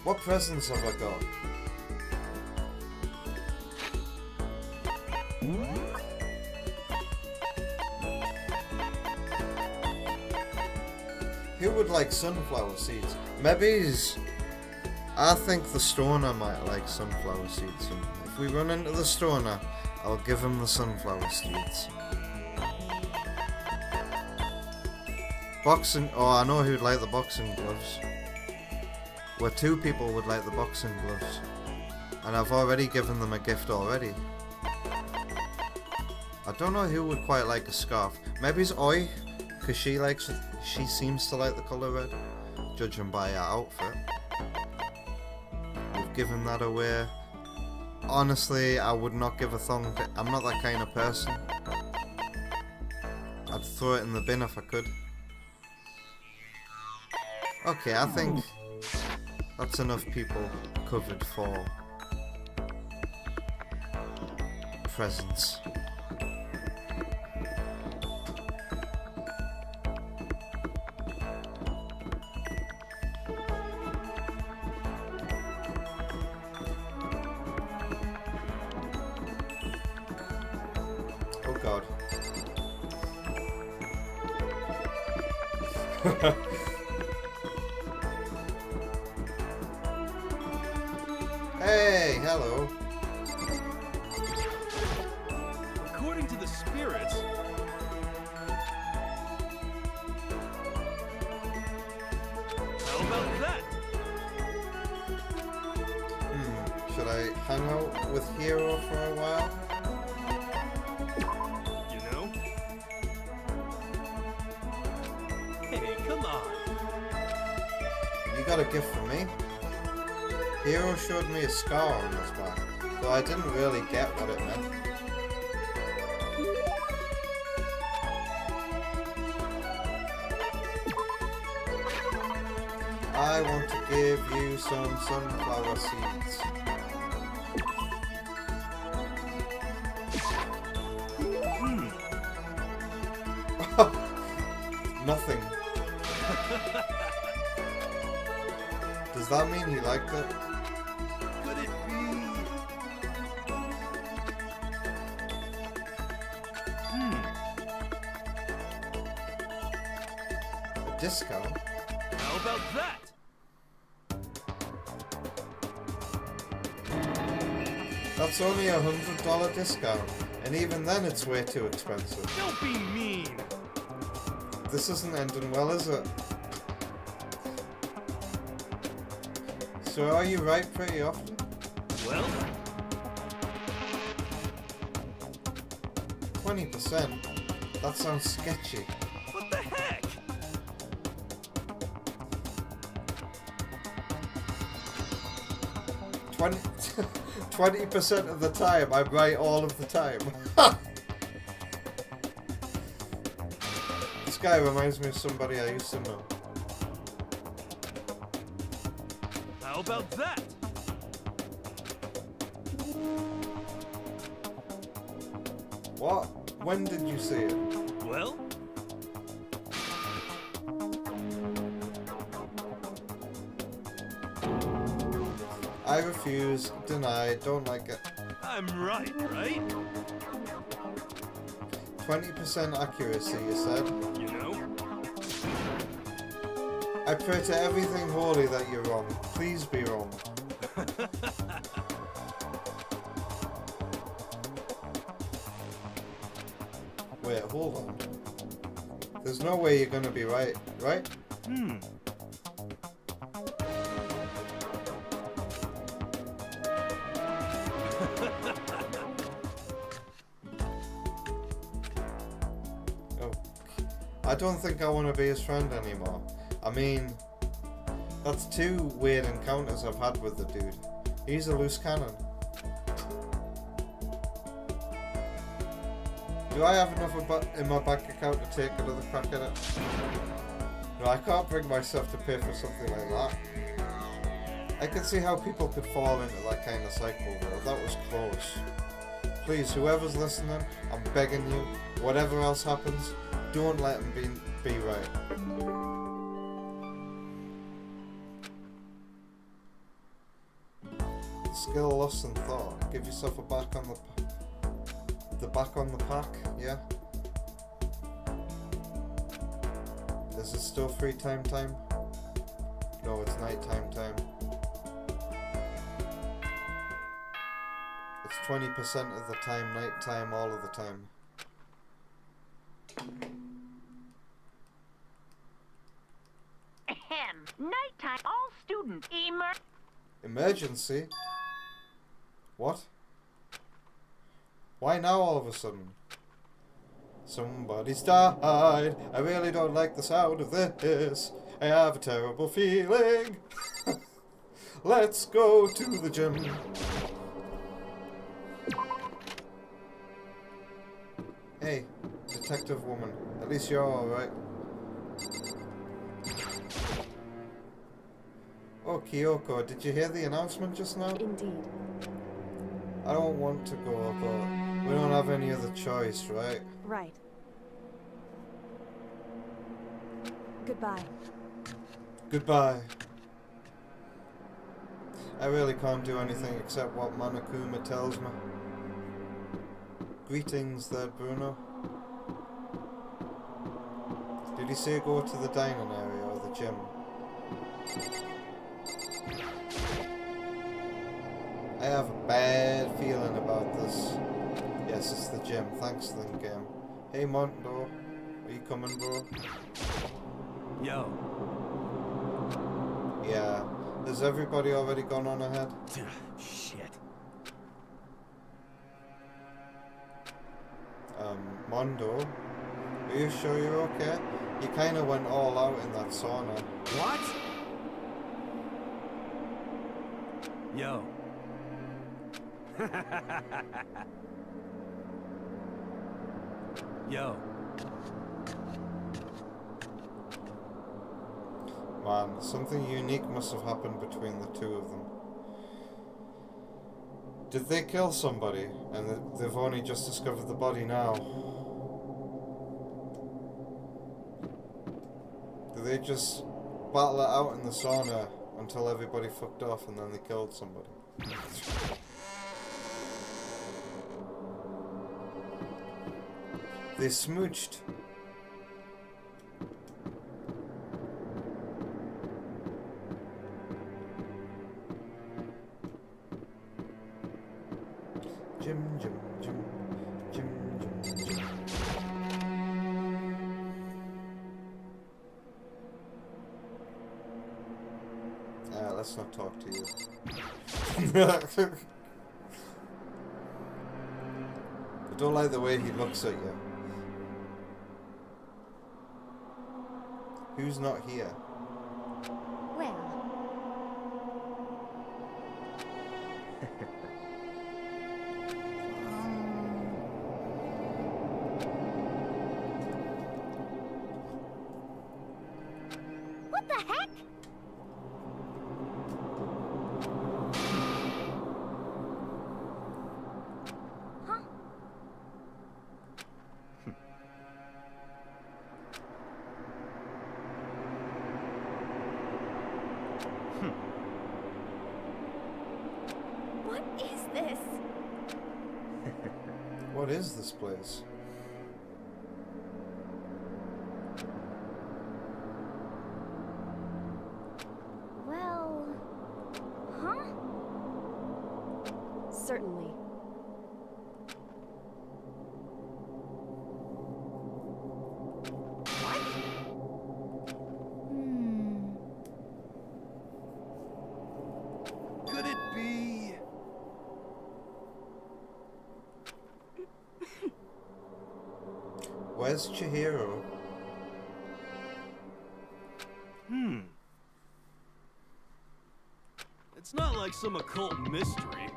What presents have I got? Who would like sunflower seeds? Maybe I think the stoner might like sunflower seeds. If we run into the stoner, I'll give him the sunflower seeds. Boxing. Oh, I know who'd like the boxing gloves. Well, 2 people would like the boxing gloves. And I've already given them a gift already. I don't know who would quite like a scarf. Maybe it's Oi, because she seems to like the colour red, judging by her outfit. We've given that away. Honestly, I would not give a thong to... I'm not that kind of person. I'd throw it in the bin if I could. Okay, I think that's enough people covered for presents. Oh god. Hey, hello. According to the spirits... How about that? Should I hang out with Hero for a while? You know? Hey, come on. You got a gift for me? Hero showed me a scar on his back, though I didn't really get what it meant. I want to give you some sunflower seeds. Nothing. Does that mean he liked it? Could it be? A discount? How about that? That's only $100 discount, and even then it's way too expensive. Don't be mean! This isn't ending well, is it? So are you right pretty often? Well... 20%? That sounds sketchy. What the heck? Twenty 20% of the time, I'm right all of the time. This guy reminds me of somebody I used to know. How about that? What? When did you see it? Well? I refuse, deny, don't like it. I'm right, right? 20% accuracy, you said? You know? I pray to everything holy that you're wrong. Please be wrong. Wait, hold on. There's no way you're gonna be right, right? Oh. I don't think I want to be his friend anymore. I mean, that's 2 weird encounters I've had with the dude. He's a loose cannon. Do I have enough in my bank account to take another crack at it? No, I can't bring myself to pay for something like that. I can see how people could fall into that kind of cycle though. That was close. Please, whoever's listening, I'm begging you, whatever else happens, don't let him be right. Skill lost in thought. Give yourself a back on the back on the pack, yeah? Is it still free time? No, it's nighttime time. It's 20% of the time, nighttime, all of the time. Ahem. Nighttime, all students Emergency? What? Why now all of a sudden? Somebody's died. I really don't like the sound of this. I have a terrible feeling. Let's go to the gym. Hey, detective woman. At least you're alright. Oh, Kyoko, did you hear the announcement just now? Indeed. I don't want to go, but we don't have any other choice, right? Right. Goodbye. Goodbye. I really can't do anything except what Monokuma tells me. Greetings there, Bruno. Did he say go to the dining area or the gym? I have a bad feeling about this. Yes, it's the gym. Thanks, Link Game. Hey, Mondo. Are you coming, bro? Yo. Yeah. Has everybody already gone on ahead? Shit. Mondo? Are you sure you're okay? You kinda went all out in that sauna. What? Yo. Yo. Man, something unique must have happened between the two of them. Did they kill somebody and they've only just discovered the body now? Did they just battle it out in the sauna until everybody fucked off and then they killed somebody? They smooched. Jim. Let's not talk to you. I don't like the way he looks at you. Who's not here? Well. What the heck? What is this? What is this place? Well... Huh? Certainly. Could it be? Where's Chihiro? It's not like some occult mystery.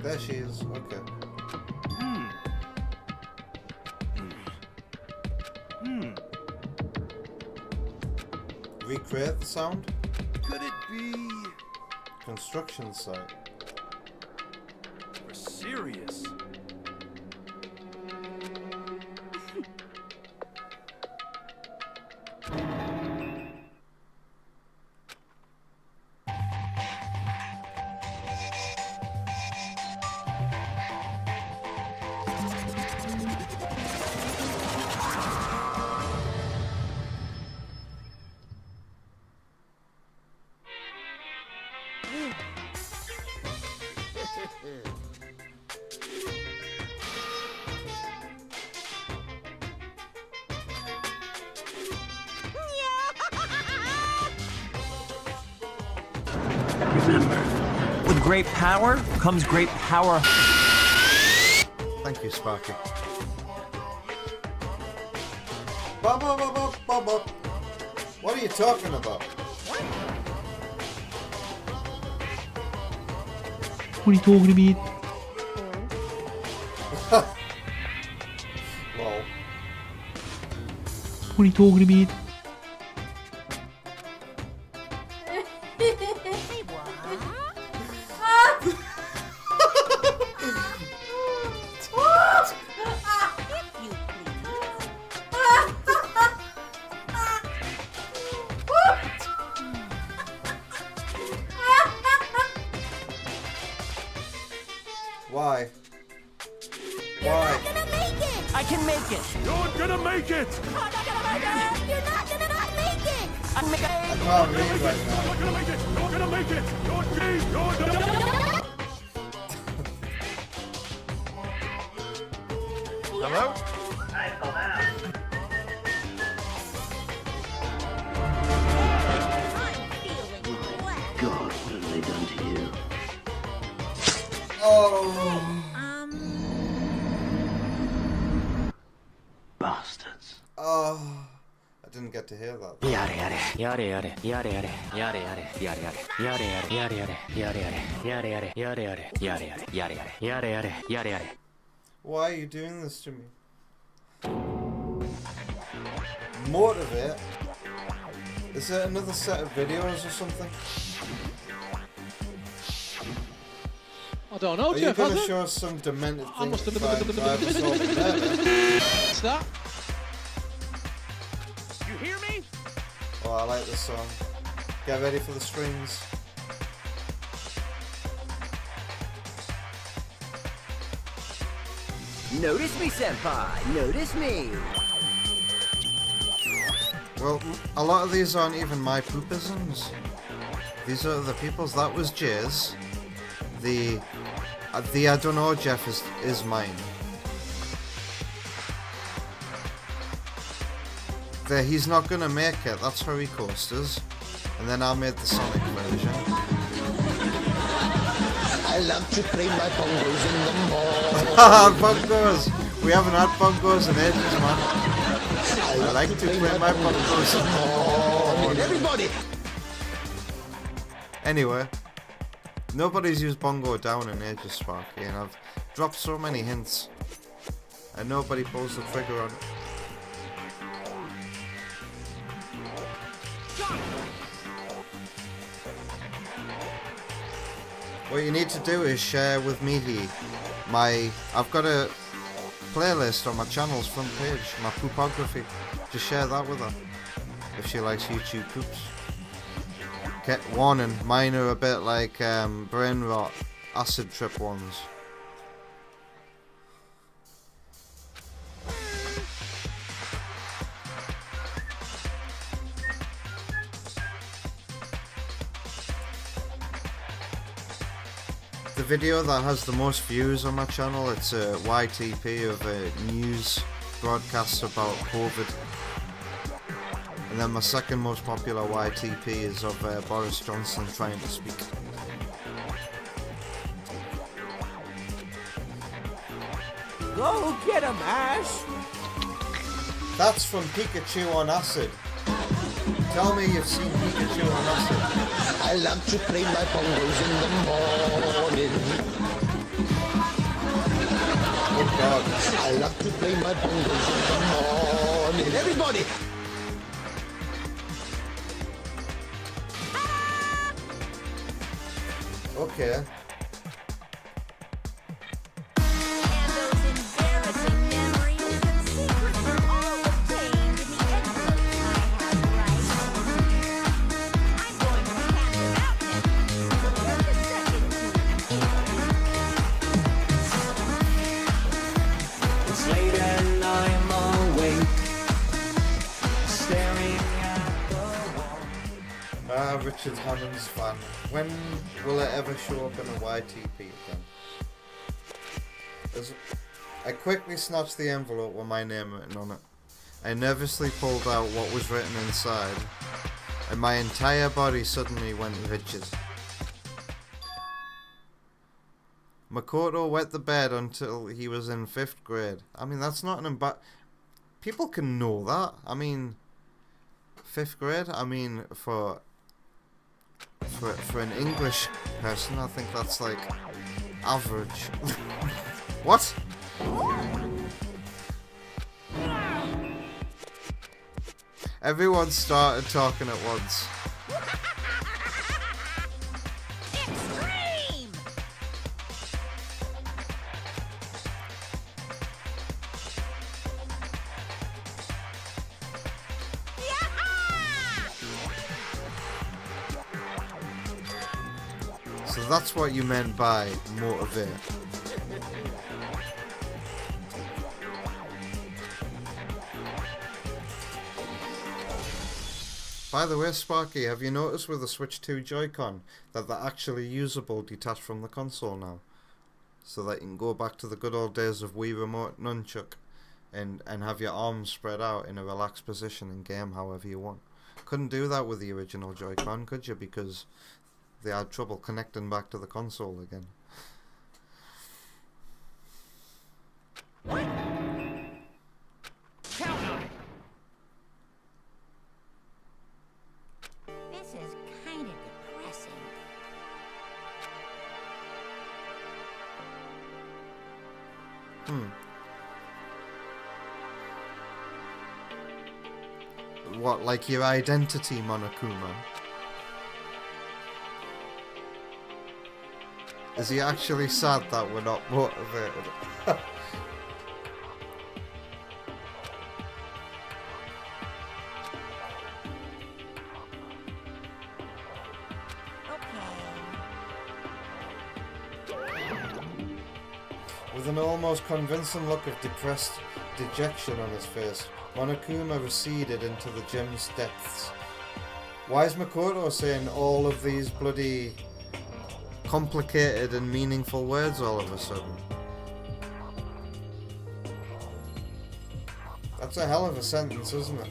There she is. Okay. Recreate the sound? Could it be? Construction site. For serious? Remember, with great power comes great power. Thank you, Sparky. Bob. What are you talking about? What are you talking about? Lol. What are you talking about? Why? You're not gonna make it! I can make it! You're gonna make it! You're not gonna not make it! I can make it! I can't read right now. You're gonna make it! You're gonna make it! You're gonna... Hello? God, what have they done to you? Oh. Bastards. Oh. I didn't get to hear that. Why are you doing this to me? Motivate? Is there another set of videos or something? I don't know, Are Jeff. you going to has it? show us some demented I must things? have... What's that? You hear me? Oh, I like this song. Get ready for the strings. Notice me, senpai. Notice me. Well, a lot of these aren't even my poopisms. These are the people's. That was Jay's. The I don't know, Jeff is mine. He's not gonna make it. That's Hurry Coasters, and then I made the Sonic version. I love to play my bongos in the mall. Bongos. We haven't had bongos in ages, man. I like to play my bongos in the mall. Everybody. Anyway. Nobody's used bongo down in ages, Sparky, and I've dropped so many hints, and nobody pulls the trigger on it. What you need to do is share with me I've got a playlist on my channel's front page, my poopography. Just share that with her if she likes YouTube poops. Get warning, mine are a bit like brain rot, acid trip ones. The video that has the most views on my channel, it's a YTP of a news broadcast about COVID. And then my second most popular YTP is of Boris Johnson trying to speak. Go get him, Ash! That's from Pikachu on acid. Tell me you've seen Pikachu on acid. I love to play my bongos in the morning. Oh God. I love to play my bongos in the morning. Everybody! Okay. It's late and I'm awake, staring at the wall. Richard Hammond's fan. When will it ever show up in a YTP again? I quickly snatched the envelope with my name written on it. I nervously pulled out what was written inside, and my entire body suddenly went rigid. Makoto wet the bed until he was in 5th grade. I mean, that's not an people can know that. I mean, 5th grade? I mean, for an English person, I think that's like average. What? Everyone started talking at once. Extreme! So that's what you meant by motivate. By the way, Sparky, have you noticed with the Switch 2 Joy-Con that they're actually usable detached from the console now? So that you can go back to the good old days of Wii Remote Nunchuk and have your arms spread out in a relaxed position and game however you want. Couldn't do that with the original Joy-Con, could you? Because they had trouble connecting back to the console again. This is kind of depressing. What, like your identity, Monokuma? Is he actually sad that we're not motivated? With an almost convincing look of depressed dejection on his face, Monokuma receded into the gym's depths. Why is Makoto saying all of these bloody complicated and meaningful words all of a sudden? That's a hell of a sentence, isn't it?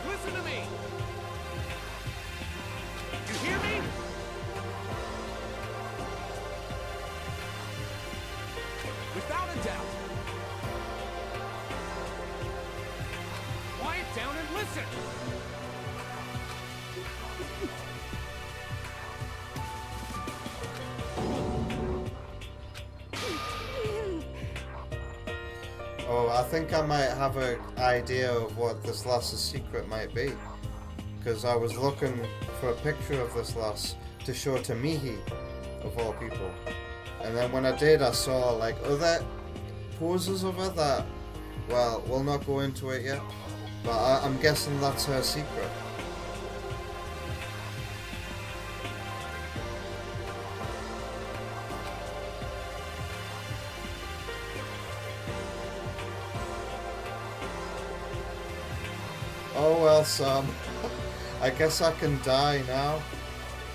Listen to me! You hear me? Without a doubt. Quiet down and listen! Oh So I think I might have an idea of what this lass's secret might be. Because I was looking for a picture of this lass to show to Mihi, of all people. And then when I did, I saw like other poses of her that, well, we'll not go into it yet. But I'm guessing that's her secret. Oh well, Sam. I guess I can die now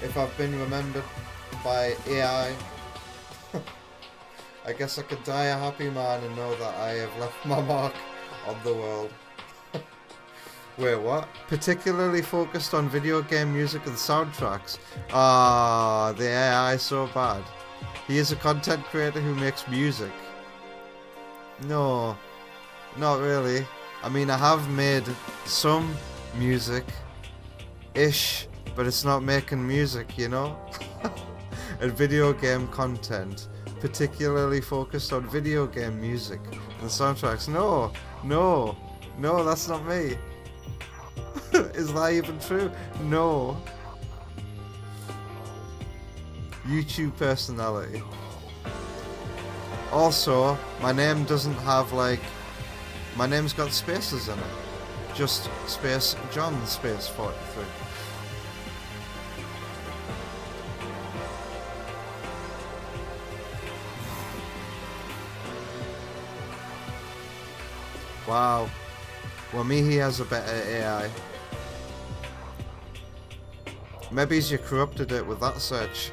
if I've been remembered by AI. I guess I could die a happy man and know that I have left my mark on the world. Wait, what? Particularly focused on video game music and soundtracks. Ah, the AI is so bad. He is a content creator who makes music. No, not really. I mean, I have made some music-ish, but it's not making music, you know? And video game content, particularly focused on video game music and soundtracks. No, that's not me. Is that even true? No. YouTube personality. Also, my name doesn't have like... My name's got spaces in it. Just space John space 43. Wow. Well, Mihi has a better AI. Maybe you corrupted it with that search,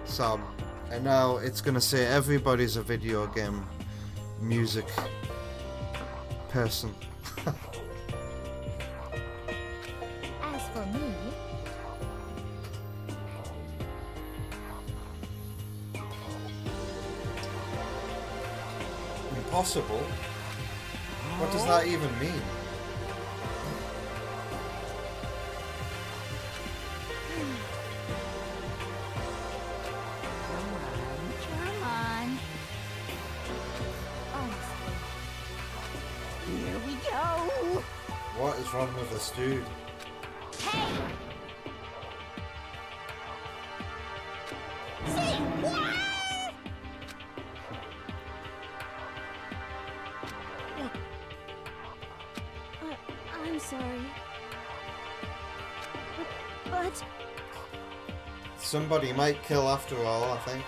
Sam. And now it's gonna say everybody's a video game music person. As for me, Impossible? What does that even mean? Come on. Here we go. What is wrong with this dude? Hey! Say what? I'm sorry. But Somebody might kill after all, I think.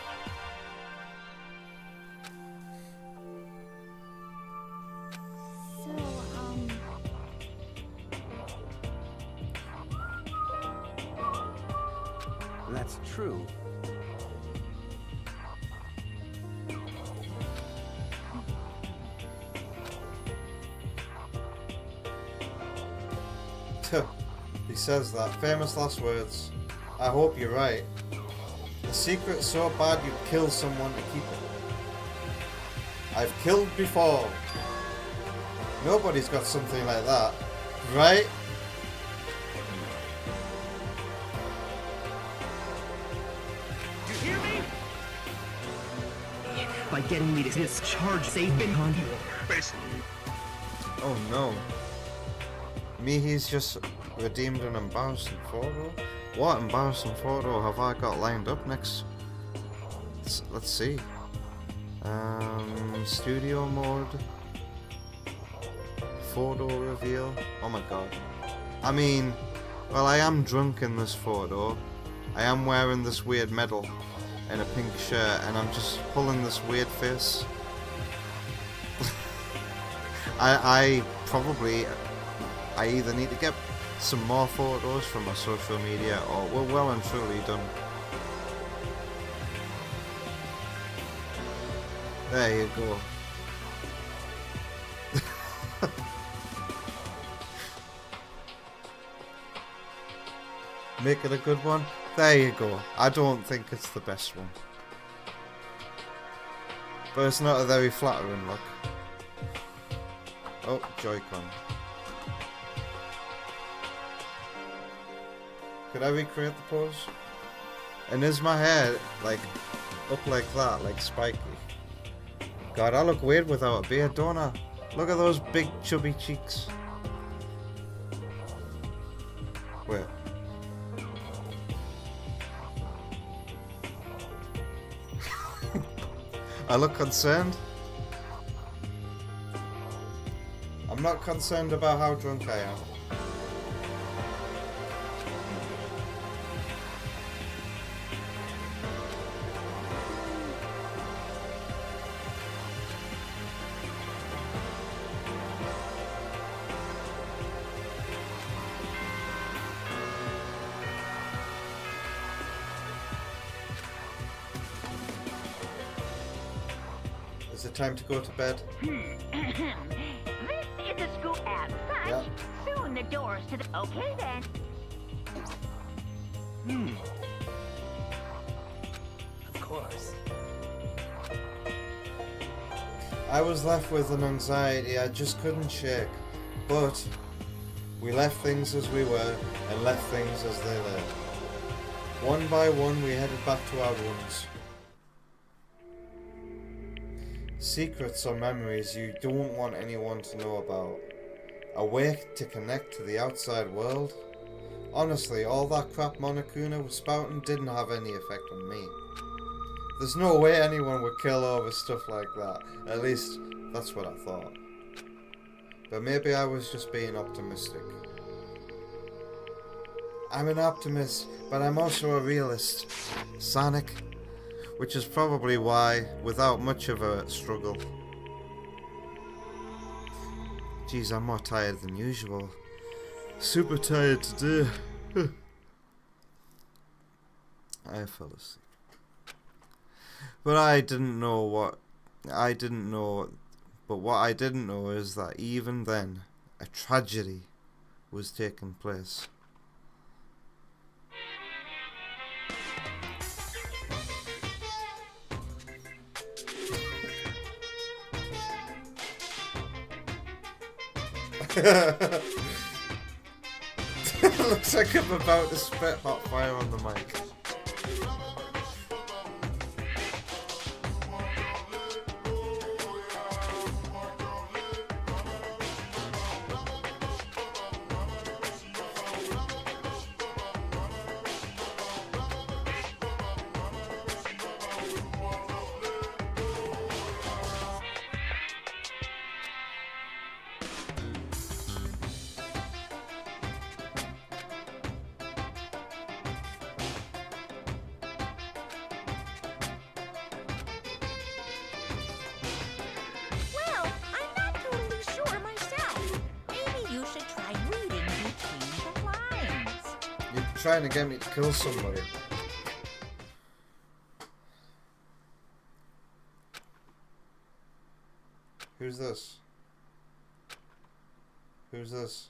That's true. He says that. Famous last words. I hope you're right. The secret's so bad you'd kill someone to keep it. I've killed before. Nobody's got something like that. Right? You hear me? By getting me to discharge they've been on you. Oh no. Mihi's just redeemed an embarrassing photo? What embarrassing photo have I got lined up next? Let's see. Studio mode. Photo reveal. Oh my god. I mean, well, I am drunk in this photo. I am wearing this weird medal and a pink shirt, and I'm just pulling this weird face. I either need to get some more photos from my social media, or we're well and truly done. There you go. Make it a good one. There you go. I don't think it's the best one, but it's not a very flattering look. Oh, Joy-Con. Could I recreate the pose? And is my hair like up like that, like spiky? God, I look weird without a beard, don't I? Look at those big chubby cheeks. Wait. I look concerned. I'm not concerned about how drunk I am. Is it time to go to bed? This is a school as such. Yeah. Soon the doors to the... Okay, then. Of course. I was left with an anxiety I just couldn't shake, but we left things as we were and left things as they lay. One by one we headed back to our rooms. Secrets or memories you don't want anyone to know about. A way to connect to the outside world. Honestly, all that crap Monokuma was spouting didn't have any effect on me. There's no way anyone would kill over stuff like that. At least, that's what I thought. But maybe I was just being optimistic. I'm an optimist, but I'm also a realist. Sonic. Which is probably why, without much of a struggle... Geez, I'm more tired than usual. Super tired today. I fell asleep. But I didn't know what... But what I didn't know is that even then, a tragedy was taking place. Looks like I'm about to spit hot fire on the mic. Well, I'm not totally sure myself. Maybe you should try reading between the lines. You're trying to get me to kill somebody. Who's this? Who's this?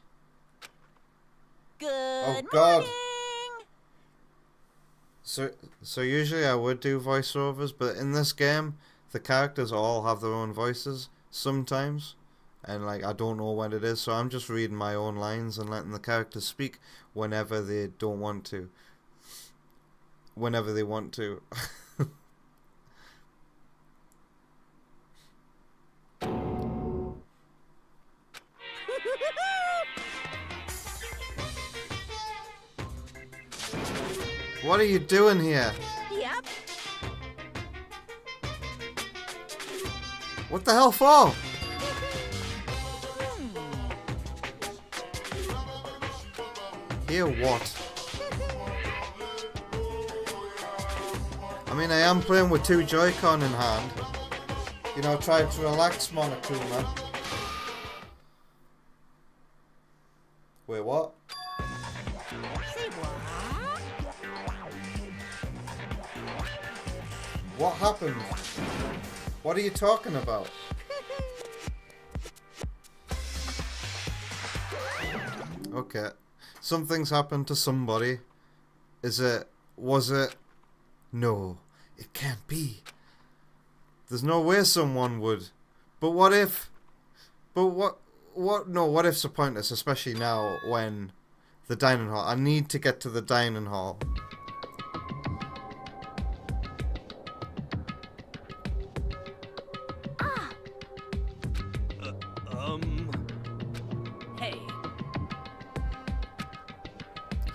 Good Oh God! morning. So usually I would do voiceovers, but in this game, the characters all have their own voices sometimes, and like I don't know when it is, so I'm just reading my own lines and letting the characters speak whenever they don't want to. Whenever they want to. What are you doing here? Yep. What the hell for? Here what? I mean, I am playing with 2 Joy-Con in hand. You know, trying to relax Monokuma. Wait, what? What happened? What are you talking about? Okay. Something's happened to somebody. Is it? Was it? No. It can't be. There's no way someone would. But what if? But what? No, what ifs are pointless, especially now when the dining hall. I need to get to the dining hall.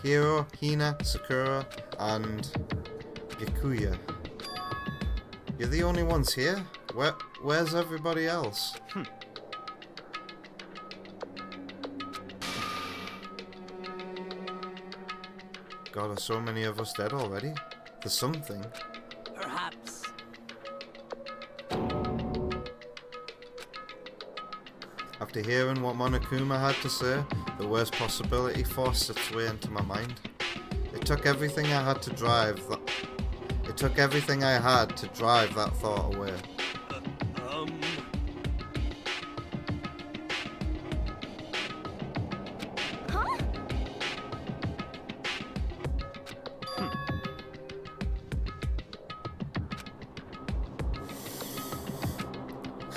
Hiro, Hina, Sakura, and Byakuya. You're the only ones here? Where's everybody else? God, are so many of us dead already? There's something. Perhaps. After hearing what Monokuma had to say, the worst possibility forced its way into my mind. It took everything I had to drive that thought away.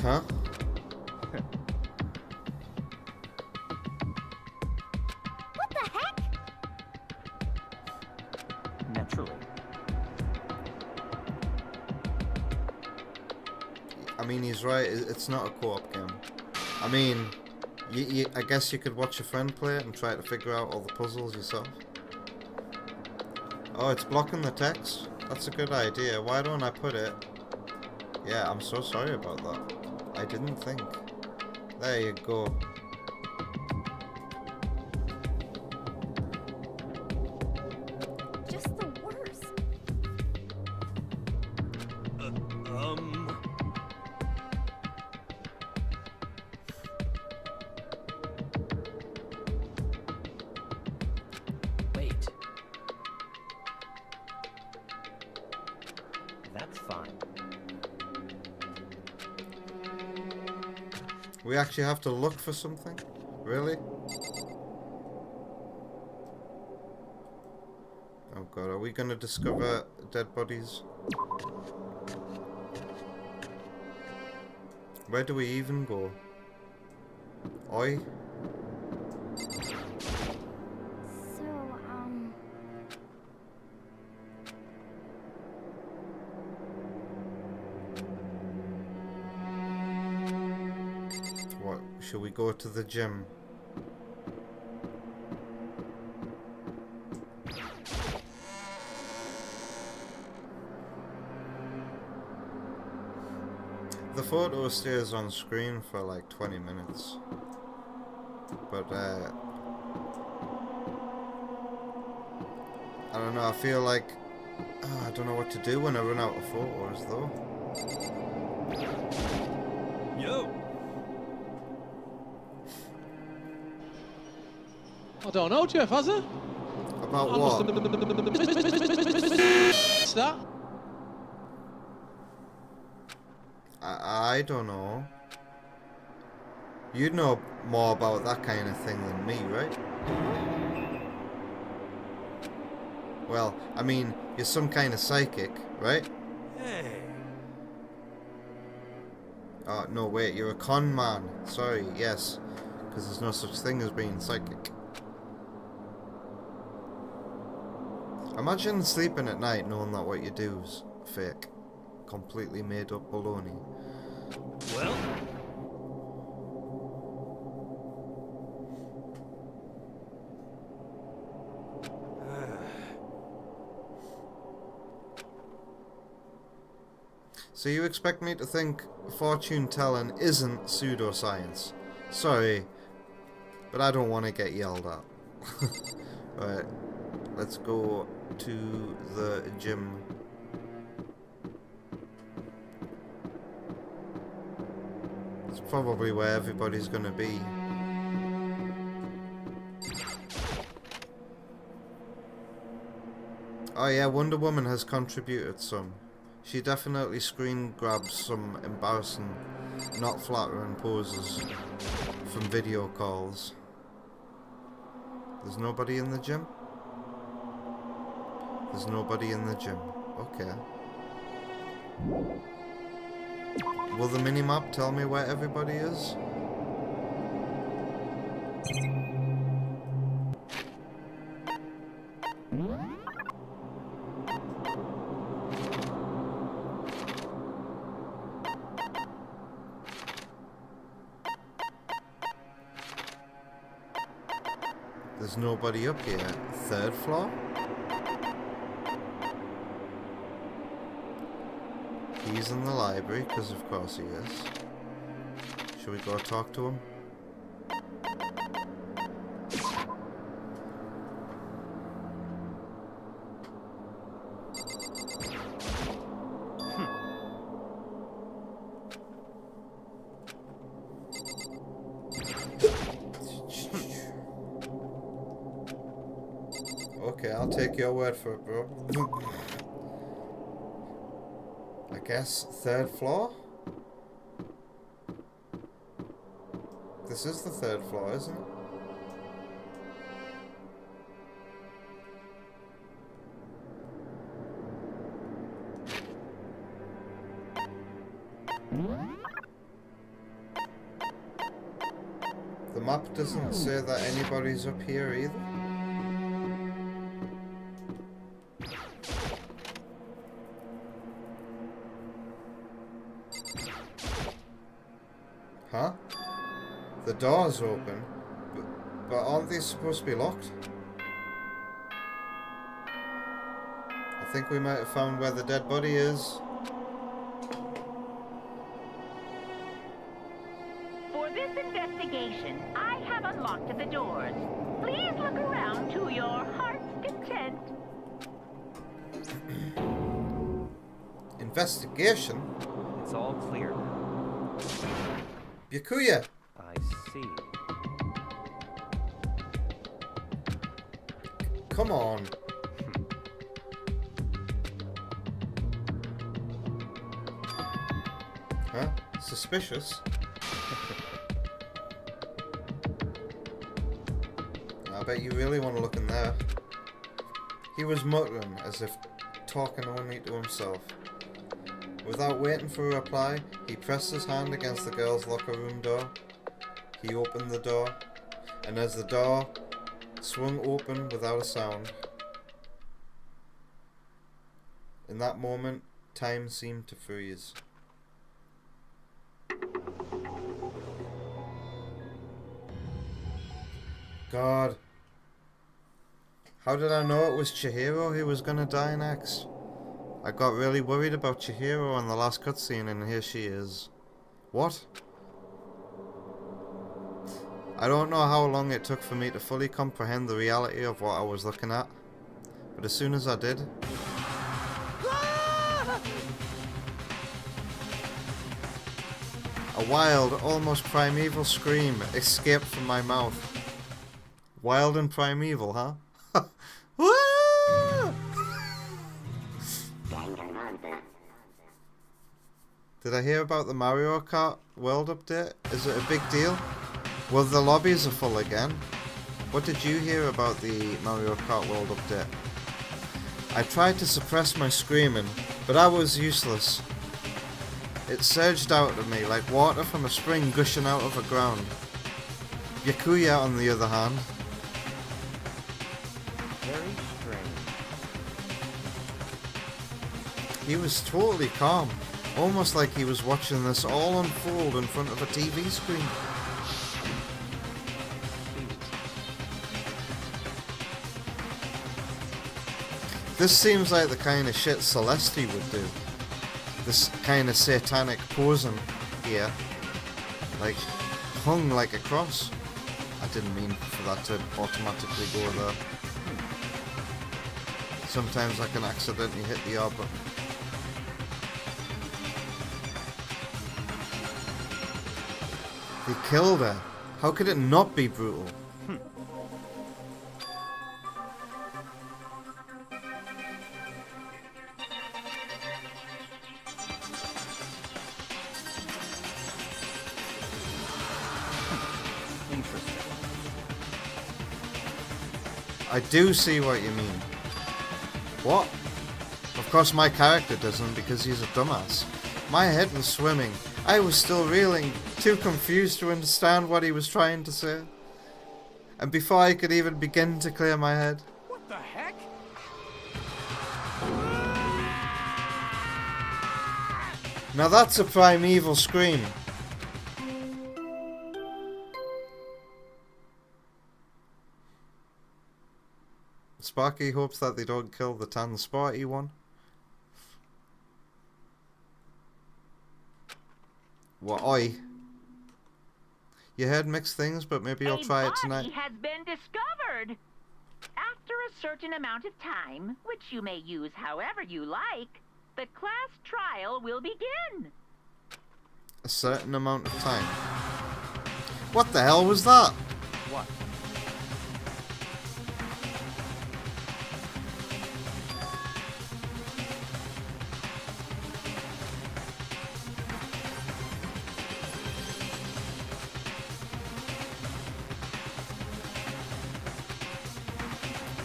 Huh? What the heck? Naturally. I mean, he's right. It's not a co-op game. I mean, I guess you could watch a friend play it and try to figure out all the puzzles yourself. Oh, it's blocking the text? That's a good idea. Why don't I put it... Yeah, I'm so sorry about that. I didn't think. There you go. Just the worst. Wait. That's fine. We actually have to look for something? Really? Oh god, are we gonna discover dead bodies? Where do we even go? Oi? So, What? Shall we go to the gym? The photo stays on screen for like 20 minutes. But, I don't know, I feel like... I don't know what to do when I run out of photos, though. Yo! I don't know, Jeff, has it? About what? What's that? I don't know. You'd know more about that kind of thing than me, right? Well, I mean, you're some kind of psychic, right? Hey. Oh, no, wait, you're a con man. Sorry, yes. Because there's no such thing as being psychic. Imagine sleeping at night knowing that what you do is fake. Completely made up baloney. Well... So you expect me to think fortune telling isn't pseudoscience? Sorry, but I don't want to get yelled at. Right, let's go to the gym. It's probably where everybody's gonna be. Oh yeah, Wonder Woman has contributed some. She definitely screen grabs some embarrassing, not flattering poses from video calls. There's nobody in the gym? There's nobody in the gym. Okay. Will the minimap tell me where everybody is? There's nobody up here. Third floor? He's in the library, because of course he is. Should we go talk to him? Okay, I'll take your word for it, bro. I guess third floor? This is the third floor, isn't it? The map doesn't say that anybody's up here either. Huh? The door's open, but aren't these supposed to be locked? I think we might have found where the dead body is. For this investigation, I have unlocked the doors. Please look around to your heart's content. Investigation? It's all clear now. Byakuya! I see. Come on. Huh? Suspicious. I bet you really want to look in there. He was muttering as if talking only to himself. Without waiting for a reply, he pressed his hand against the girl's locker room door. He opened the door, and as the door swung open without a sound, in that moment, time seemed to freeze. God. How did I know it was Chihiro who was gonna die next? I got really worried about Chihiro on the last cutscene, and here she is. What? I don't know how long it took for me to fully comprehend the reality of what I was looking at, but as soon as I did... A wild, almost primeval scream escaped from my mouth. Wild and primeval, huh? Did I hear about the Mario Kart World update? Is it a big deal? Well, the lobbies are full again. What did you hear about the Mario Kart World update? I tried to suppress my screaming, but I was useless. It surged out of me like water from a spring gushing out of a ground. Byakuya, on the other hand... Very strange. He was totally calm. Almost like he was watching this all unfold in front of a TV screen. This seems like the kind of shit Celeste would do. This kind of satanic posing here. Like, hung like a cross. I didn't mean for that to automatically go there. Sometimes I can accidentally hit the R button. He killed her. How could it not be brutal? Interesting. I do see what you mean. What? Of course my character doesn't, because he's a dumbass. My head was swimming. I was still reeling, too confused to understand what he was trying to say. And before I could even begin to clear my head... What the heck? Now that's a primeval scream. Sparky hopes that they don't kill the tan sporty one. What, oi? You heard mixed things, but maybe you'll try it tonight. A body has been discovered. After a certain amount of time, which you may use however you like, the class trial will begin. A certain amount of time. What the hell was that? What?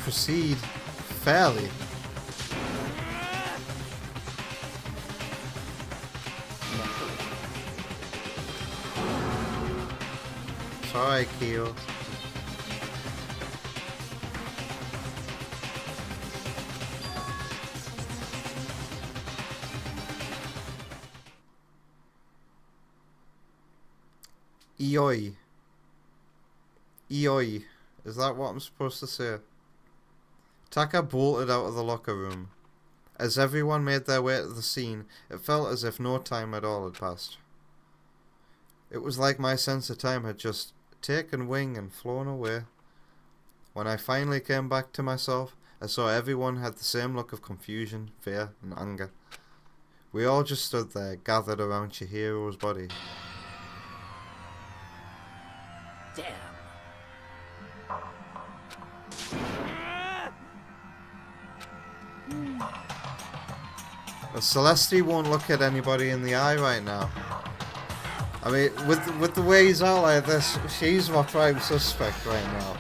Proceed fairly. Sorry, Keo. Eoi. Eoi. Is that what I'm supposed to say? Taka bolted out of the locker room. As everyone made their way to the scene, it felt as if no time at all had passed. It was like my sense of time had just taken wing and flown away. When I finally came back to myself, I saw everyone had the same look of confusion, fear, and anger. We all just stood there, gathered around Chihiro's body. Damn. Celeste won't look at anybody in the eye right now. I mean, with the way he's out like this, she's my prime suspect right now.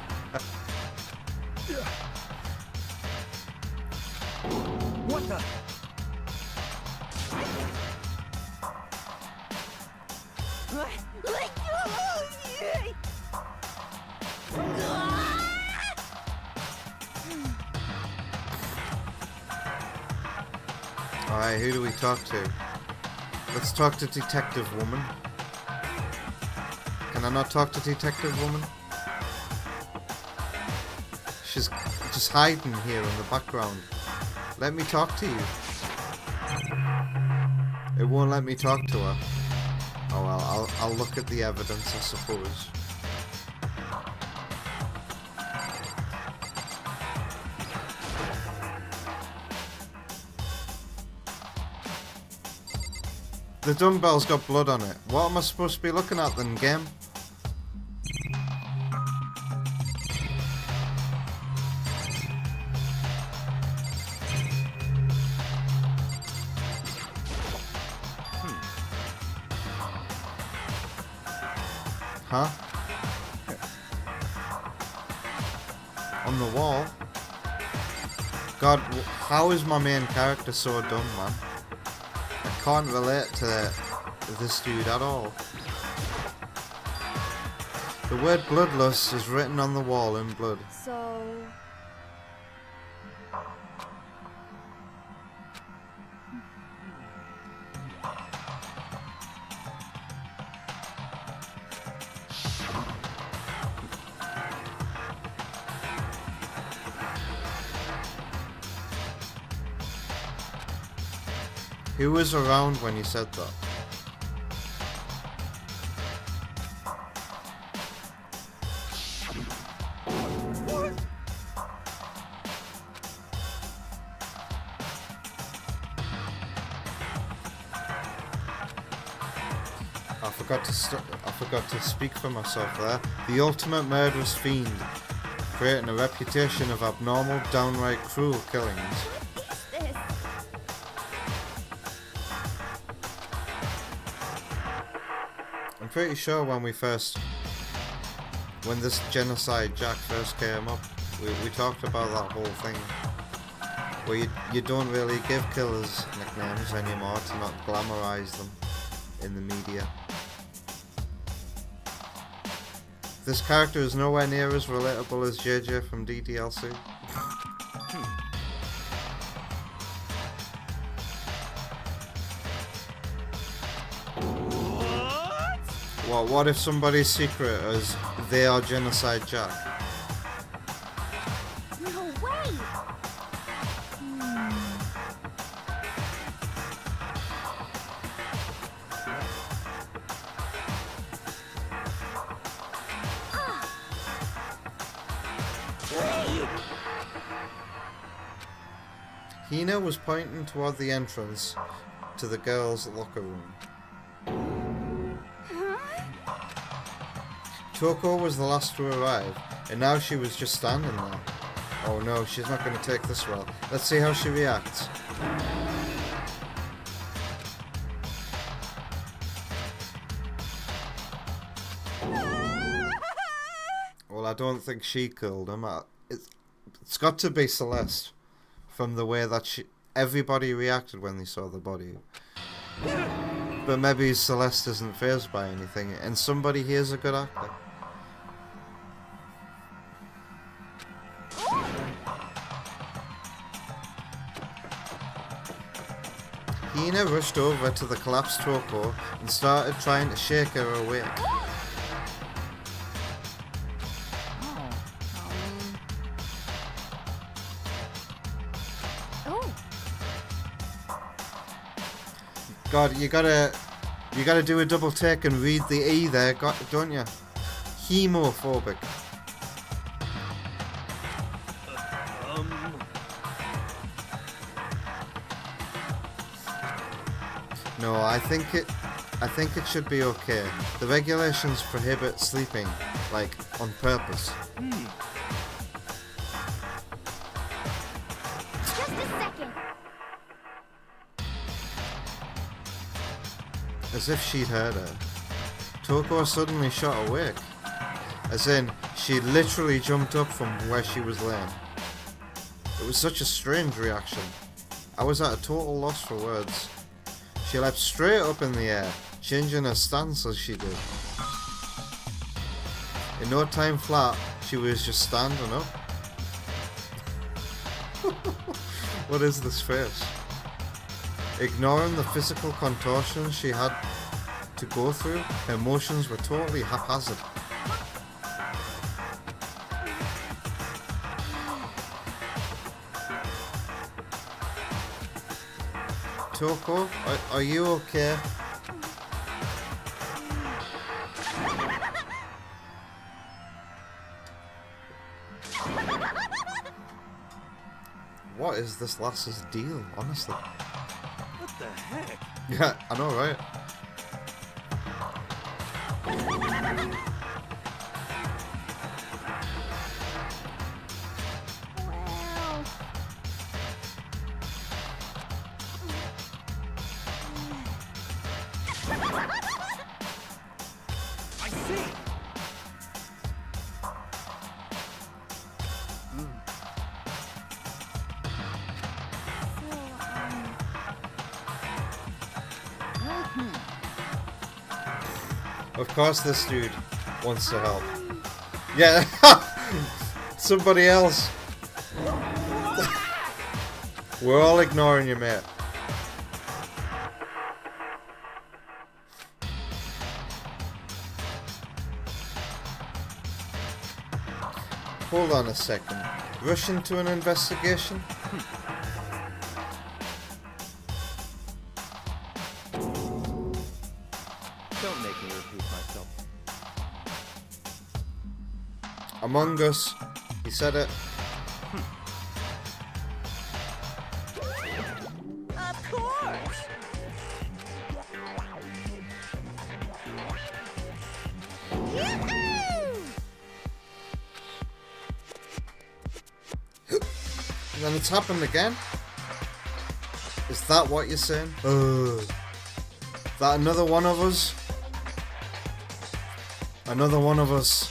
What the? Alright, who do we talk to? Let's talk to Detective Woman. Can I not talk to Detective Woman? She's just hiding here in the background. Let me talk to you. It won't let me talk to her. Oh well, I'll look at the evidence, I suppose. The dumbbell's got blood on it. What am I supposed to be looking at then, game? Huh? On the wall? God, how is my main character so dumb, man? I can't relate to this dude at all. The word bloodlust is written on the wall in blood. So... Who was around when you said that? I forgot to speak for myself there. The ultimate murderous fiend, creating a reputation of abnormal, downright cruel killings. I'm pretty sure when this Genocide Jack first came up, we talked about that whole thing. Where you don't really give killers nicknames anymore to not glamorize them in the media. This character is nowhere near as relatable as JJ from DDLC. What if somebody's secret is they are Genocide Jack? No way! Hina was pointing toward the entrance to the girls' locker room. Toko was the last to arrive, and now she was just standing there. Oh no, she's not going to take this well. Let's see how she reacts. Well, I don't think she killed him. It's got to be Celeste, from the way that everybody reacted when they saw the body. But maybe Celeste isn't fazed by anything, and somebody here's a good actor. Hina rushed over to the collapsed Toko and started trying to shake her awake. God, you gotta do a double take and read the E there, don't you? Hemophobic. No, I think it should be okay. The regulations prohibit sleeping, like, on purpose. Just a second. As if she'd heard her. Toko suddenly shot awake. As in, she literally jumped up from where she was laying. It was such a strange reaction. I was at a total loss for words. She leapt straight up in the air, changing her stance as she did. In no time flat, she was just standing up. What is this face? Ignoring the physical contortions she had to go through, her emotions were totally haphazard. Toko, are you okay? What is this lass's deal, honestly? What the heck? Yeah, I know, right? I see. Of course this dude wants to help. Yeah, somebody else. We're all ignoring you, mate. Hold on a second. Rush into an investigation? Don't make me repeat myself. Among Us. He said it. Of course! And then it's happened again? Is that what you're saying? That another one of us? Another one of us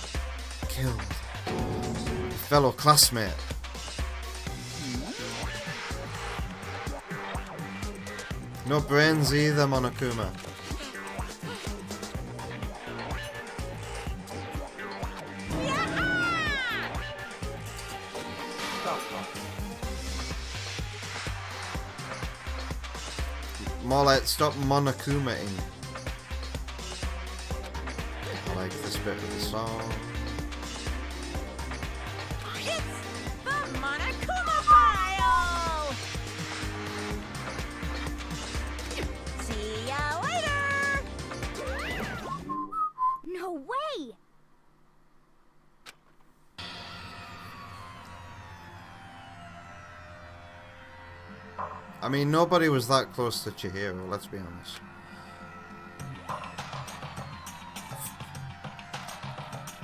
killed a fellow classmate. No brains either, Monokuma. More like stop Monokuma-ing. I like this bit of the song. It's the Monokuma File! See ya later! No way! I mean, nobody was that close to Chihiro, let's be honest.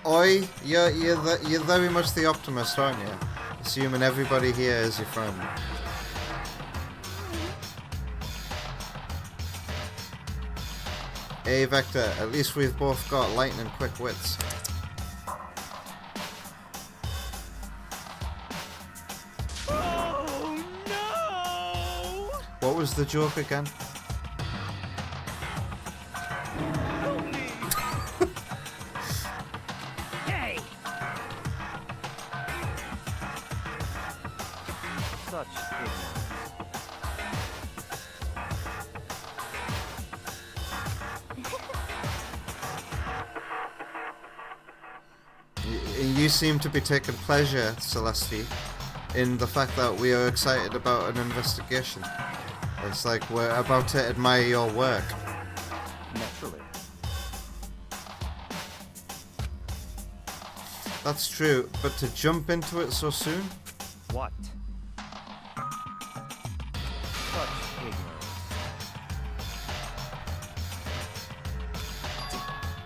Oi, you're very much the optimist, aren't you? Assuming everybody here is your friend. Hey Vector, at least we've both got lightning quick wits. Oh no! What was the joke again? Hey! Such ignorance. You seem to be taking pleasure, Celeste, in the fact that we are excited about an investigation. It's like we're about to admire your work. Naturally. That's true, but to jump into it so soon? What? Such ignorance.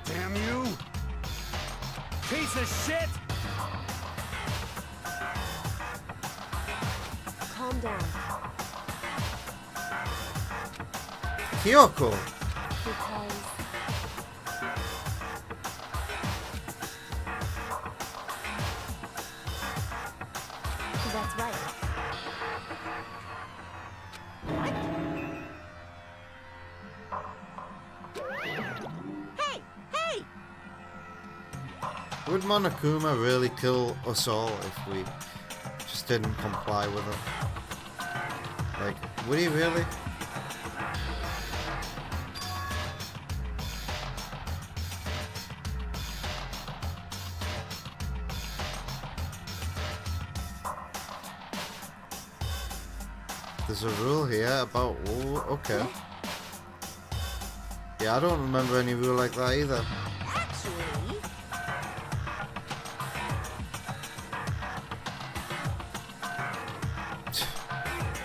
Damn you! Piece of shit! Calm down. Kyoko! Because... That's right. Hey! Hey! Would Monokuma really kill us all if we just didn't comply with him? Like, would he really? There's a rule here about... Oh, okay. Yeah, I don't remember any rule like that either. Actually...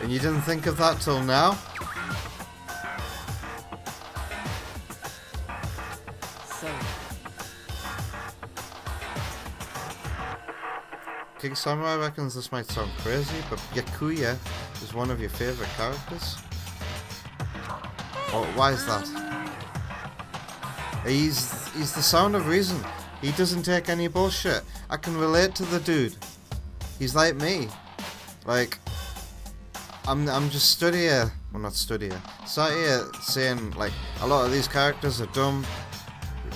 And you didn't think of that till now? King Samurai reckons this might sound crazy, but Yakuya is one of your favourite characters. Oh, why is that? He's the sound of reason. He doesn't take any bullshit. I can relate to the dude. He's like me. Like, I'm just stood here. Well, not stood here. Sat here saying, like, a lot of these characters are dumb.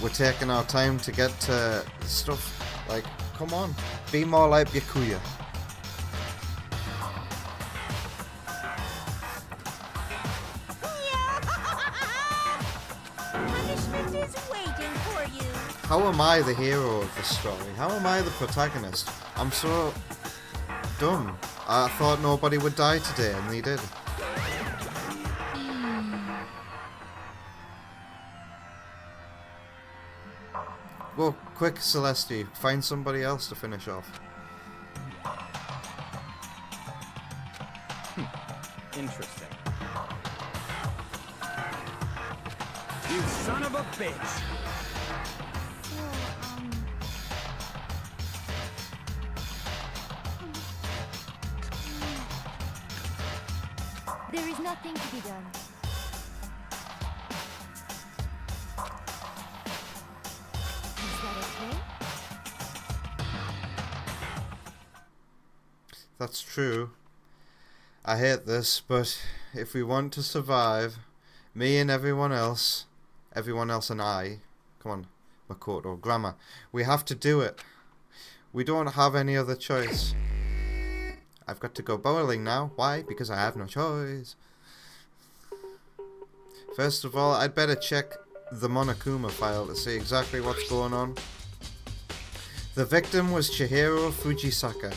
We're taking our time to get to stuff. Like, come on. Be more like Yakuya. Punishment is waiting for you. How am I the hero of this story? How am I the protagonist? I'm so dumb. I thought nobody would die today, and they did. Well, quick, Celeste, find somebody else to finish off. Interesting. You son of a bitch! There is nothing to be done. Is that okay? That's true. I hate this, but if we want to survive, me and everyone else and I, come on, Makoto, grammar, we have to do it. We don't have any other choice. I've got to go bowling now. Why? Because I have no choice. First of all, I'd better check the Monokuma file to see exactly what's going on. The victim was Chihiro Fujisaka.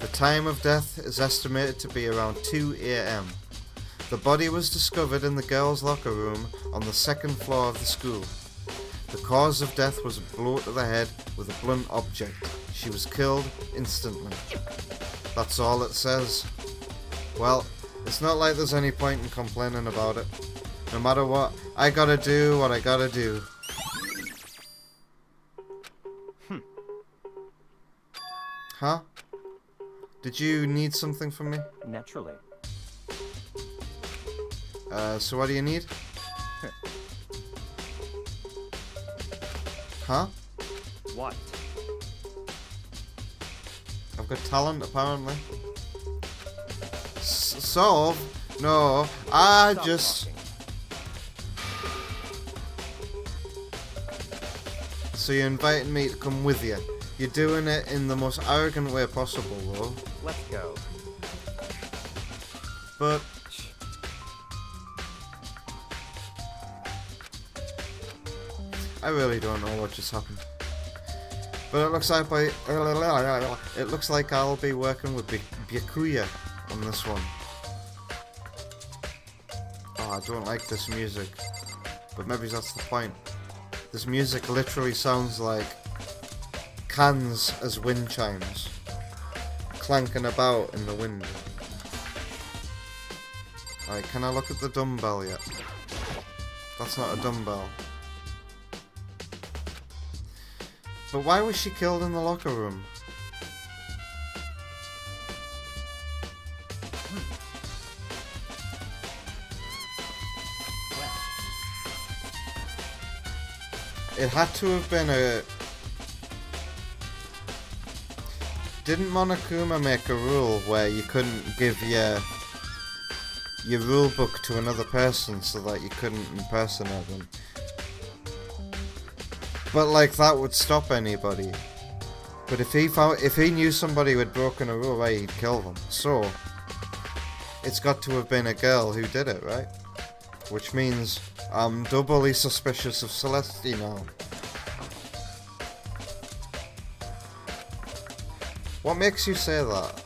The time of death is estimated to be around 2 AM. The body was discovered in the girls' locker room on the second floor of the school. The cause of death was a blow to the head with a blunt object. She was killed instantly. That's all it says. Well, It's not like there's any point in complaining about it. No matter what, I gotta do what I gotta do. Huh? Did you need something from me? Naturally. So what do you need? Huh? What? I've got talent, apparently. Solve? No, I Stop just... talking. So you're inviting me to come with you. You're doing it in the most arrogant way possible, though. Let's go. But... I really don't know what just happened. But it looks like I'll be working with Byakuya on this one. Oh, I don't like this music. But maybe that's the point. This music literally sounds like cans as wind chimes, clanking about in the wind. Alright, can I look at the dumbbell yet? That's not a dumbbell. But why was she killed in the locker room? It had to have been a... Didn't Monokuma make a rule where you couldn't give your rule book to another person so that you couldn't impersonate them? But like that would stop anybody. But if he knew somebody who had broken a rule, right, he'd kill them. So it's got to have been a girl who did it, right? Which means I'm doubly suspicious of Celeste now. What makes you say that?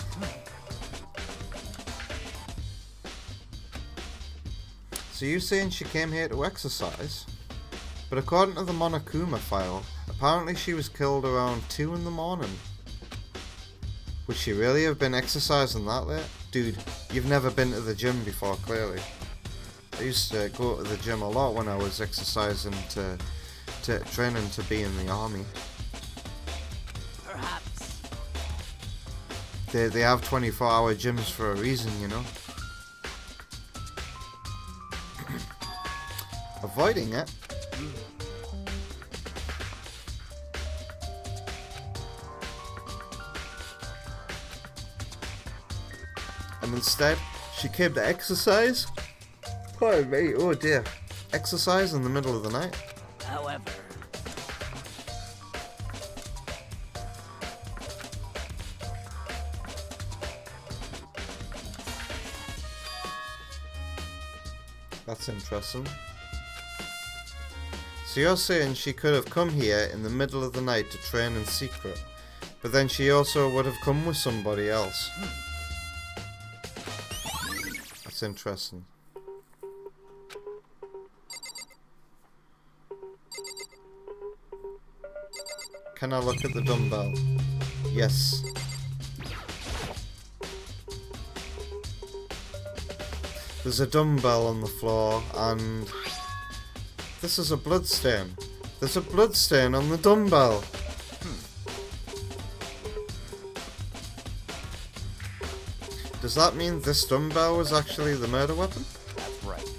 So you're saying she came here to exercise? But according to the Monokuma file, apparently she was killed around 2 in the morning. Would she really have been exercising that late? Dude, you've never been to the gym before, clearly. I used to go to the gym a lot when I was exercising to training to be in the army. Perhaps. They have 24-hour gyms for a reason, you know. Avoiding it. And instead, she came to exercise? Pardon me, oh dear. Exercise in the middle of the night? However... That's interesting. So you're saying she could have come here in the middle of the night to train in secret, but then she also would have come with somebody else. That's interesting. Can I look at the dumbbell? Yes. There's a dumbbell on the floor, and this is a bloodstain. There's a bloodstain on the dumbbell. Does that mean this dumbbell was actually the murder weapon? That's right.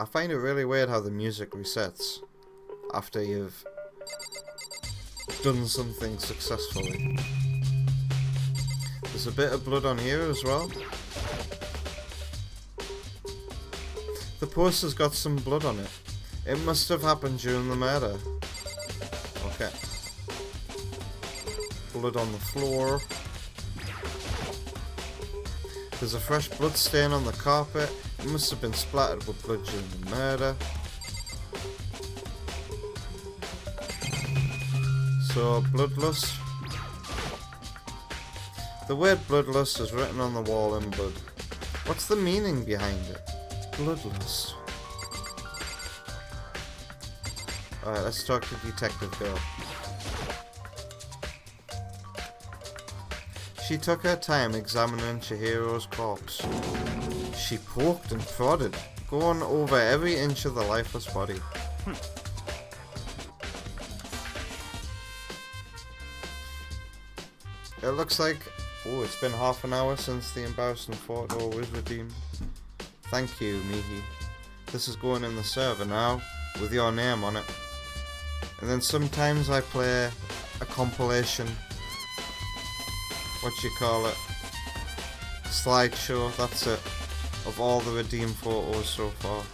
I find it really weird how the music resets after you've done something successfully. There's a bit of blood on here as well. The poster's got some blood on it. It must have happened during the murder. Okay. Blood on the floor. There's a fresh blood stain on the carpet. It must have been splattered with blood during the murder. So, bloodlust. The word bloodlust is written on the wall in blood. What's the meaning behind it? Bloodlust. Alright, let's talk to Detective Girl. She took her time examining Chihiro's corpse. She poked and prodded, going over every inch of the lifeless body. It looks like, oh, it's been half an hour since the embarrassing photo was redeemed. Thank you, Mihi. This is going in the server now, with your name on it. And then sometimes I play a compilation, what you call it, slideshow, that's it, of all the redeemed photos so far.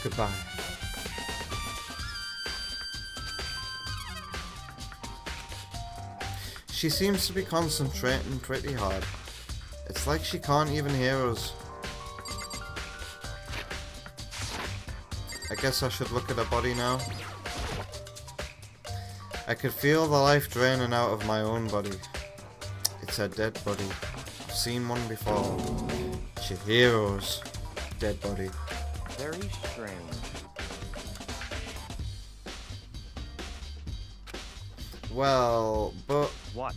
Goodbye. She seems to be concentrating pretty hard. It's like she can't even hear us. I guess I should look at her body now. I could feel the life draining out of my own body. It's a dead body. I've seen one before. Chihiro's dead body. Very strange. Well, but... What?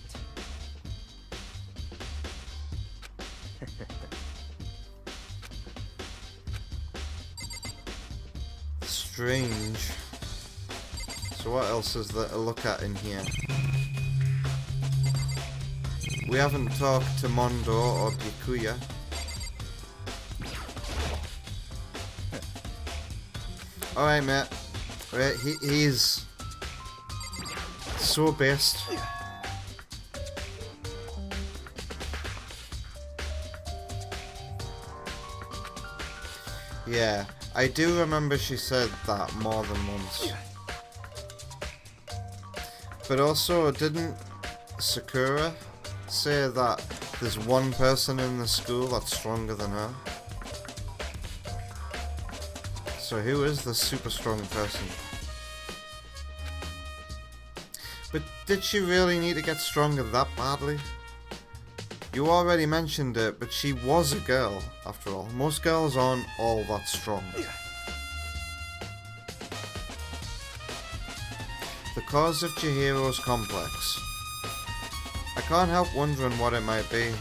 Strange. So what else is there to look at in here? We haven't talked to Mondo or Byakuya. Alright, mate. Right, he's so based. Yeah, I do remember she said that more than once. But also, didn't Sakura say that there's one person in the school that's stronger than her? So who is the super strong person? But did she really need to get stronger that badly? You already mentioned it, but she was a girl, after all. Most girls aren't all that strong. The cause of Chihiro's complex. I can't help wondering what it might be.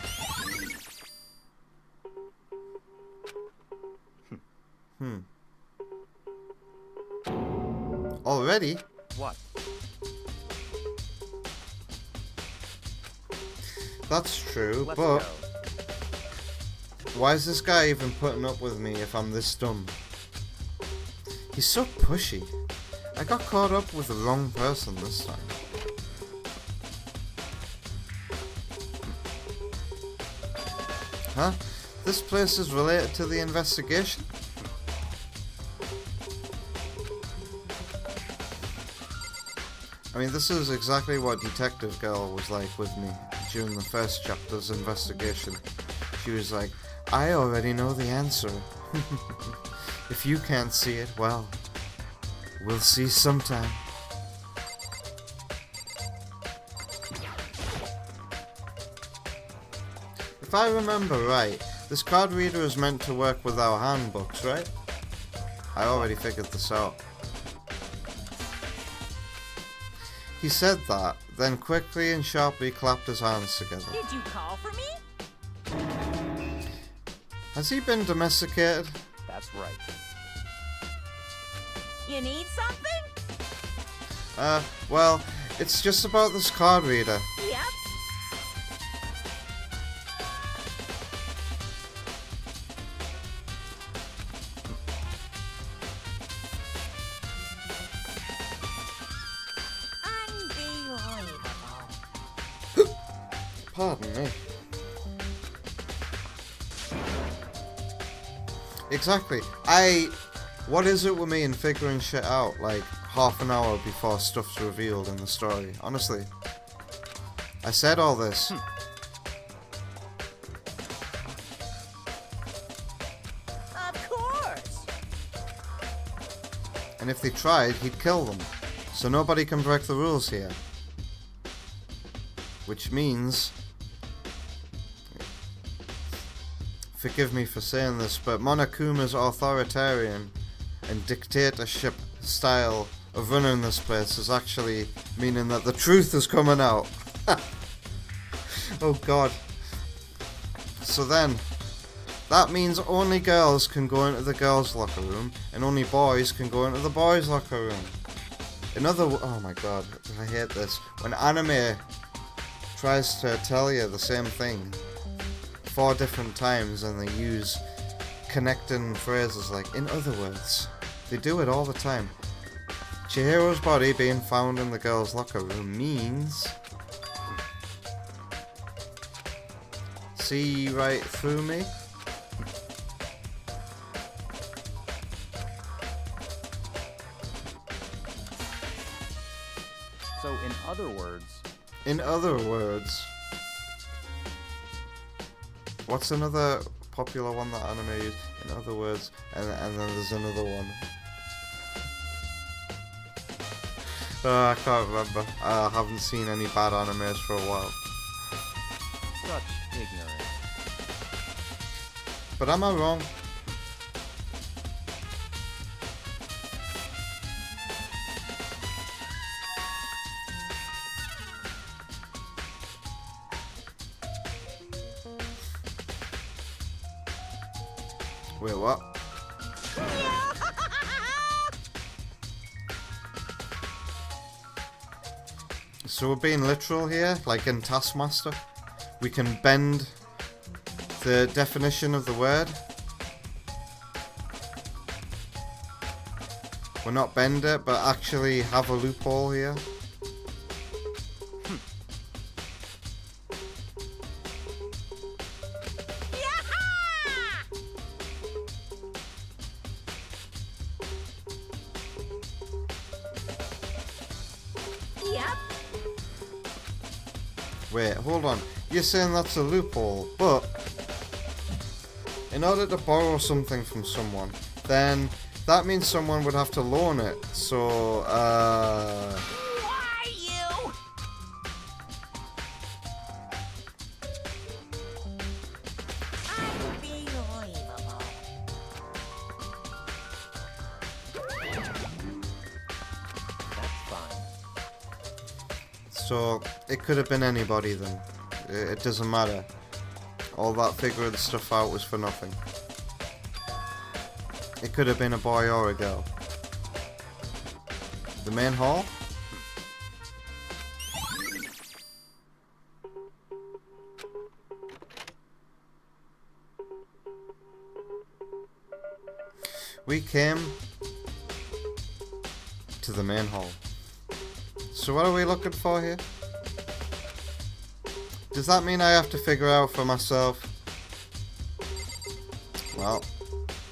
Already? What? That's true, Let's but... go. Why is this guy even putting up with me if I'm this dumb? He's so pushy. I got caught up with the wrong person this time. Huh? This place is related to the investigation? I mean, this is exactly what Detective Girl was like with me during the first chapter's investigation. She was like, I already know the answer. If you can't see it, well, we'll see sometime. If I remember right, this card reader is meant to work with our handbooks, right? I already figured this out. He said that, then quickly and sharply clapped his hands together. Did you call for me? Has he been domesticated? That's right. You need something? Well, it's just about this card reader. Yep. Pardon me. Exactly. What is it with me and figuring shit out like half an hour before stuff's revealed in the story? Honestly. I said all this. Of course. And if they tried, he'd kill them. So nobody can break the rules here. Which means... Forgive me for saying this, but Monokuma's authoritarian and dictatorship style of running this place is actually meaning that the truth is coming out. Oh god. So then, that means only girls can go into the girls' locker room, and only boys can go into the boys' locker room. Oh my god, I hate this. When anime tries to tell you the same thing 4 different times and they use connecting phrases like, in other words, they do it all the time. Chihiro's body being found in the girls' locker room means... See right through me? So, in other words... In other words... What's another popular one that anime use? In other words, and then there's another one. I can't remember. I haven't seen any bad animes for a while. Such ignorance. But am I wrong? Wait, what? So we're being literal here, like in Taskmaster. We can bend the definition of the word. We're not bend it, but actually have a loophole here. Wait, hold on. You're saying that's a loophole, but in order to borrow something from someone, then that means someone would have to loan it. So, Why you? Unbelievable. That's fine. So it could have been anybody then. It doesn't matter. All that figuring stuff out was for nothing. It could have been a boy or a girl. The main hall? We came to the main hall. So what are we looking for here? Does that mean I have to figure out for myself? Well,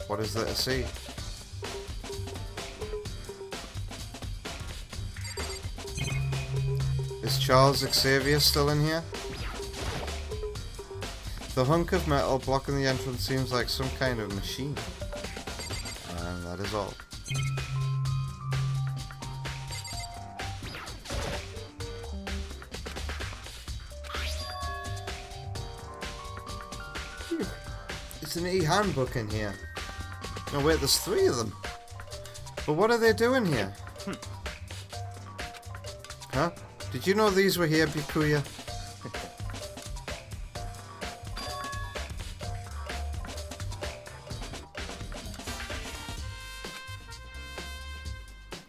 what is there to see? Is Charles Xavier still in here? The hunk of metal blocking the entrance seems like some kind of machine. And that is all. It's an e-handbook in here. No wait, there's 3 of them. But what are they doing here? Huh? Did you know these were here, Bikuya?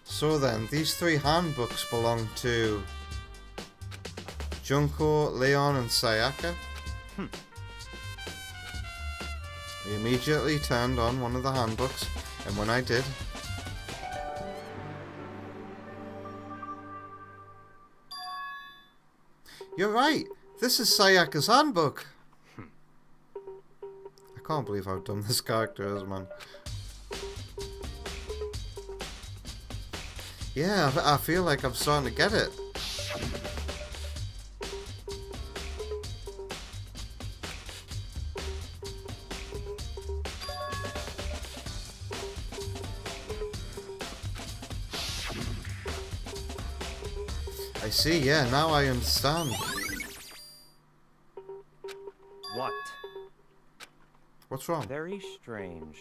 So then, these 3 handbooks belong to Junko, Leon, and Sayaka. I immediately turned on one of the handbooks, and when I did, you're right, this is Sayaka's handbook. I can't believe how dumb this character is, man. Yeah, I feel like I'm starting to get it. I see, yeah, now I understand. What? What's wrong? Very strange.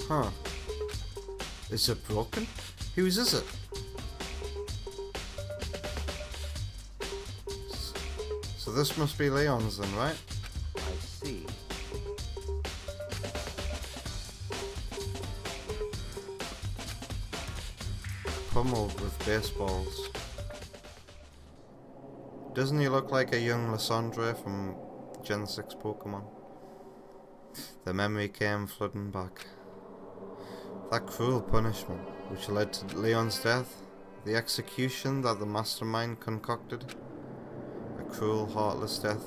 Huh. Is it broken? Whose is it? So this must be Leon's then, right? I see. Pummeled with baseballs. Doesn't he look like a young Lysandre from Gen 6 Pokemon? The memory came flooding back. That cruel punishment, which led to Leon's death, the execution that the mastermind concocted, a cruel, heartless death.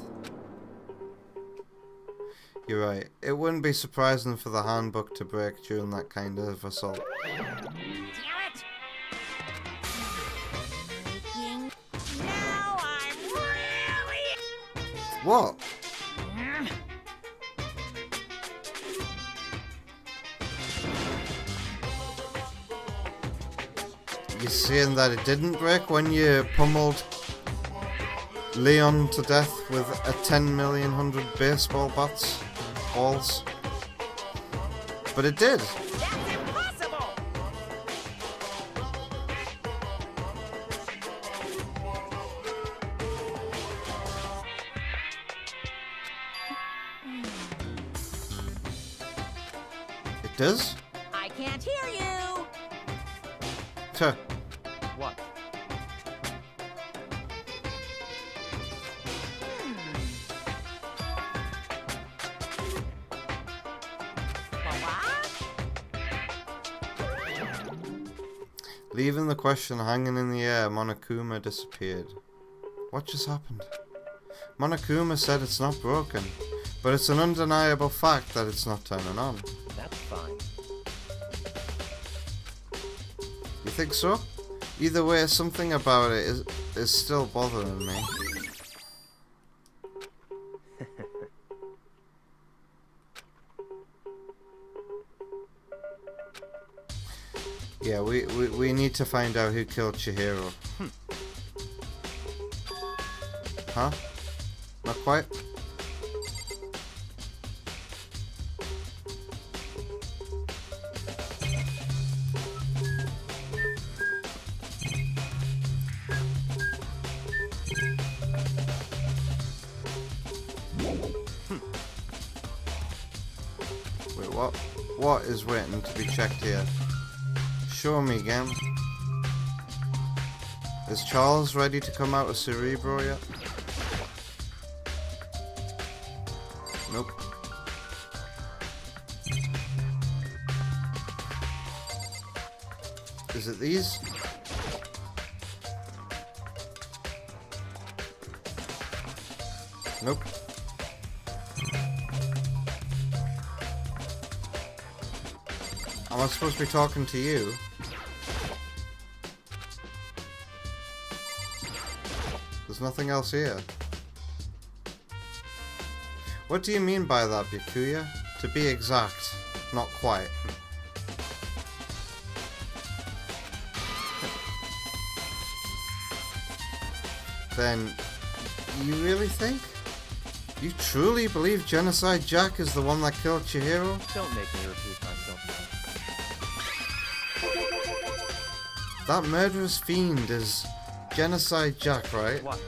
You're right, it wouldn't be surprising for the handbook to break during that kind of assault. Now I'm really... What? You're saying that it didn't break when you pummeled Leon to death with a 10,000,000 baseball balls? But it did. That's impossible! It does? I can't hear you! Tuh. What? Leaving the question hanging in the air, Monokuma disappeared. What just happened? Monokuma said it's not broken, but it's an undeniable fact that it's not turning on. That's fine. You think so? Either way, something about it is still bothering me. Yeah, we need to find out who killed Chihiro. Huh? Not quite? Wait, what? What is waiting to be checked here? Show me, game. Is Charles ready to come out of Cerebro yet? Nope. Is it these? Nope. Am I supposed to be talking to you? There's nothing else here. What do you mean by that, Byakuya? To be exact, not quite. Then, you really think? You truly believe Genocide Jack is the one that killed Chihiro? Don't make me repeat myself. That murderous fiend is Genocide Jack, right? What?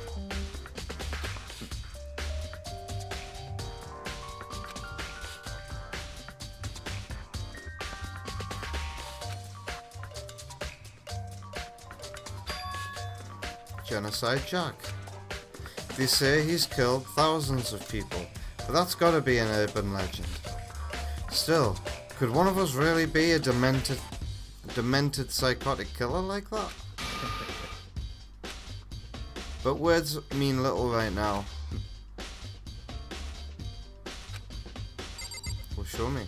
Genocide Jack. They say he's killed thousands of people, but that's gotta be an urban legend. Still, could one of us really be a demented psychotic killer like that? But words mean little right now. Well, show me.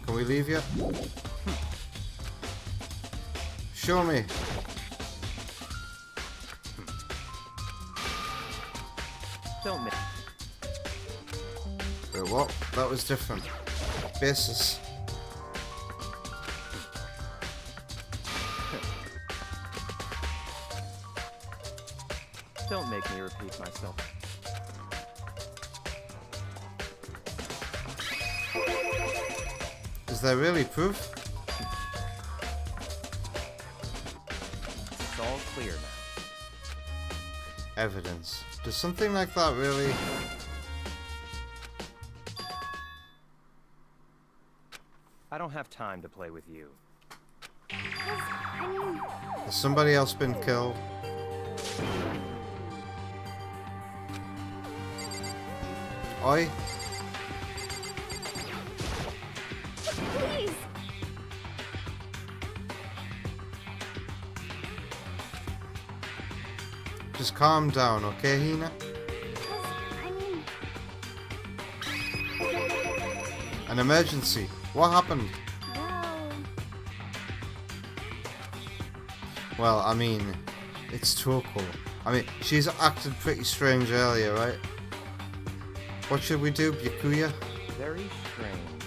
Can we leave yet? Show me. Don't make... Wait, what? That was different. Basis. Don't make me repeat myself. Is there really proof? It's all clear now. Evidence. Does something like that really... I don't have time to play with you. Has somebody else been killed? Oi? Please! Just calm down, okay, Hina? An emergency. What happened? Well, I mean, it's Toko. I mean, she's acted pretty strange earlier, right? What should we do, Byakuya? Very strange.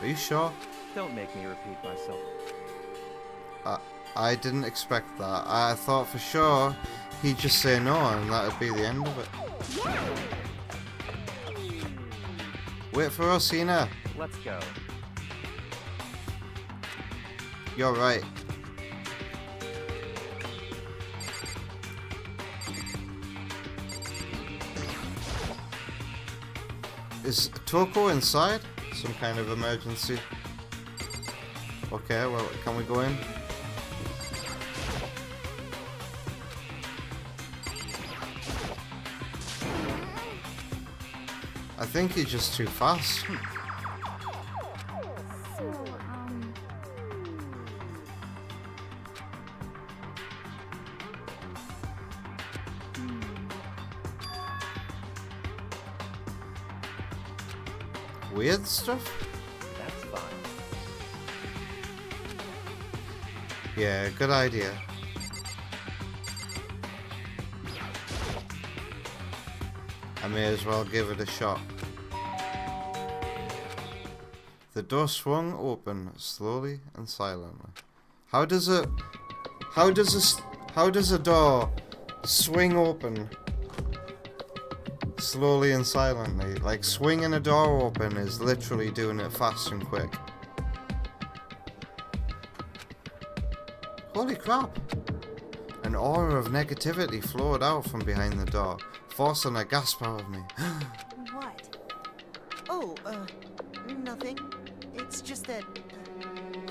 Are you sure? Don't make me repeat myself. I didn't expect that. I thought for sure he'd just say no and that'd be the end of it. Wait for us, Hina. Let's go. You're right. Is Toko inside? Some kind of emergency. Okay, well, can we go in? I think he's just too fast. Weird stuff? That's fine. Yeah, good idea. I may as well give it a shot. The door swung open slowly and silently. How does a door swing open slowly and silently? Like, swinging a door open is literally doing it fast and quick. Holy crap! An aura of negativity flowed out from behind the door, forcing a gasp out of me. What? Oh, nothing. It's just that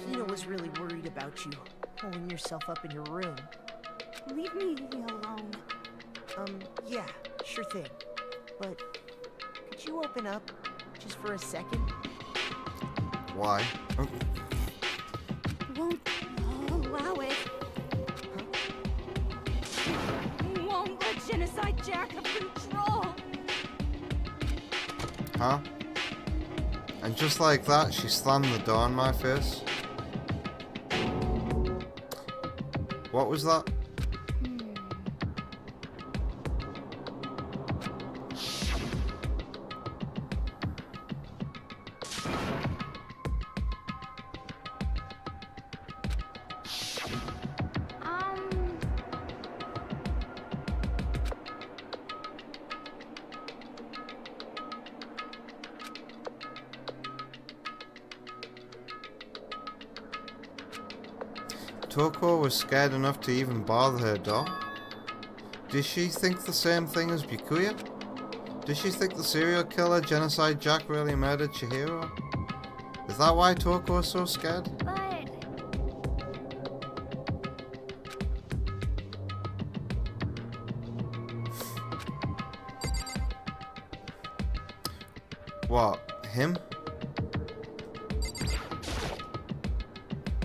Hina was really worried about you, pulling yourself up in your room. Leave me alone. Yeah, sure thing. But could you open up just for a second? Why? Oh. Won't allow it. Won't let Genocide Jack have control. Huh? And just like that, she slammed the door in my face. What was that? Toko was scared enough to even bother her door? Did she think the same thing as Byakuya? Did she think the serial killer Genocide Jack really murdered Chihiro? Is that why Toko was so scared? What? Him?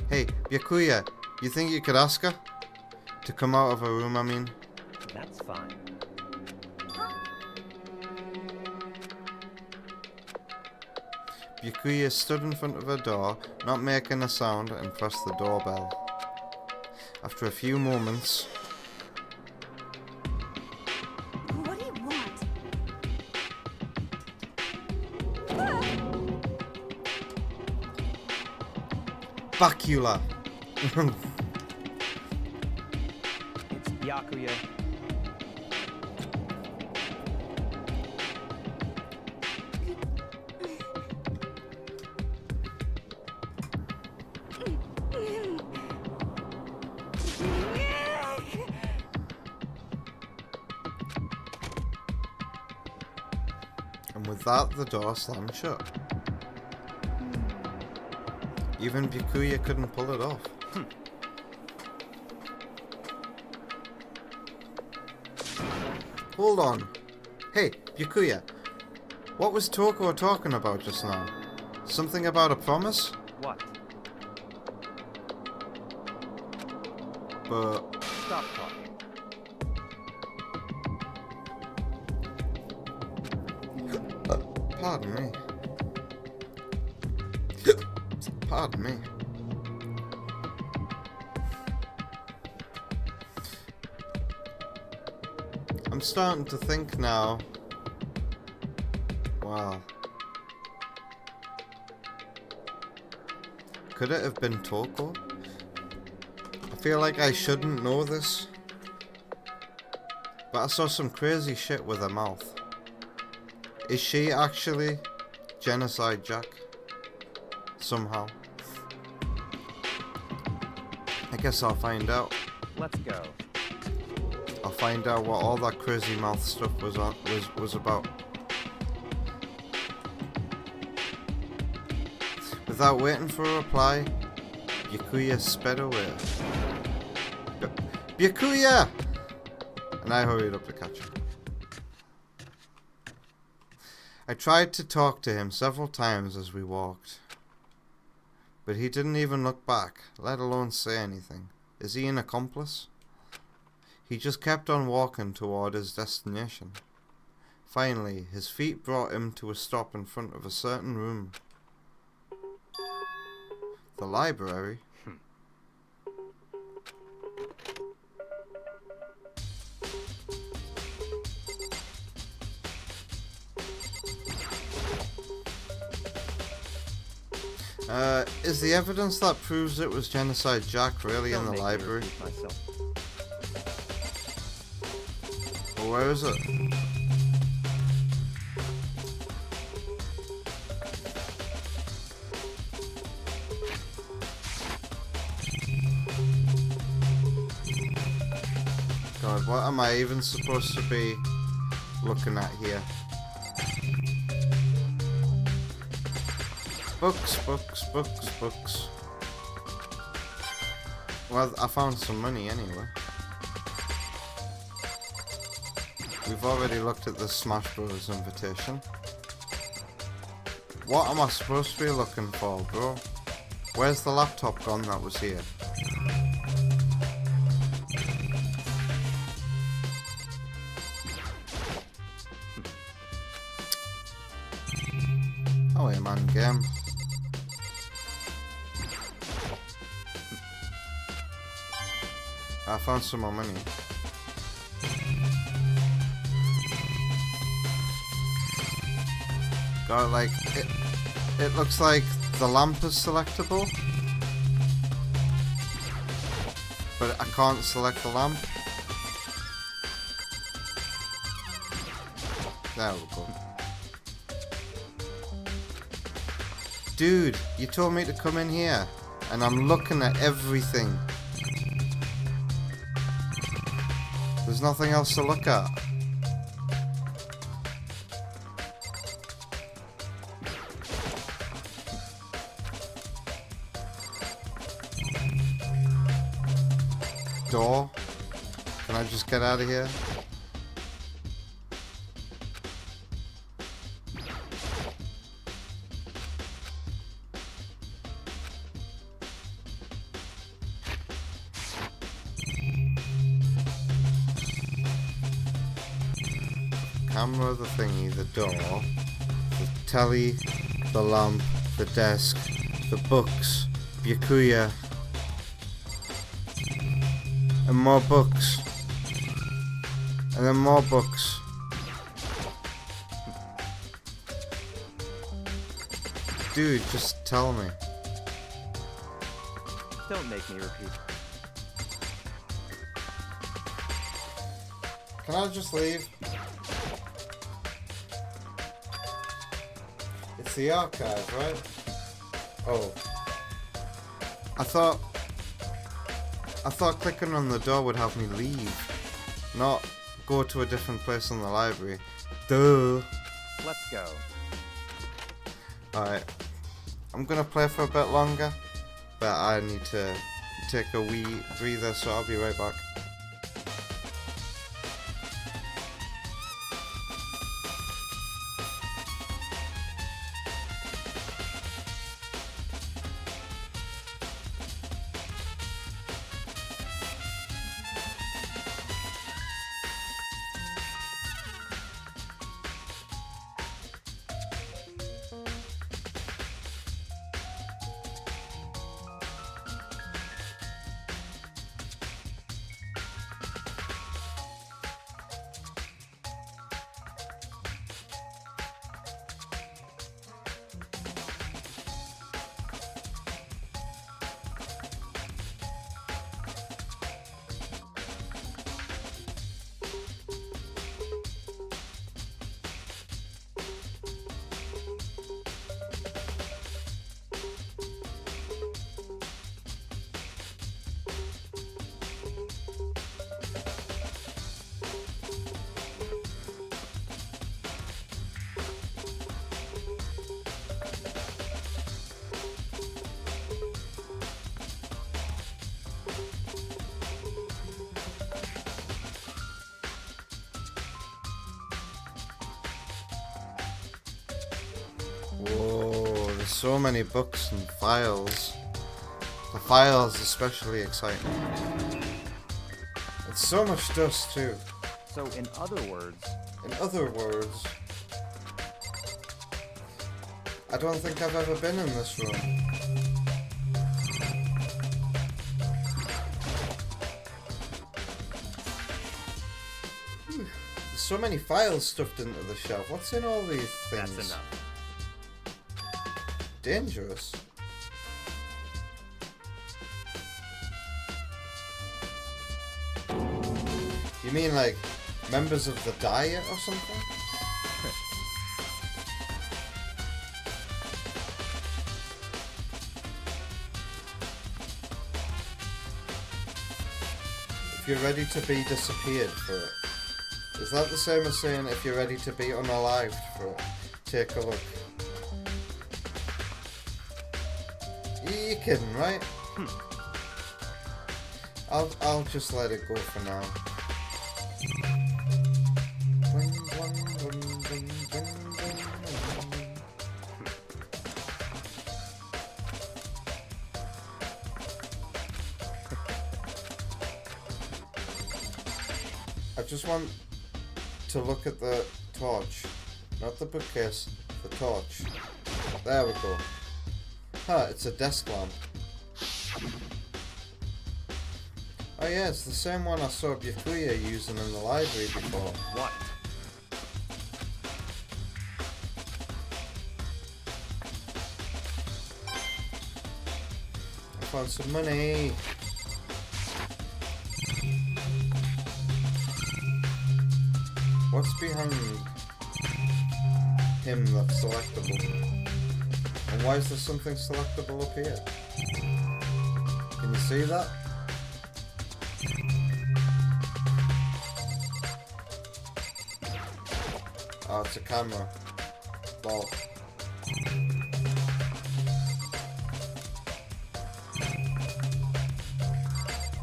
Hey, Byakuya, you think you could ask her? To come out of her room, I mean. That's fine. Byakuya stood in front of her door, not making a sound, and pressed the doorbell. After a few moments... What do you want? Bacula! Byakuya. And with that, the door slammed shut. Even Byakuya couldn't pull it off. Hold on. Hey, Byakuya. What was Toko talking about just now? Something about a promise? What? But... Stop talking. Pardon me. Pardon me. I'm starting to think now. Wow. Could it have been Toko? I feel like I shouldn't know this. But I saw some crazy shit with her mouth. Is she actually Genocide Jack? Somehow. I guess I'll find out. Let's go. I'll find out what all that crazy mouth stuff was about. Without waiting for a reply, Byakuya sped away. Byakuya! And I hurried up to catch him. I tried to talk to him several times as we walked. But he didn't even look back, let alone say anything. Is he an accomplice? He just kept on walking toward his destination. Finally, his feet brought him to a stop in front of a certain room. The library? Is the evidence that proves it was Genocide Jack really in the library? Well, where is it? God, what am I even supposed to be looking at here? Books, books, books, books. Well, I found some money anyway. We've already looked at the Smash Bros. Invitation. What am I supposed to be looking for, bro? Where's the laptop gone that was here? Oh, yeah, man, game. I found some more money. God, like, it looks like the lamp is selectable. But I can't select the lamp. There we go. Dude, you told me to come in here. And I'm looking at everything. There's nothing else to look at. Door? Can I just get out of here? Camera, the thingy, the door, the telly, the lamp, the desk, the books, Byakuya, and more books, and then more books. Dude, just tell me. Don't make me repeat. Can I just leave? It's the archive, right? Oh. I thought clicking on the door would have me leave, not go to a different place in the library. Duh. Let's go. Alright. I'm gonna play for a bit longer, but I need to take a wee breather, so I'll be right back. Whoa, there's so many books and files. The files especially exciting. It's so much dust too. So in other words... In other words... I don't think I've ever been in this room. There's so many files stuffed into the shelf. What's in all these things? That's enough. Dangerous. You mean like members of the diet or something? If you're ready to be disappeared for it. Is that the same as saying if you're ready to be unalived for it? Take a look. You're kidding, right? I'll just let it go for now. I just want to look at the torch, not the bookcase, the torch. There we go. Huh, it's a desk lamp. Oh yeah, it's the same one I saw Byakuya using in the library before. What? I found some money. What's behind him that's selectable? And why is there something selectable up here? Can you see that? Oh, it's a camera. Ball.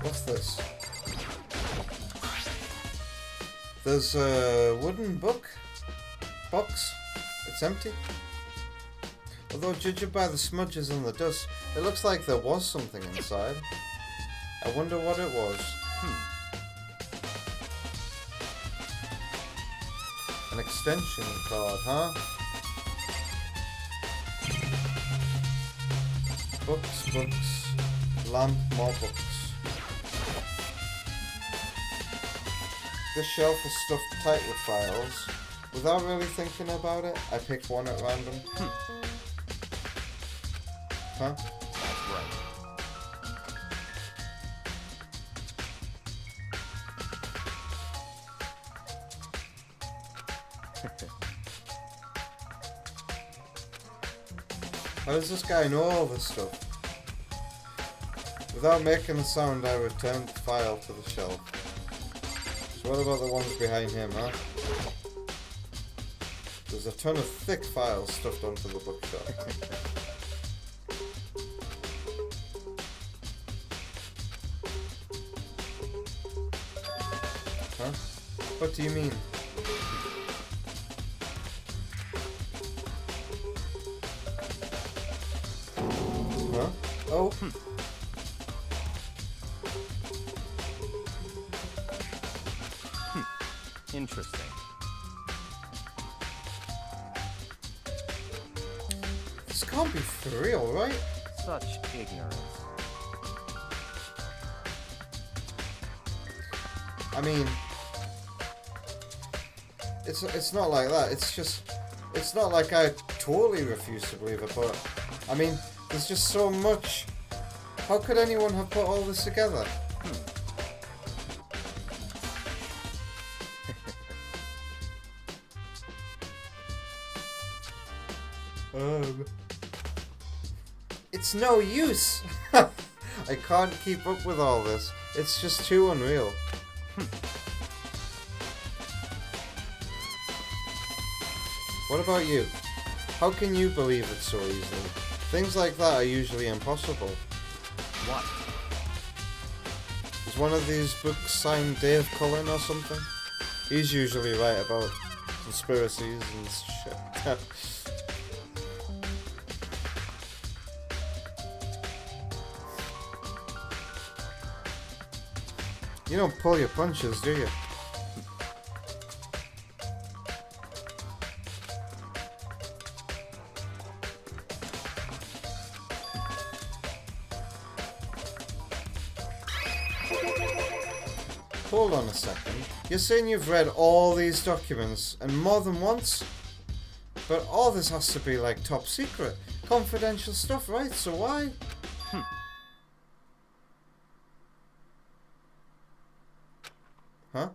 What's this? There's a wooden box. It's empty. Although judging by the smudges and the dust, it looks like there was something inside. I wonder what it was. An extension card, huh? Books, lamp, more books. This shelf is stuffed tight with files. Without really thinking about it, I picked one at random. Huh? Right. How does this guy know all this stuff? Without making a sound, I returned the file to the shelf. So what about the ones behind him, huh? There's a ton of thick files stuffed onto the bookshelf. Huh? What do you mean? Huh? Oh. Interesting. This can't be for real, right? Such ignorance. I mean, it's not like that. It's not like I totally refuse to believe it, but I mean, there's just so much. How could anyone have put all this together? It's no use. I can't keep up with all this. It's just too unreal. What about you? How can you believe it so easily? Things like that are usually impossible. What? Is one of these books signed Dave Cullen or something? He's usually right about conspiracies and shit. You don't pull your punches, do you? Hold on a second. You're saying you've read all these documents and more than once? But all this has to be like top secret, confidential stuff, right? So why? Huh?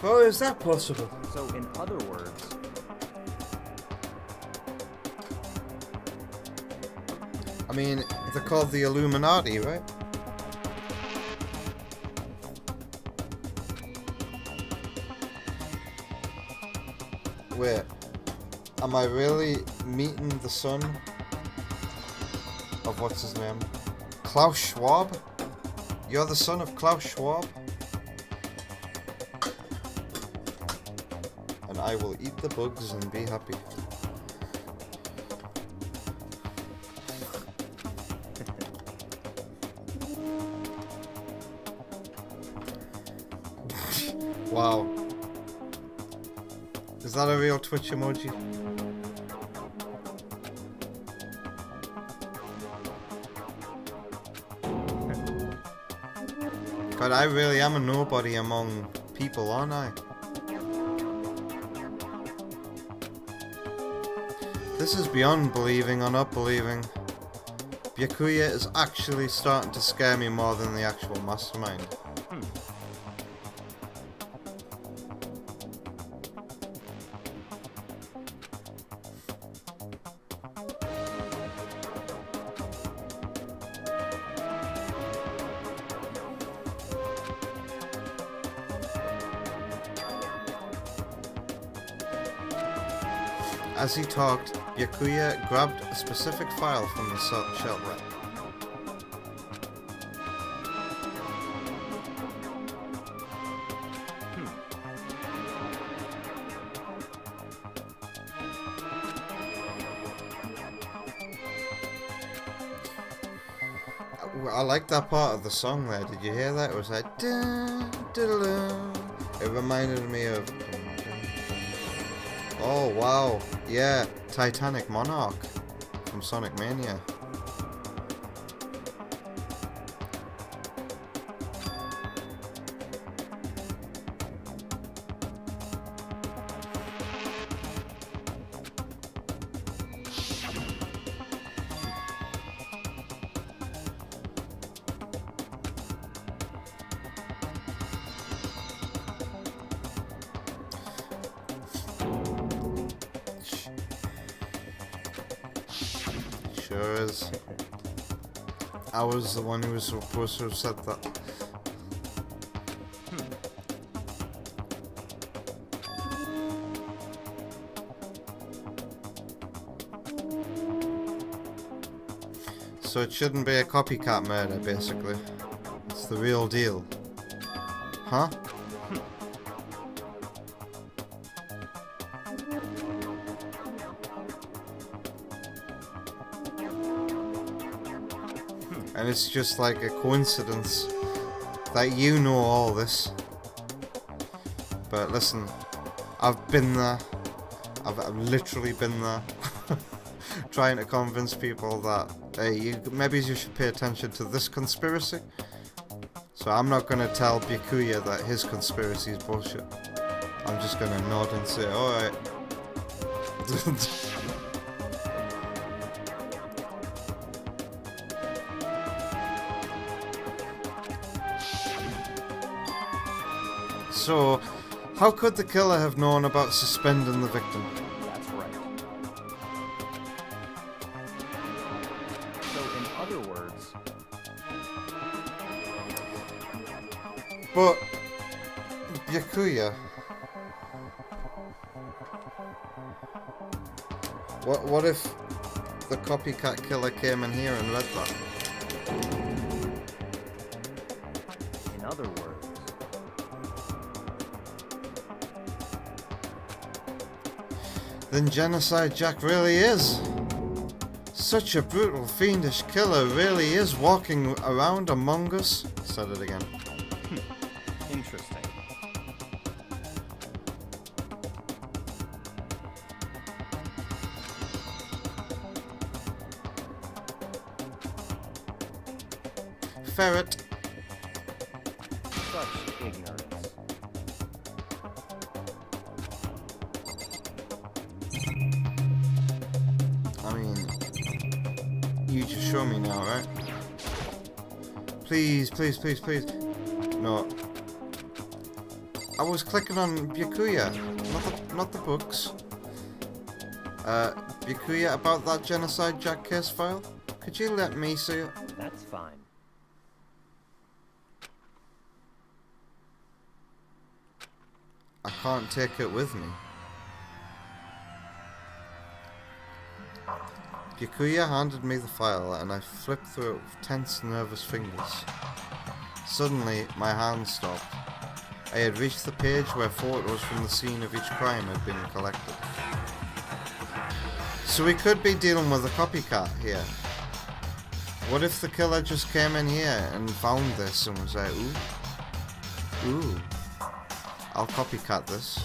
How is that possible? So, in other words, I mean, they're called the Illuminati, right? Wait, am I really meeting the son of what's his name? Klaus Schwab? You're the son of Klaus Schwab? And I will eat the bugs and be happy. Wow. Is that a real Twitch emoji? God, I really am a nobody among people, aren't I? This is beyond believing or not believing. Byakuya is actually starting to scare me more than the actual mastermind. As he talked, Byakuya grabbed a specific file from the shelf. I like that part of the song there. Did you hear that? It was like dun, dun, dun. It reminded me of. Oh wow, yeah, Titanic Monarch from Sonic Mania. sure is. I was the one who was supposed to have said that. So it shouldn't be a copycat murder, basically. It's the real deal. Huh? And it's just like a coincidence that you know all this. But listen, I've been there. I've literally been there. Trying to convince people that, hey, maybe you should pay attention to this conspiracy. So I'm not going to tell Byakuya that his conspiracy is bullshit. I'm just going to nod and say, alright. So, how could the killer have known about suspending the victim? That's right. So, in other words... But, Byakuya... What if the copycat killer came in here and read that? In other words... Then Genocide Jack really is. Such a brutal, fiendish killer really is walking around among us. Said it again. Interesting. Ferret. Such ignorance. I mean, you just show me now, right? Please, please, please, please. No. I was clicking on Byakuya, not the books. Byakuya, about that Genocide Jack case file? Could you let me see it? That's fine. I can't take it with me. Byakuya handed me the file and I flipped through it with tense, nervous fingers. Suddenly, my hand stopped. I had reached the page where photos from the scene of each crime had been collected. So we could be dealing with a copycat here. What if the killer just came in here and found this and was like, ooh, I'll copycat this.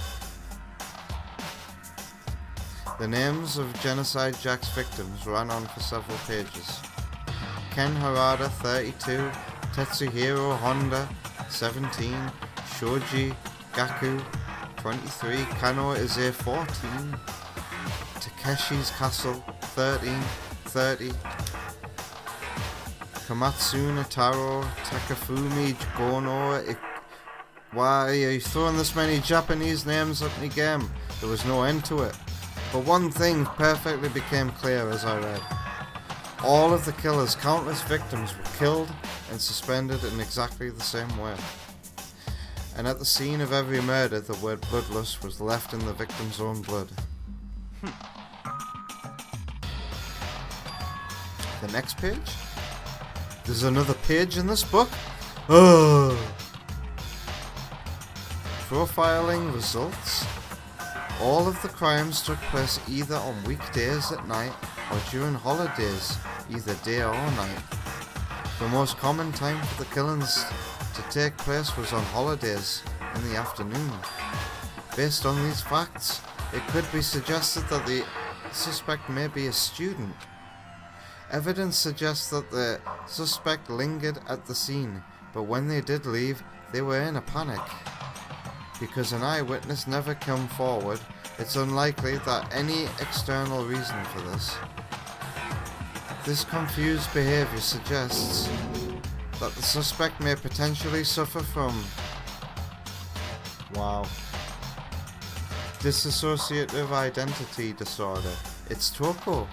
The names of Genocide Jack's victims ran on for several pages. Ken Harada, 32, Tetsuhiro Honda, 17, Shoji Gaku, 23, Kano Ize, 14, Takeshi's Castle, 13, 30, Kamatsuna Taro, Takafumi Gono. Why are you throwing this many Japanese names at me game? There was no end to it. But one thing perfectly became clear as I read. All of the killer's countless victims were killed and suspended in exactly the same way. And at the scene of every murder, the word bloodless was left in the victim's own blood. The next page? There's another page in this book? Oh! Profiling results. All of the crimes took place either on weekdays at night or during holidays, either day or night. The most common time for the killings to take place was on holidays in the afternoon. Based on these facts, it could be suggested that the suspect may be a student. Evidence suggests that the suspect lingered at the scene, but when they did leave, they were in a panic. Because an eyewitness never came forward, it's unlikely that any external reason for this. This confused behavior suggests that the suspect may potentially suffer from, dissociative identity disorder. It's Toko.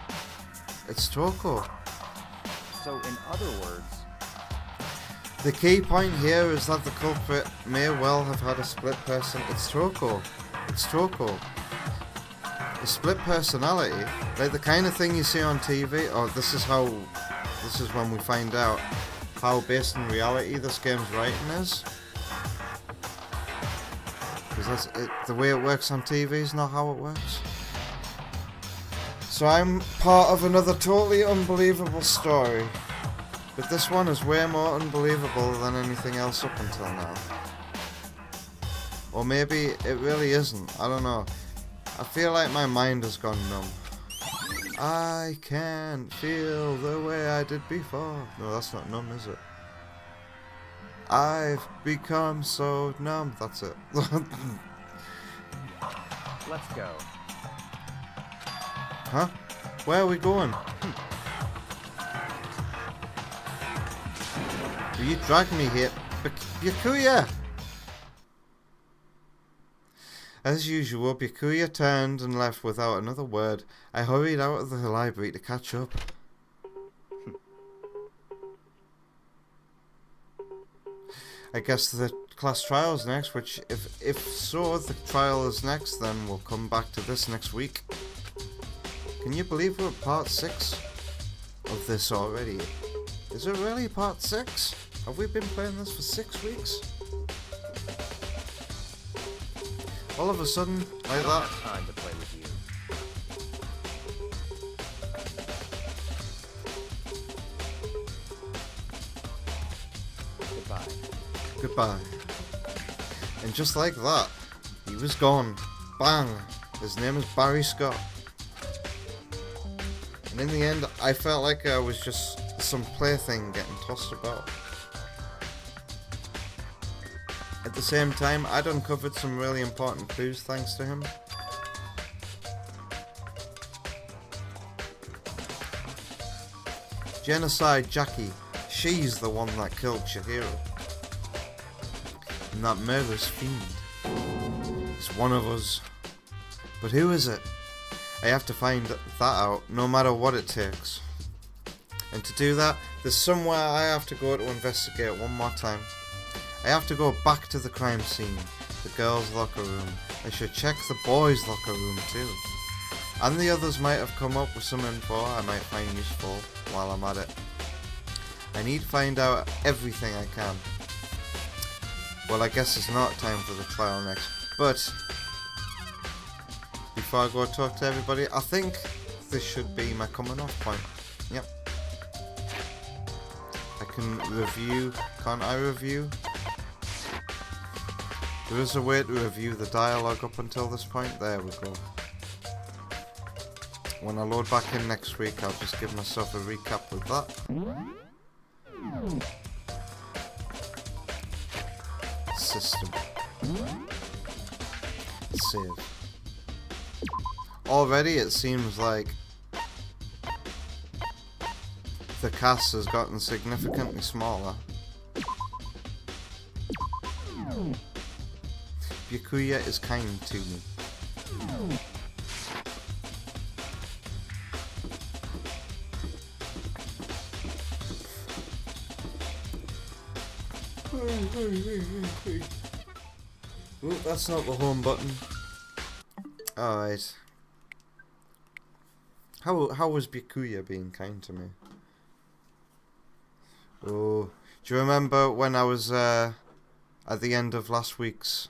It's Toko. So, in other words, The key point here is that the culprit may well have had a split person. It's Toko. It's Toko. A split personality, like the kind of thing you see on TV. Oh, this is when we find out how based in reality this game's writing is. Because the way it works on TV is not how it works. So I'm part of another totally unbelievable story. But this one is way more unbelievable than anything else up until now. Or maybe it really isn't. I don't know. I feel like my mind has gone numb. I can't feel the way I did before. No, that's not numb, is it? I've become so numb. That's it. let's go. Huh? Where are we going? Will you drag me here? Byakuya! As usual, Byakuya turned and left without another word. I hurried out of the library to catch up. I guess the class trial's next, which, if so, the trial is next, then we'll come back to this next week. Can you believe we're at part 6 of this already? Is it really part 6? Have we been playing this for 6 weeks? All of a sudden, like that. Time to play with you. Goodbye. Goodbye. And just like that, he was gone. Bang! His name is Barry Scott. And in the end, I felt like I was just some plaything getting tossed about. At the same time, I'd uncovered some really important clues thanks to him. Genocide Jackie, she's the one that killed Chihiro. And that murderous fiend is one of us. But who is it? I have to find that out, no matter what it takes. And to do that, there's somewhere I have to go to investigate one more time. I have to go back to the crime scene, the girls' locker room. I should check the boys' locker room too. And the others might have come up with some info I might find useful while I'm at it. I need to find out everything I can. Well, I guess it's not time for the trial next, but before I go talk to everybody, I think this should be my coming off point. Yep. I can review, can't I review? There is a way to review the dialogue up until this point. There we go. When I load back in next week, I'll just give myself a recap with that. System. Save. Already it seems like the cast has gotten significantly smaller. Byakuya is kind to me. Ooh, that's not the home button. Alright. How was Byakuya being kind to me? Oh, do you remember when I was at the end of last week's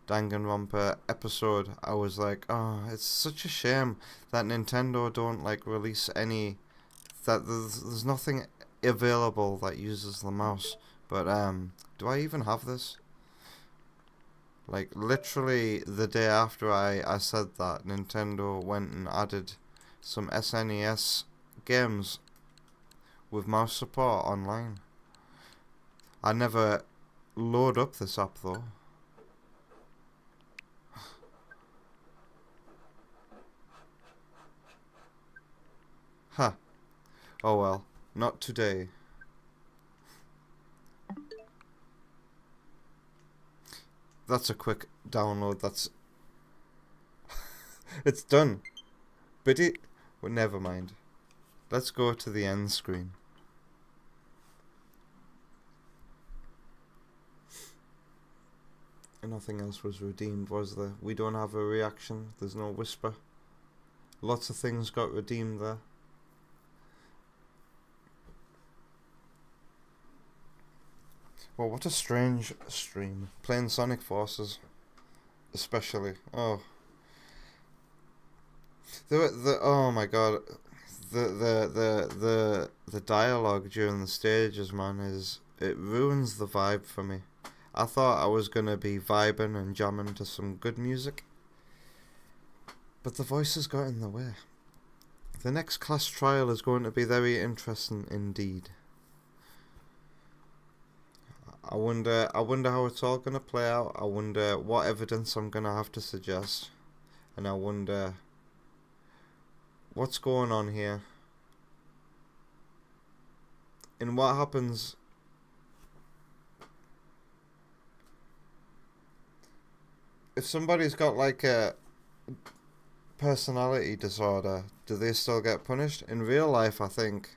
Danganronpa episode? I was like, oh, it's such a shame that Nintendo don't like release any, that there's nothing available that uses the mouse. But do I even have this? Like literally the day after I said that, Nintendo went and added some SNES games with mouse support online. I never load up this app though. Huh. Oh well, not today. That's a quick download. That's it's done. But well, never mind. Let's go to the end screen. Nothing else was redeemed, was there? We don't have a reaction. There's no whisper. Lots of things got redeemed there. Well, what a strange stream. Playing Sonic Forces, especially. Oh. Oh my god. The dialogue during the stages, man, it ruins the vibe for me. I thought I was gonna be vibing and jamming to some good music, but the voices got in the way. The next class trial is going to be very interesting indeed. I wonder how it's all gonna play out. I wonder what evidence I'm gonna have to suggest, and I wonder what's going on here, and what happens if somebody's got like a personality disorder. Do they still get punished? In real life, I think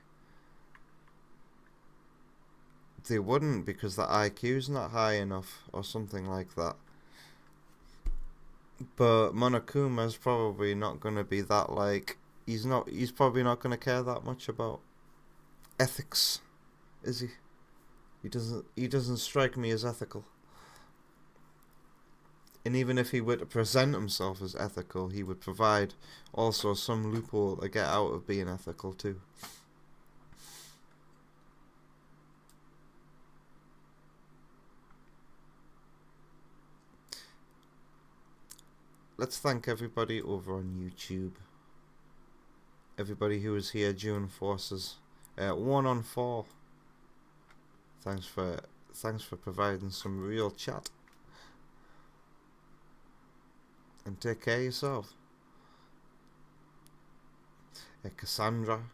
they wouldn't, because the IQ's not high enough or something like that. But Monokuma's probably not going to be that, like, he's probably not going to care that much about ethics, is he? He doesn't strike me as ethical. And even if he were to present himself as ethical, he would provide also some loophole to get out of being ethical too. Let's thank everybody over on YouTube. Everybody who was here during Forces 1 on 4. Thanks for providing some real chat. And take care of yourself. Cassandra,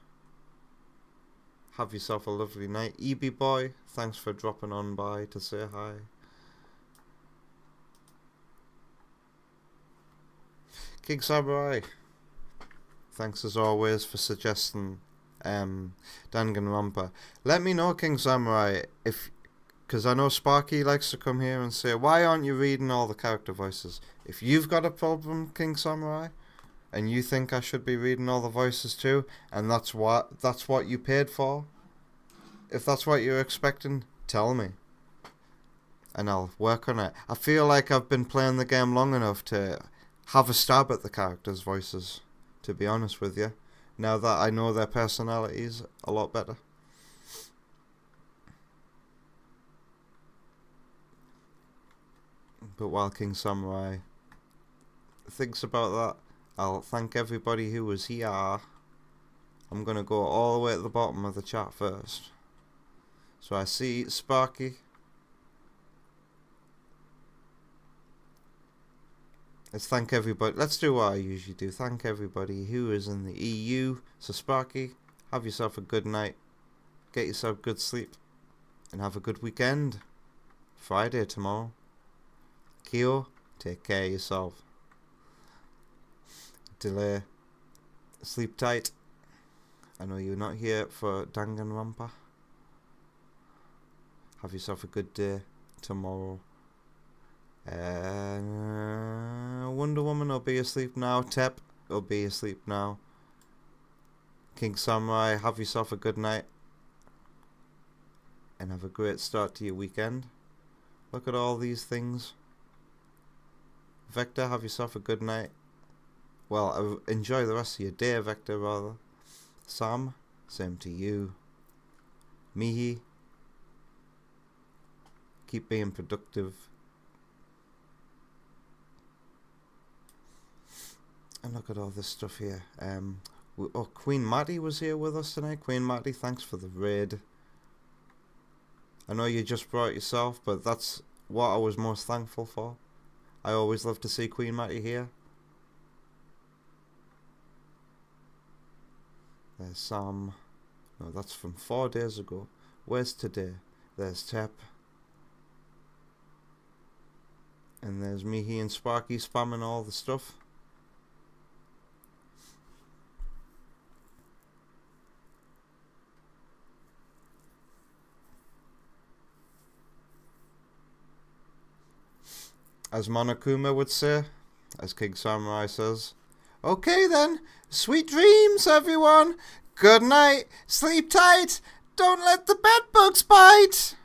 have yourself a lovely night. EB Boy, thanks for dropping on by to say hi. King Samurai, thanks as always for suggesting Danganronpa. Let me know, King Samurai, because I know Sparky likes to come here and say, why aren't you reading all the character voices? If you've got a problem, King Samurai, and you think I should be reading all the voices too, and that's what you paid for, if that's what you're expecting, tell me, and I'll work on it. I feel like I've been playing the game long enough to have a stab at the characters' voices, to be honest with you, now that I know their personalities a lot better. But while King Samurai thinks about that, I'll thank everybody who was here. I'm going to go all the way at the bottom of the chat first. So I see Sparky. Let's thank everybody. Let's do what I usually do. Thank everybody who is in the EU. So Sparky, have yourself a good night. Get yourself good sleep. And have a good weekend. Friday tomorrow. Kyo, take care of yourself. Delay, sleep tight. I know you're not here for Danganronpa. Have yourself a good day tomorrow. Wonder Woman will be asleep now. Tep will be asleep now. King Samurai, have yourself a good night. And have a great start to your weekend. Look at all these things. Vector, have yourself a good night. Well, enjoy the rest of your day, Vector, rather. Sam, same to you. Mihi, keep being productive. And look at all this stuff here. Queen Maddie was here with us tonight. Queen Maddie, thanks for the raid. I know you just brought yourself, but that's what I was most thankful for. I always love to see Queen Maddie here. There's Sam. No, that's from 4 days ago. Where's today? There's Tep. And there's Mihi and Sparky spamming all the stuff. as Monokuma would say, as King Samurai says. Okay then, sweet dreams everyone. Good night, sleep tight, don't let the bedbugs bite.